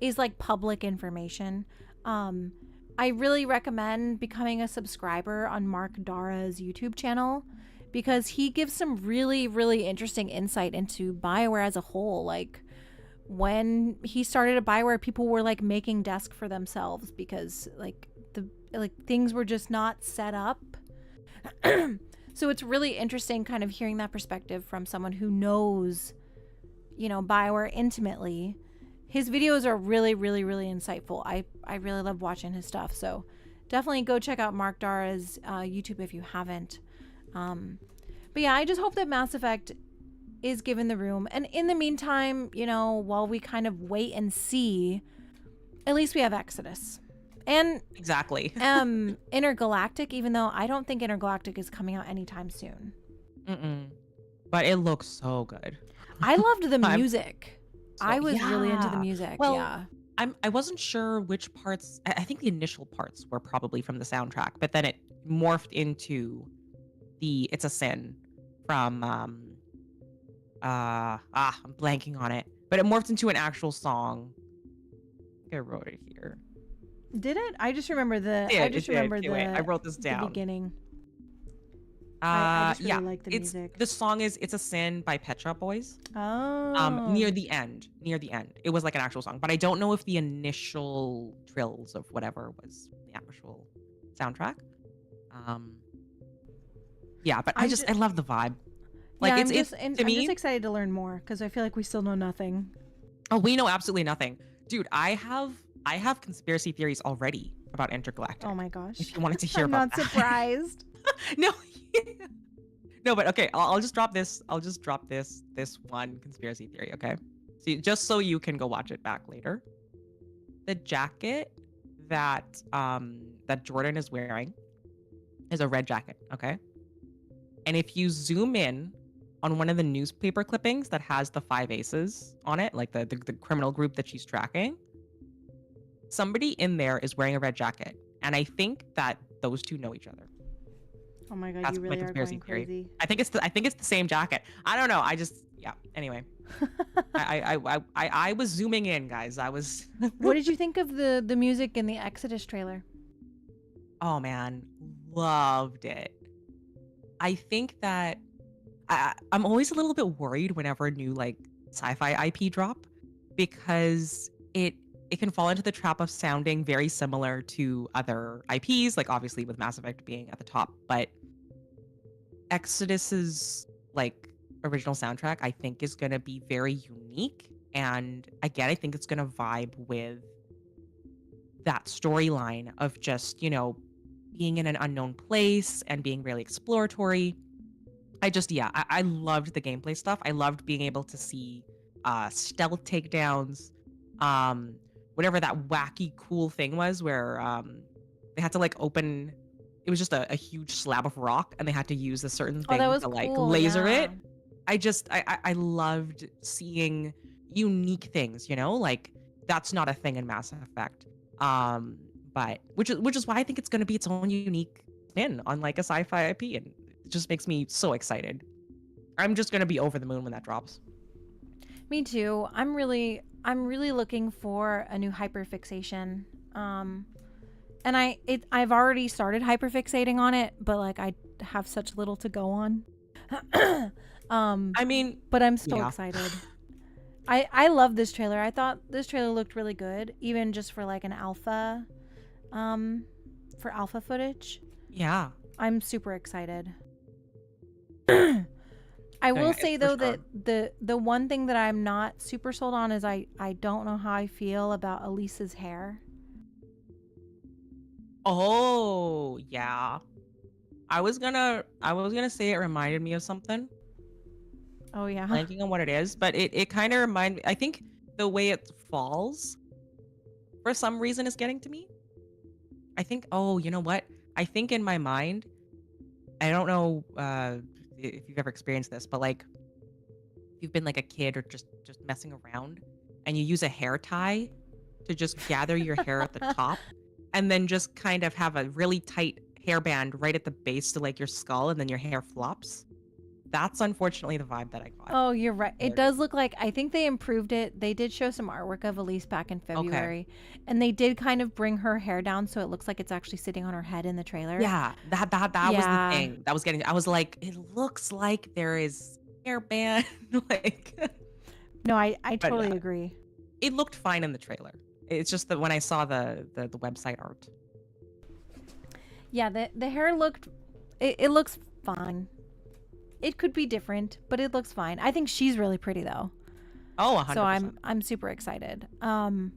B: is like public information. I really recommend becoming a subscriber on Mark Dara's YouTube channel, because he gives some really, really interesting insight into BioWare as a whole. Like when he started at BioWare, people were like making desks for themselves because like things were just not set up. So it's really interesting kind of hearing that perspective from someone who knows, you know, BioWare intimately. His videos are really, really, really insightful. I really love watching his stuff. So definitely go check out Mark Dara's YouTube if you haven't. But yeah, I just hope that Mass Effect is given the room. And in the meantime, you know, while we kind of wait and see, at least we have Exodus. And
A: Exactly.
B: Intergalactic, even though I don't think Intergalactic is coming out anytime soon.
A: Mm-mm. But it looks so good.
B: I loved the
A: I'm-
B: music.
A: So-
B: I was really into the
A: yeah.
B: music.
A: Well,
B: yeah.
A: I wasn't sure which parts. I think the initial parts were probably from the soundtrack, but then it morphed into the "It's a Sin" from I'm blanking on it, but it morphed into an actual song. I think I wrote it here.
B: Did it? I just remember the.
A: Yeah,
B: I just remember
A: okay,
B: the.
A: wait, I wrote this
B: the
A: down.
B: beginning. I just really
A: Yeah,
B: like the
A: it's
B: music.
A: the song is "It's a Sin" by Pet Shop Boys.
B: Oh.
A: Near the end, it was like an actual song, but I don't know if the initial trills of whatever was the actual soundtrack. Yeah, but I love the vibe. Like
B: yeah,
A: it's to
B: I'm
A: me.
B: just excited to learn more because I feel like we still know nothing.
A: Oh, we know absolutely nothing, dude. I have conspiracy theories already about Intergalactic.
B: Oh my gosh.
A: If you wanted to hear
B: I'm
A: about
B: not
A: that.
B: surprised.
A: No. No, but okay, I'll just drop this. I'll just drop this one conspiracy theory, okay? See, just so you can go watch it back later. The jacket that that Jordan is wearing is a red jacket, okay? And if you zoom in on one of the newspaper clippings that has the 5 aces on it, like the criminal group that she's tracking, somebody in there is wearing a red jacket. And I think that those two know each other.
B: Oh my god,
A: That's
B: you
A: my
B: really are
A: conspiracy
B: going
A: theory.
B: crazy.
A: I think it's the same jacket. I don't know. Anyway. I was zooming in, guys. I was
B: What did you think of the music in the Exodus trailer?
A: Oh man, loved it. I think that I'm always a little bit worried whenever a new like sci-fi IP drop because it can fall into the trap of sounding very similar to other IPs, like obviously with Mass Effect being at the top, but Exodus's like original soundtrack I think is going to be very unique, and again I think it's going to vibe with that storyline of just, you know, being in an unknown place and being really exploratory. I loved the gameplay stuff. I loved being able to see stealth takedowns, whatever that wacky cool thing was where they had to like open, it was just a huge slab of rock and they had to use a certain thing
B: that was
A: to like
B: cool,
A: laser
B: yeah.
A: it. I loved seeing unique things, you know, like that's not a thing in Mass Effect. But which is why I think it's going to be its own unique spin on like a sci-fi IP, and it just makes me so excited. I'm just going to be over the moon when that drops.
B: Me too. I'm really looking for a new hyperfixation. And I've already started hyperfixating on it, but like I have such little to go on.
A: I mean,
B: but I'm still
A: yeah.
B: excited. I love this trailer. I thought this trailer looked really good, even just for like an alpha, for alpha footage.
A: Yeah.
B: I'm super excited. I will say though
A: sure.
B: that the one thing that I'm not super sold on is I don't know how I feel about Elisa's hair.
A: Oh, yeah. I was gonna say it reminded me of something.
B: Oh yeah.
A: Blanking on what it is, but it kind of reminded me. I think the way it falls, for some reason, is getting to me. I think. Oh, you know what? I think in my mind, I don't know if you've ever experienced this, but like, if you've been like a kid or just messing around, and you use a hair tie to just gather your hair at the top, and then just kind of have a really tight hairband right at the base to like your skull, and then your hair flops. That's unfortunately the vibe that I got.
B: Oh, you're right. It does look like, I think they improved it. They did show some artwork of Elise back in February, and they did kind of bring her hair down so it looks like it's actually sitting on her head in the trailer.
A: Yeah, that was the thing. That was getting. I was like, it looks like there is hairband. Like,
B: no, I totally
A: yeah.
B: agree.
A: It looked fine in the trailer. It's just that when I saw the website art.
B: Yeah, the hair looked, it looks fine. It could be different, but it looks fine. I think she's really pretty though.
A: Oh, 100%.
B: So I'm super excited. And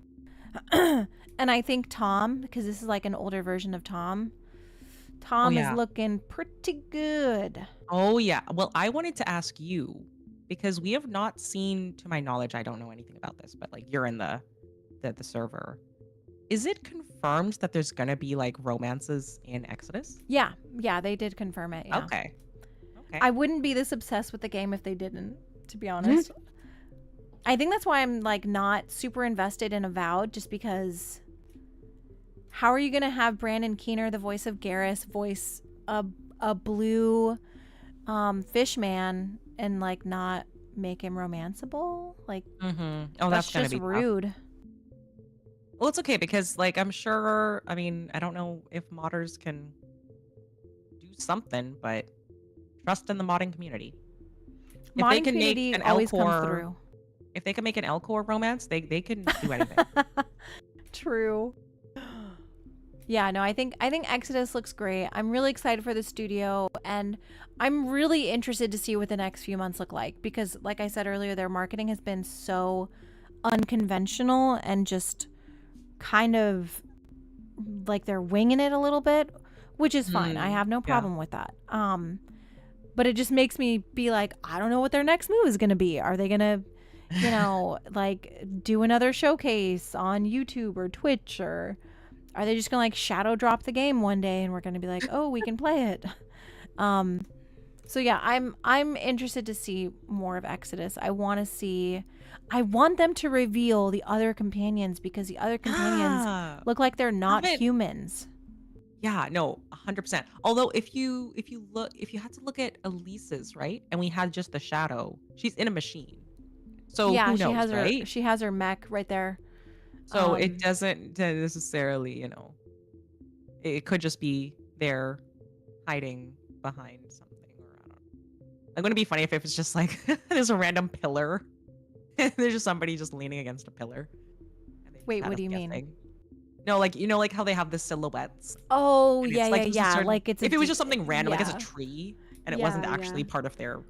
B: I think Tom, because this is like an older version of Tom. Tom is looking pretty good.
A: Oh yeah. Well, I wanted to ask you, because we have not seen, to my knowledge, I don't know anything about this, but like you're in the server. Is it confirmed that there's gonna be like romances in Exodus?
B: Yeah, they did confirm it. Yeah.
A: Okay. Okay.
B: I wouldn't be this obsessed with the game if they didn't, to be honest. I think that's why I'm like not super invested in Avowed, just because how are you gonna have Brandon Keener, the voice of Garrus, voice a blue fish man and like not make him romanceable? Like
A: Oh,
B: that's
A: gonna
B: just
A: be tough.
B: rude.
A: Well, it's okay because like I'm sure, I mean, I don't know if modders can do something, but trust in the modding community. If they
B: Modding
A: can make
B: community
A: an
B: always comes
A: Elcor,
B: through.
A: if they can make an Elcor romance, they can do anything.
B: True. Yeah, no, I think Exodus looks great. I'm really excited for the studio, and I'm really interested to see what the next few months look like, because like I said earlier, their marketing has been so unconventional and just kind of like they're winging it a little bit, which is fine. I have no problem with that. But it just makes me be like, I don't know what their next move is going to be. Are they going to, you know, like do another showcase on YouTube or Twitch, or are they just gonna like shadow drop the game one day and we're gonna be like, oh, we can play it? So yeah, I'm interested to see more of Exodus. I want them to reveal the other companions, because the other companions look like they're not humans.
A: Yeah, no, 100%. Although if you had to look at Elise's, right, and we had just the shadow, she's in a machine. So
B: yeah,
A: who knows,
B: she has
A: right?
B: she has her mech right there.
A: So it doesn't necessarily, you know, it could just be there hiding behind something, or I don't know. Like, wouldn't it be funny if it was just like there's a random pillar and there's just somebody just leaning against a pillar? And they just
B: Wait,
A: had
B: what
A: us
B: do you mean?
A: guessing. No, like, you know, like how they have the silhouettes.
B: Oh,
A: And
B: yeah,
A: it's like
B: yeah,
A: just a
B: yeah.
A: certain-
B: Like it's
A: if it was just something random, like it's
B: yeah.
A: a tree, and it wasn't actually part of their.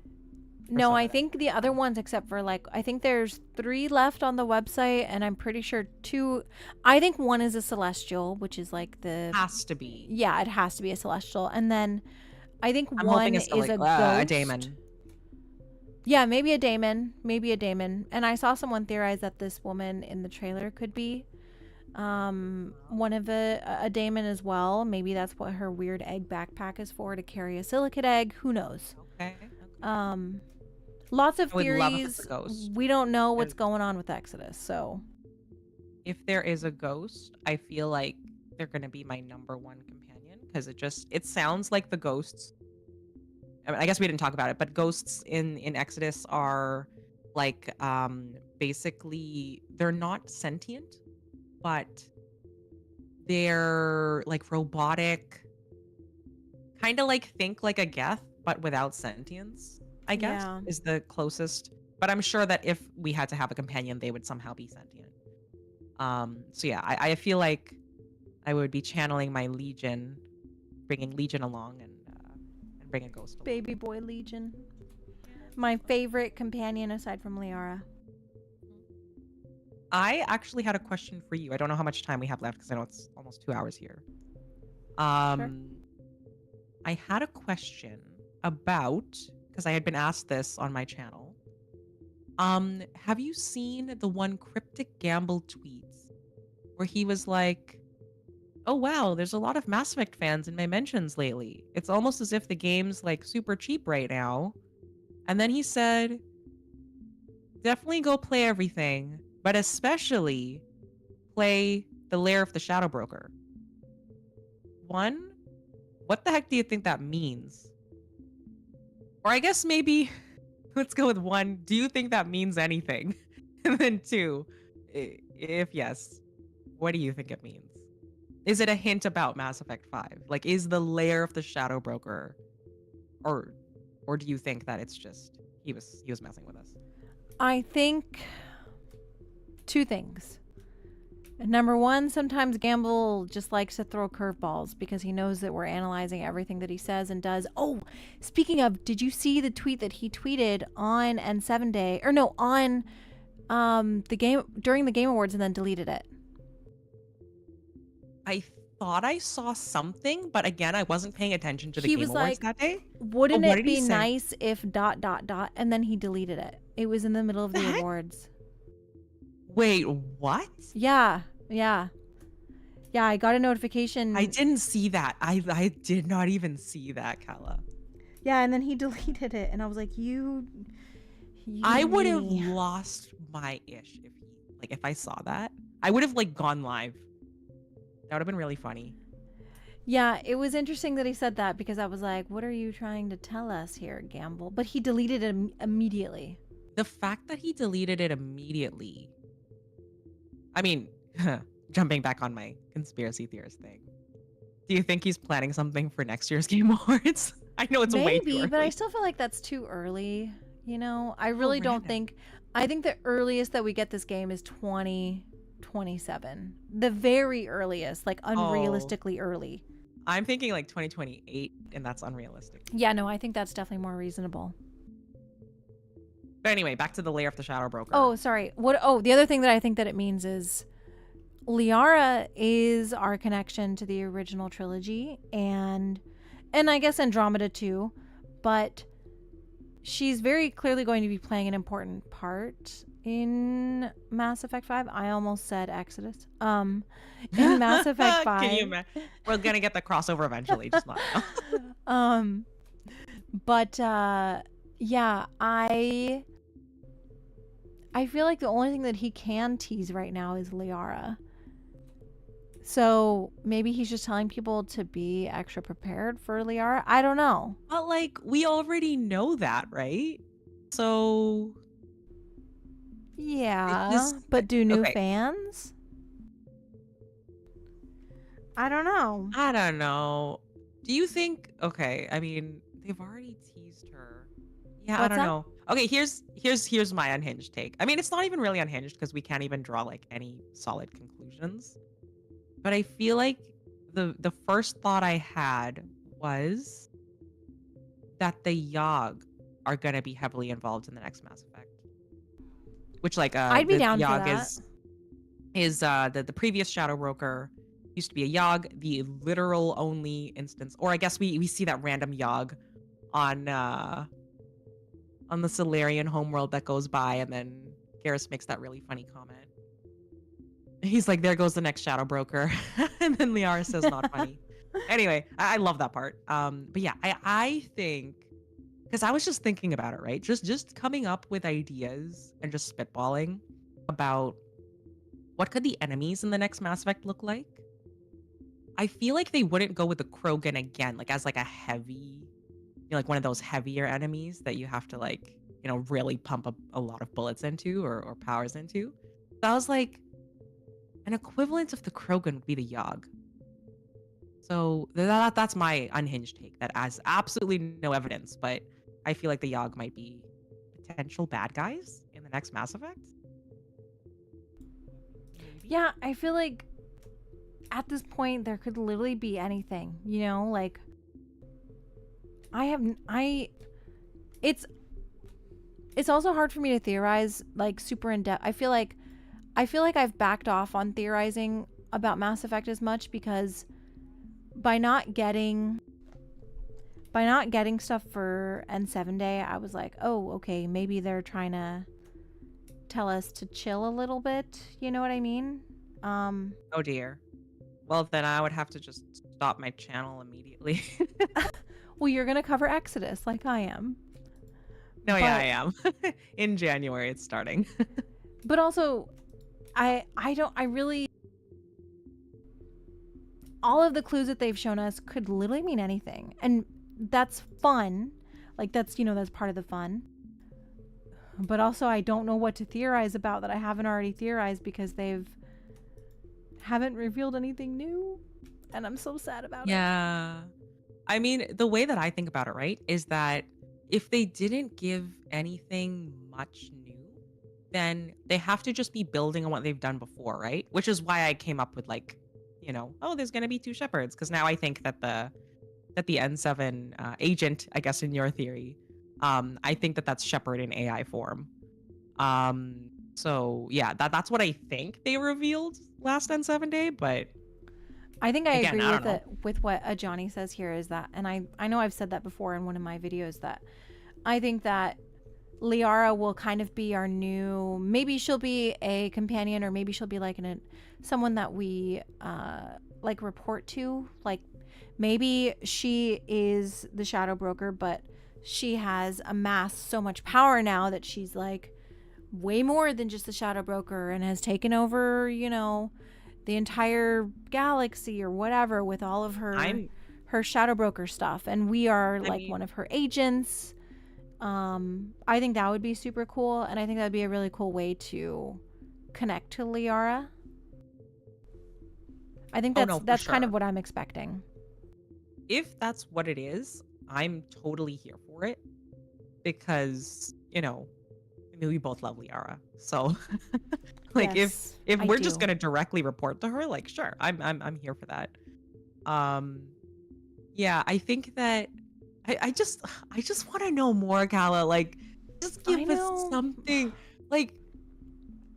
B: No, I
A: persona.
B: think the other ones, except for like, I think there's 3 left on the website, and I'm pretty sure 2. I think one is a celestial, which is like the.
A: Has to be.
B: Yeah, it has to be a celestial, and then I think
A: I'm
B: one
A: hoping
B: is
A: it's still, like,
B: a ghost.
A: a daemon.
B: Yeah, maybe a daemon, and I saw someone theorize that this woman in the trailer could be one of a daemon as well. Maybe that's what her weird egg backpack is for, to carry a silicate egg. Who knows?
A: Okay.
B: Lots of
A: I would love if it's
B: theories.
A: a ghost.
B: We don't know what's going on with Exodus, so
A: If there is a ghost, I feel like they're gonna be my number one companion, because it sounds like the ghosts. I mean, I guess we didn't talk about it, but ghosts in Exodus are like basically they're not sentient, but they're like robotic, kind of like think like a Geth, but without sentience, I guess,
B: Yeah.
A: is the closest. But I'm sure that if we had to have a companion, they would somehow be sentient. So yeah, I feel like I would be channeling my Legion, bringing Legion along, and bring a ghost along.
B: baby boy Legion. My favorite companion aside from Liara.
A: I actually had a question for you. I don't know how much time we have left, because I know it's almost 2 hours here. I had a question about, because I had been asked this on my channel. Have you seen the one Cryptic Gamble tweets where he was like, oh wow, there's a lot of Mass Effect fans in my mentions lately. It's almost as if the game's like super cheap right now. And then he said, definitely go play everything, but especially play the Lair of the Shadow Broker. One, what the heck do you think that means? Or I guess maybe, let's go with 1. Do you think that means anything? And then 2, if yes, what do you think it means? Is it a hint about Mass Effect 5? Like, is the Lair of the Shadow Broker, or do you think that it's just he was messing with us?
B: I think 2 things. Number 1, sometimes Gamble just likes to throw curveballs because he knows that we're analyzing everything that he says and does. Oh, speaking of, did you see the tweet that he tweeted on N7 Day, or no, on the game during the Game Awards, and then deleted it?
A: I thought I saw something, but again, I wasn't paying attention to the
B: He
A: Game
B: was
A: Awards
B: like,
A: that day. But
B: wouldn't
A: what
B: it
A: did he
B: be
A: say?
B: nice if ... and then he deleted it. It was in the middle of
A: The
B: the
A: heck?
B: awards.
A: Wait, what?
B: Yeah, yeah. Yeah, I got a
A: I
B: notification.
A: didn't see that. I did not even see that, Kala.
B: Yeah, and then he deleted it, and I was like, you
A: I would have
B: me.
A: lost my ish if I saw that. I would have like gone live. That would have been really funny.
B: Yeah, it was interesting that he said that because I was like, what are you trying to tell us here, Gamble? But he deleted it immediately.
A: The fact that he deleted it immediately. I mean, jumping back on my conspiracy theorist thing. Do you think he's planning something for next year's Game Awards? I know it's way too
B: Maybe, but I
A: early.
B: still feel like that's too early. You know, I
A: Oh,
B: really don't
A: random.
B: think. I think the earliest that we get this game is 2027. The very earliest, like
A: Oh,
B: unrealistically early.
A: I'm thinking like 2028, and that's unrealistic.
B: Yeah, no, I think that's definitely more reasonable.
A: But anyway, back to the layer of the Shadow Broker.
B: Oh, sorry. What? Oh, the other thing that I think that it means is Liara is our connection to the original trilogy, and I guess Andromeda too, but she's very clearly going to be playing an important part in Mass Effect 5. I almost said Exodus. In Mass Effect 5.
A: Can you imagine? We're gonna get the crossover eventually, just not now.
B: But yeah, I feel like the only thing that he can tease right now is Liara. So maybe he's just telling people to be extra prepared for Liara. I don't know.
A: But like, we already know that, right? So
B: Yeah,
A: just
B: but do new
A: okay.
B: fans? I don't know.
A: I don't know. Do you think? Okay, I mean, they've already teased her. Yeah, I
B: What's
A: don't
B: that?
A: know. Okay, here's my unhinged take. I mean, it's not even really unhinged because we can't even draw like any solid conclusions. But I feel like the first thought I had was that the Yogg are gonna be heavily involved in the next Mass Effect. Which like
B: I'd be
A: the
B: down for
A: Yogg
B: that.
A: is the previous Shadow Broker used to be a Yogg, the literal only instance, or I guess we see that random Yogg on the Solarian homeworld that goes by, and then Garrus makes that really funny comment. He's like, there goes the next Shadow Broker. And then Liara says, not funny. Anyway, I love that part. But yeah, I think, because I was just thinking about it, right? Just coming up with ideas and just spitballing about what could the enemies in the next Mass Effect look like. I feel like they wouldn't go with the Krogan again, like as like a heavy, like one of those heavier enemies that you have to like, really pump a lot of bullets into or powers into. So I was like, an equivalent of the Krogan would be the Yogg. So that's my unhinged take. That has absolutely no evidence, but I feel like the Yogg might be potential bad guys in the next Mass Effect. Maybe.
B: Yeah, I feel like at this point there could literally be anything, like it's also hard for me to theorize like super in depth. I feel like I've backed off on theorizing about Mass Effect as much because by not getting stuff for N7 Day, I was like, oh, okay, maybe they're trying to tell us to chill a little bit. You know what I mean?
A: Oh dear. Well, then I would have to just stop my channel immediately.
B: Well, you're gonna cover Exodus like I am.
A: No, yeah,
B: But-
A: I am. In January, it's starting.
B: But also, I really, all of the clues that they've shown us could literally mean anything, and that's fun. Like that's part of the fun. But also, I don't know what to theorize about that I haven't already theorized because haven't revealed anything new, and I'm so sad about it.
A: Yeah. I mean, the way that I think about it, right, is that if they didn't give anything much new, then they have to just be building on what they've done before, right? Which is why I came up with like, oh, there's going to be 2 Shepards. Because now I think that the N7 agent, I guess in your theory, I think that that's Shepard in AI form. So yeah, that's what I think they revealed last N7 Day, but
B: I think I
A: Again,
B: agree
A: I
B: with
A: don't know.
B: it with what Johnny says here is that, and I know I've said that before in one of my videos, that I think that Liara will kind of be our new, maybe she'll be a companion, or maybe she'll be like someone that we like report to. Like maybe she is the shadow broker, but she has amassed so much power now that she's like way more than just the shadow broker and has taken over, you know, the entire galaxy or whatever with all of
A: I'm
B: her shadow broker stuff, and we are
A: I
B: like
A: mean,
B: one of her agents. I think that would be super cool, and I think that'd be a really cool way to connect to Liara. I think
A: oh no, for
B: that's kind of
A: sure.
B: what I'm expecting.
A: If that's what it is, I'm totally here for it because, I mean, we both love Liara. So like
B: Yes,
A: if
B: I
A: we're just
B: do.
A: gonna directly report to her, like sure, I'm here for that. Um yeah, I think that I just want to know more, Kala. Like, just
B: I
A: give us
B: know.
A: something. Like,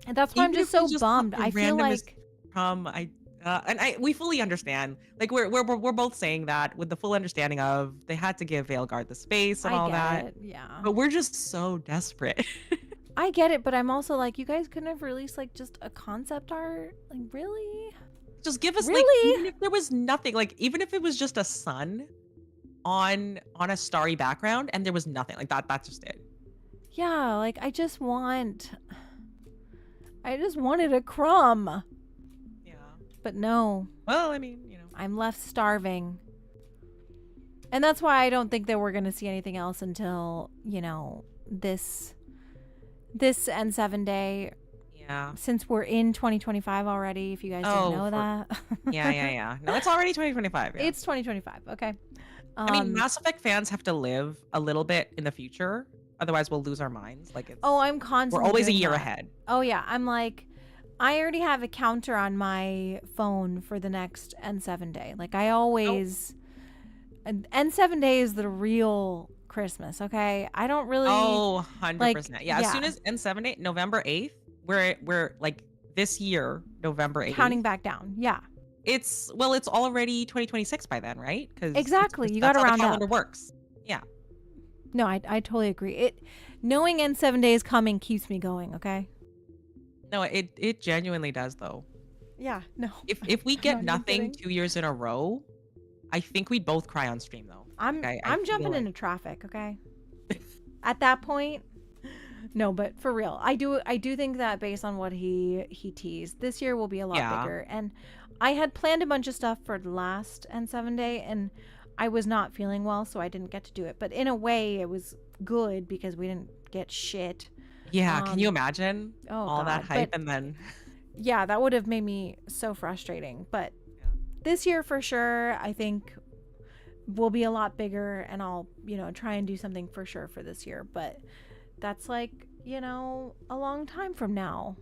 B: And that's why I'm
A: even
B: just
A: if
B: so
A: it's just
B: bummed.
A: the
B: I feel
A: randomest
B: like
A: we fully understand. Like, we're both saying that with the full understanding of they had to give Veilguard the space and
B: I
A: all
B: get
A: that,
B: it. Yeah.
A: but we're just so desperate.
B: I get it, but I'm also like, you guys couldn't have released like just a concept art? Like, really?
A: Just give us like,
B: Really?
A: even if there was nothing, like even if it was just a sun on a starry background and there was nothing like that, that's just it.
B: Yeah, like I just wanted a crumb.
A: Yeah.
B: But no,
A: Well, I mean,
B: I'm left starving. And that's why I don't think that we're going to see anything else until, you know, this N7 day,
A: yeah.
B: since we're in 2025 already, if you guys didn't
A: Oh,
B: know that.
A: yeah. No, it's already 2025. Yeah.
B: It's 2025. Okay.
A: I mean, Mass Effect fans have to live a little bit in the future, otherwise we'll lose our minds. Like
B: Oh, I'm
A: we're
B: constantly
A: always a
B: doing
A: year
B: that.
A: ahead.
B: Oh yeah, I'm like, I already have a counter on my phone for the next N7 day. Like I
A: Oh,
B: always, N7 day is the real Christmas. Okay, I don't really
A: oh,
B: like.
A: 100%. Yeah, as soon
B: Yeah,
A: as N7 November 8th, we're like this year, November 8th.
B: counting back down. Yeah,
A: It's already 2026 by then, right? Because
B: exactly. You got
A: that's
B: to
A: how the
B: round
A: calendar
B: up.
A: works. Yeah.
B: No, I totally agree. Knowing N7 day is coming keeps me going. Okay.
A: No, it genuinely does though.
B: Yeah. No.
A: If we
B: I'm
A: get
B: not even
A: nothing
B: kidding.
A: 2 years in a row, I think we'd both cry on stream though. Like I
B: I'm
A: feel
B: jumping
A: like
B: into traffic. Okay. At that point, no, but for real, I do think that based on what he teased, this year will be a lot
A: yeah.
B: bigger. And I had planned a bunch of stuff for the last N7 day, and I was not feeling well, so I didn't get to do it. But in a way, it was good because we didn't get shit.
A: Yeah, can you
B: Um,
A: imagine
B: oh
A: all that
B: God,
A: hype
B: but
A: and then
B: yeah, that would have made me so frustrating. But
A: yeah.
B: this year for sure, I think will be a lot bigger, and I'll try and do something for sure for this year. But that's like a long time from now.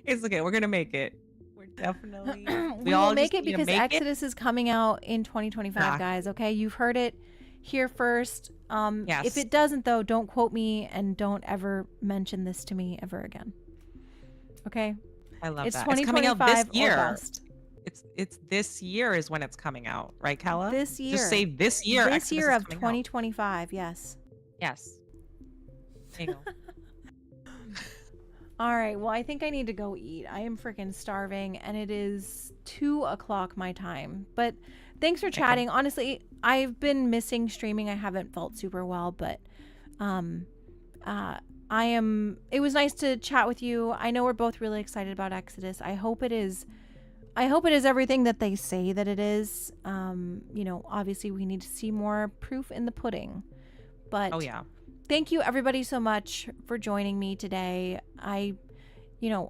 A: It's okay. We're gonna make it. We're definitely we
B: We will
A: all
B: make
A: just
B: it
A: need to
B: because
A: make it.
B: Exodus is coming out in 2025,
A: Exactly.
B: guys. Okay, you've heard it here first. If
A: Yes.
B: it doesn't, though, don't quote me and don't ever mention this to me ever again. Okay,
A: I love
B: it's
A: that. It's coming out this
B: 2025 or
A: year.
B: bust.
A: It's this year is when it's coming out, right, Kala?
B: This
A: Just say
B: year,
A: this year
B: this
A: Exodus
B: year
A: is
B: of
A: coming out.
B: 2025. Yes.
A: Yes. There you go.
B: All right. Well, I think I need to go eat. I am freaking starving, and it is 2 o'clock my time. But thanks for
A: Okay,
B: chatting. Honestly, I've been missing streaming. I haven't felt super well, but um, I am. It was nice to chat with you. I know we're both really excited about Exodus. I hope it is. I hope it is everything that they say that it is. Obviously, we need to see more proof in the pudding. But
A: oh yeah.
B: thank you everybody so much for joining me today. I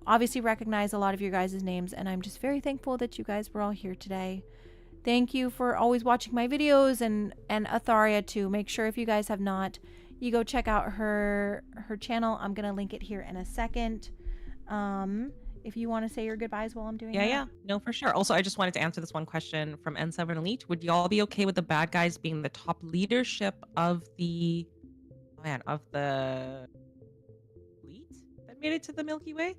B: obviously recognize a lot of your guys' names, and I'm just very thankful that you guys were all here today. Thank you for always watching my videos, and Atharia too. Make sure if you guys have not, you go check out her channel. I'm gonna link it here in a second. If you want to say your goodbyes while I'm doing that.
A: Yeah. No, for sure. Also, I just wanted to answer this one question from N7 Elite. Would y'all be okay with the bad guys being the top leadership of the fleet that made it to the Milky Way?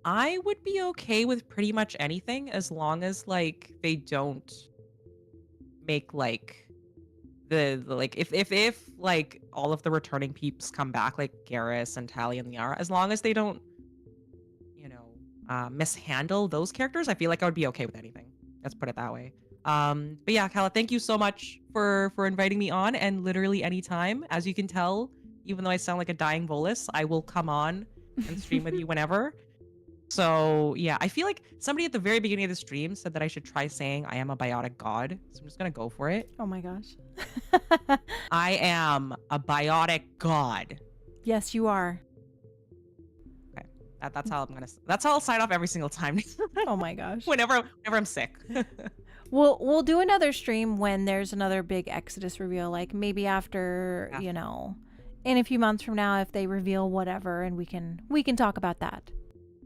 A: I would be okay with pretty much anything as long as like they don't make like like if like all of the returning peeps come back like Garrus and Tally and Liara, as long as they don't, you know, mishandle those characters, I feel like I would be okay with anything. Let's put it that way. But yeah, Kala, thank you so much for inviting me on, and literally anytime. As you can tell, even though I sound like a dying bolus, I will come on and stream with you whenever. So yeah, I feel like somebody at the very beginning of the stream said that I should try saying I am a biotic god. So I'm just gonna go for it.
B: Oh my gosh.
A: I am a biotic god.
B: Yes, you are.
A: Okay, that's how that's how I'll sign off every single time.
B: Oh my gosh.
A: whenever I'm sick.
B: We'll do another stream when there's another big Exodus reveal, like maybe after,
A: Yeah.
B: you know, in a few months from now if they reveal whatever, and we can talk about that.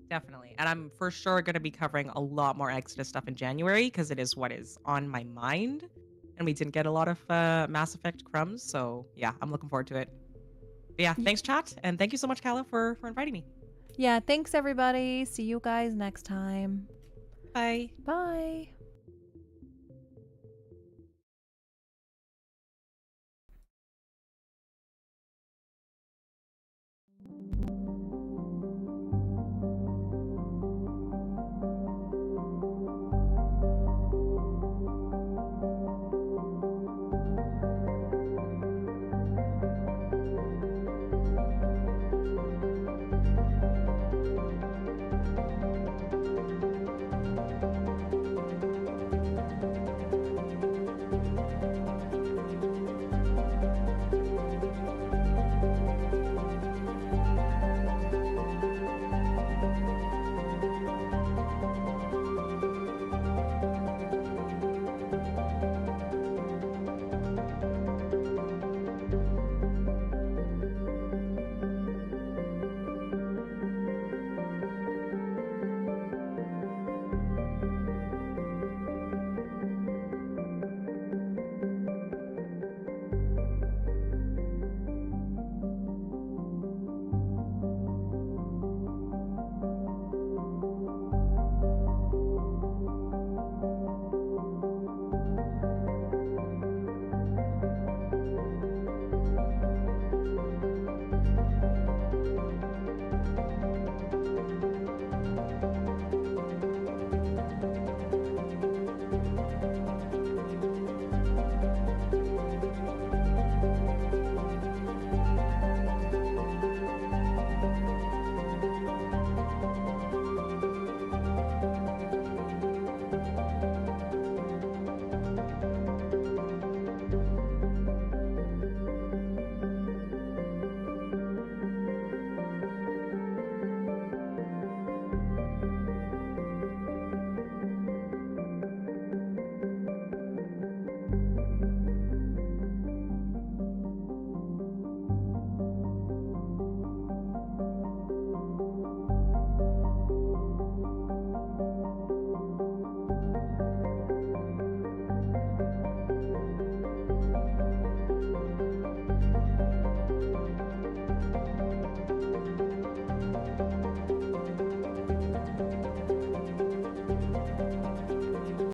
A: Definitely. And I'm for sure going to be covering a lot more Exodus stuff in January because it is what is on my mind. And we didn't get a lot of Mass Effect crumbs. So yeah, I'm looking forward to it. But yeah, thanks, chat. And thank you so much, Kala, for inviting me.
B: Yeah, thanks everybody. See you guys next time.
A: Bye.
B: Bye.